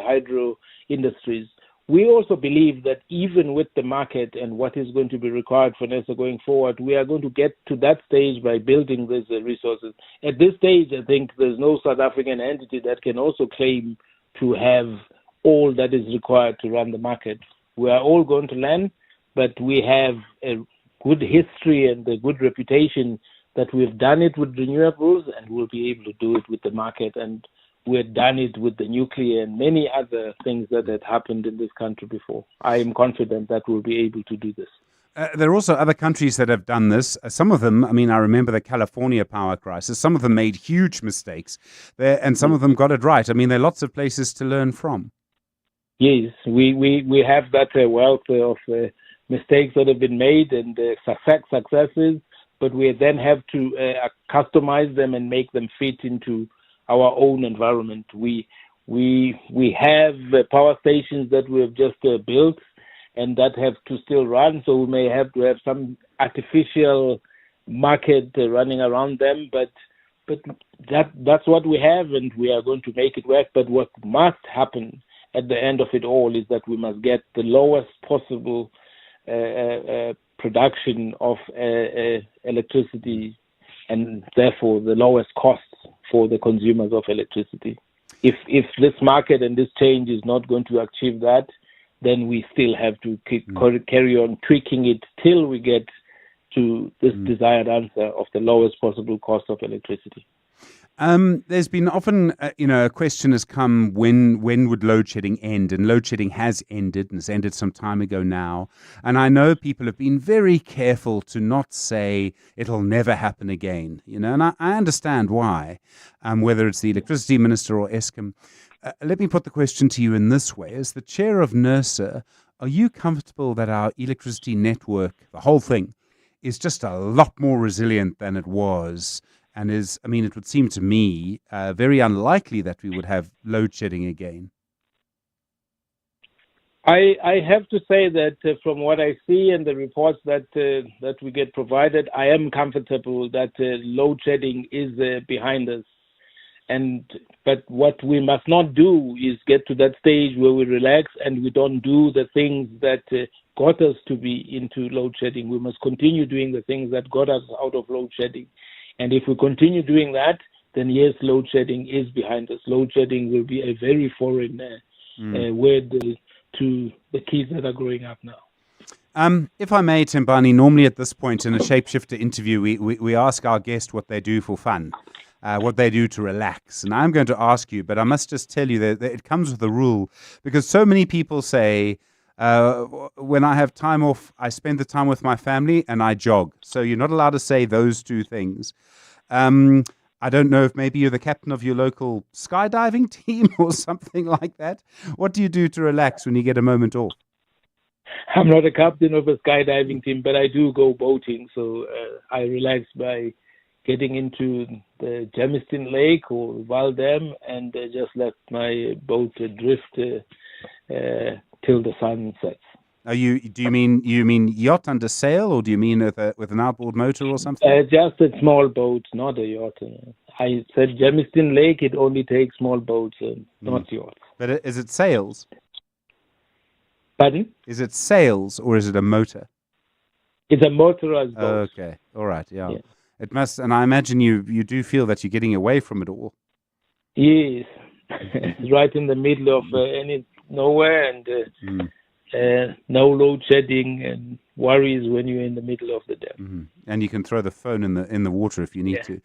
hydro industries. We also believe that even with the market and what is going to be required for NERSA going forward, we are going to get to that stage by building these resources. At this stage, I think there's no South African entity that can also claim to have all that is required to run the market. We are all going to learn, but we have a good history and a good reputation that we've done it with renewables and we'll be able to do it with the market. And we had done it with the nuclear and many other things that had happened in this country before. I am confident that we'll be able to do this. There are also other countries that have done this. Some of them, I mean, I remember the California power crisis. Some of them made huge mistakes there, and some of them got it right. I mean, there are lots of places to learn from. Yes, we have that wealth of mistakes that have been made and successes, but we then have to customize them and make them fit into our own environment. We have power stations that we have just built and that have to still run, so we may have to have some artificial market running around them, but that's what we have, and we are going to make it work. But what must happen at the end of it all is that we must get the lowest possible production of electricity, and therefore the lowest costs for the consumers of electricity. If this market and this change is not going to achieve that, then we still have to carry on tweaking it till we get to this desired answer of the lowest possible cost of electricity. There's been often, a question has come, when would load shedding end? And load shedding has ended, and it's ended some time ago now. And I know people have been very careful to not say it'll never happen again, and I understand why, whether it's the electricity minister or Eskom. Let me put the question to you in this way. As the chair of NERSA, are you comfortable that our electricity network, the whole thing, is just a lot more resilient than it was? And it would seem to me very unlikely that we would have load shedding again. I have to say that from what I see and the reports that we get provided, I am comfortable that load shedding is behind us. But what we must not do is get to that stage where we relax and we don't do the things that got us to be into load shedding. We must continue doing the things that got us out of load shedding. And if we continue doing that, then yes, load shedding is behind us. Load shedding will be a very foreign word to the kids that are growing up now. If I may, Timbani, normally at this point in a Shapeshifter interview, we ask our guest what they do for fun, what they do to relax. And I'm going to ask you, but I must just tell you that it comes with a rule, because so many people say, when I have time off, I spend the time with my family and I jog. So you're not allowed to say those two things. I don't know if maybe you're the captain of your local skydiving team or something like that. What do you do to relax when you get a moment off? I'm not a captain of a skydiving team, but I do go boating. So I relax by getting into the Germiston Lake or Val Dam and just let my boat drift till the sun sets. Do you mean yacht under sail, or do you mean with an outboard motor or something? Just a small boat, not a yacht. I said Germiston Lake, it only takes small boats, not yachts. But is it sails? Pardon? Is it sails or is it a motor? It's a motorized boat. Okay, all right, yeah. It must, and I imagine you do feel that you're getting away from it all. Yes, right in the middle of nowhere, and no load shedding and worries when you're in the middle of the dam. Mm-hmm. And you can throw the phone in the water if you need to.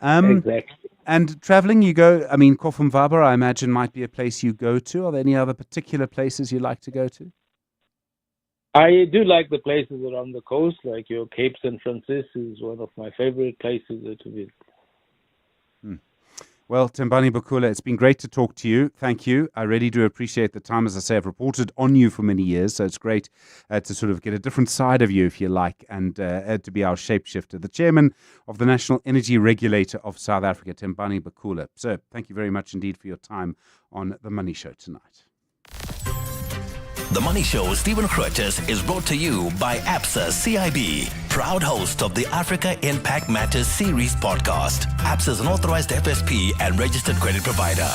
Exactly. And traveling, you go. I mean, Koffenwaber, I imagine, might be a place you go to. Are there any other particular places you like to go to? I do like the places around the coast, like your Cape San Francisco is one of my favorite places to visit. Well, Tembani Bakula, it's been great to talk to you. Thank you. I really do appreciate the time. As I say, I've reported on you for many years, so it's great to sort of get a different side of you, if you like, and to be our shapeshifter. The chairman of the National Energy Regulator of South Africa, Tembani Bakula. So thank you very much indeed for your time on The Money Show tonight. The Money Show, Stephen Grootes, is brought to you by ABSA CIB, proud host of the Africa Impact Matters series podcast. ABSA is an authorized FSP and registered credit provider.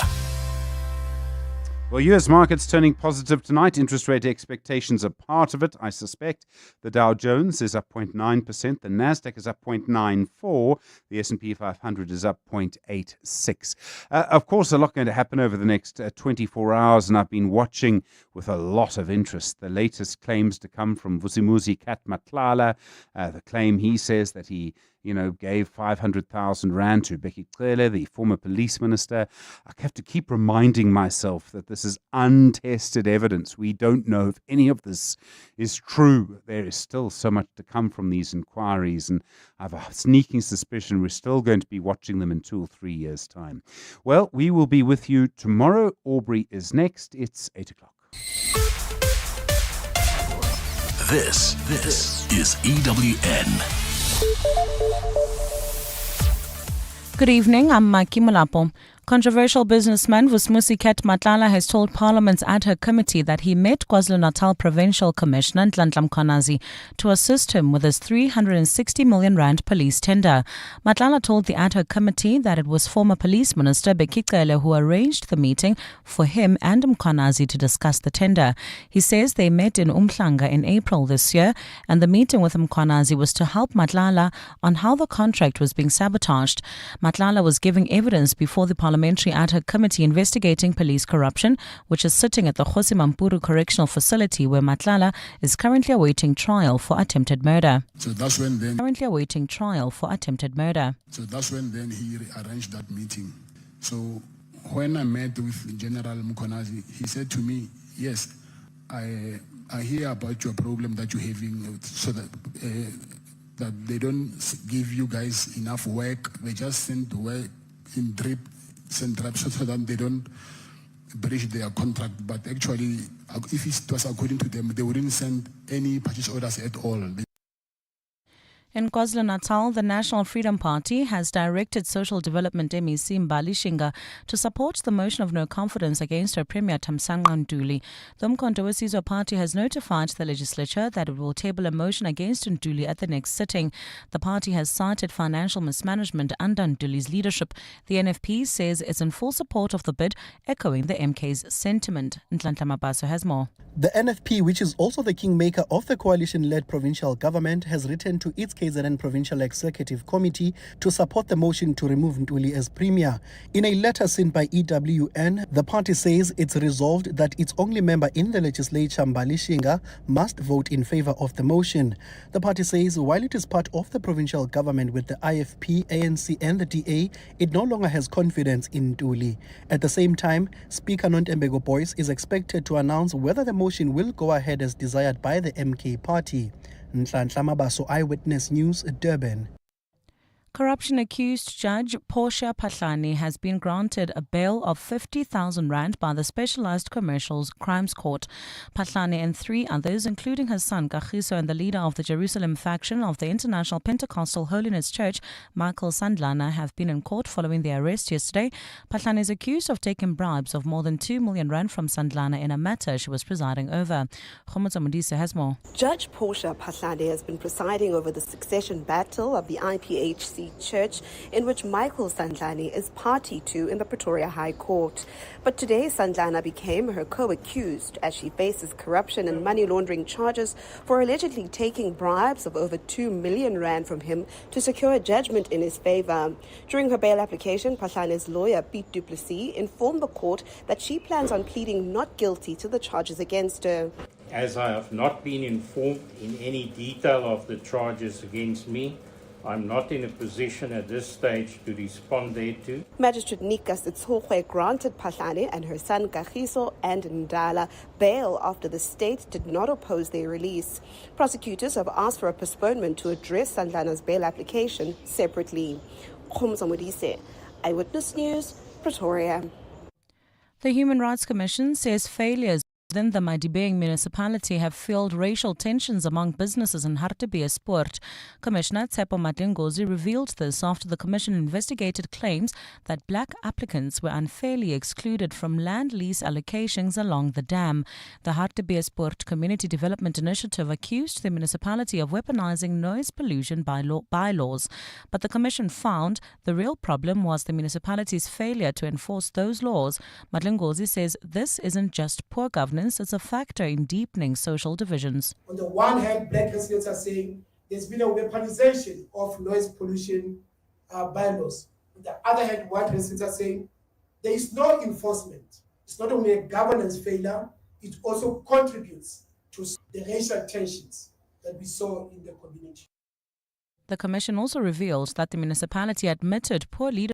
Well, U.S. markets turning positive tonight. Interest rate expectations are part of it, I suspect. The Dow Jones is up 0.9%. The Nasdaq is up 0.94%. The S&P 500 is up 0.86%. Of course, a lot going to happen over the next 24 hours, and I've been watching with a lot of interest the latest claims to come from Vusimuzi Kat Matlala. The claim he says that he gave 500,000 rand to Becky Cele, the former police minister. I have to keep reminding myself that this is untested evidence. We don't know if any of this is true. There is still so much to come from these inquiries, and I have a sneaking suspicion we're still going to be watching them in 2 or 3 years' time. Well, we will be with you tomorrow. Aubrey is next. It's 8 o'clock. This is EWN. Good evening, I'm Maki Molapo. Controversial businessman Vusimuzi Kat Matlala has told Parliament's ad hoc committee that he met KwaZulu-Natal Provincial Commissioner Nhlanhla Mkhwanazi to assist him with his 360 million rand police tender. Matlala told the ad hoc committee that it was former police minister Becky Cele who arranged the meeting for him and Mkhwanazi to discuss the tender. He says they met in Umhlanga in April this year, and the meeting with Mkhwanazi was to help Matlala on how the contract was being sabotaged. Matlala was giving evidence before the Parliamentary ad hoc committee investigating police corruption, which is sitting at the Kgosi Mampuru Correctional Facility, where Matlala is currently awaiting trial for attempted murder. So that's when then So that's when then he arranged that meeting. So when I met with General Mkhwanazi, he said to me, "Yes, I hear about your problem that you're having, so that that they don't give you guys enough work. They just send work in drips and drops so that they don't breach their contract. But actually, if it was according to them, they wouldn't send any purchase orders at all." In KwaZulu-Natal, the National Freedom Party has directed Social Development MEC Mbali Shinga to support the motion of no confidence against her Premier Thamsanqa Ntuli. The Umkhonto weSizwe Party has notified the legislature that it will table a motion against Ntuli at the next sitting. The party has cited financial mismanagement under Ntuli's leadership. The NFP says it's in full support of the bid, echoing the MK's sentiment. Nhlanhla Mabaso has more. The NFP, which is also the kingmaker of the coalition-led provincial government, has written to its KZN Provincial Executive Committee to support the motion to remove Ntuli as Premier. In a letter sent by EWN, the party says it's resolved that its only member in the legislature, Mbali Shinga, must vote in favor of the motion. The party says while it is part of the provincial government with the IFP, ANC and the DA, it no longer has confidence in Ntuli. At the same time, Speaker Nontembeko Boyce is expected to announce whether the motion will go ahead as desired by the MK party. Nhlanhla Mabaso, Eyewitness News, Durban. Corruption-accused Judge Portia Patlani has been granted a bail of 50,000 rand by the Specialized Commercial Crimes Court. Patlani and 3 others, including her son Kagiso and the leader of the Jerusalem faction of the International Pentecostal Holiness Church, Michael Sandlana, have been in court following their arrest yesterday. Patlani is accused of taking bribes of more than 2 million rand from Sandlana in a matter she was presiding over. Khomotso Modise has more. Judge Portia Patlani has been presiding over the succession battle of the IPHC Church, in which Michael Sandlani is party to in the Pretoria High Court. But today, Sandlana became her co-accused as she faces corruption and money laundering charges for allegedly taking bribes of over 2 million rand from him to secure a judgment in his favor. During her bail application, Patlani's lawyer, Pete Du Plessis, informed the court that she plans on pleading not guilty to the charges against her. As I have not been informed in any detail of the charges against me, I'm not in a position at this stage to respond thereto. Magistrate Nika Sitsohwe granted Patlani and her son Kagiso and Ndala bail after the state did not oppose their release. Prosecutors have asked for a postponement to address Sandlana's bail application separately. Khomotso Modise, Eyewitness News, Pretoria. The Human Rights Commission says failures within the Madibeng municipality have fueled racial tensions among businesses in Hartbeespoort. Commissioner Tsepo Madlingozi revealed this after the commission investigated claims that black applicants were unfairly excluded from land lease allocations along the dam. The Hartbeespoort Community Development Initiative accused the municipality of weaponizing noise pollution bylaws. But the commission found the real problem was the municipality's failure to enforce those laws. Madlingozi says this isn't just poor governance, it's a factor in deepening social divisions. On the one hand, black residents are saying there's been a weaponization of noise pollution bylaws. On the other hand, white residents are saying there is no enforcement. It's not only a governance failure, it also contributes to the racial tensions that we saw in the community. The commission also revealed that the municipality admitted poor leadership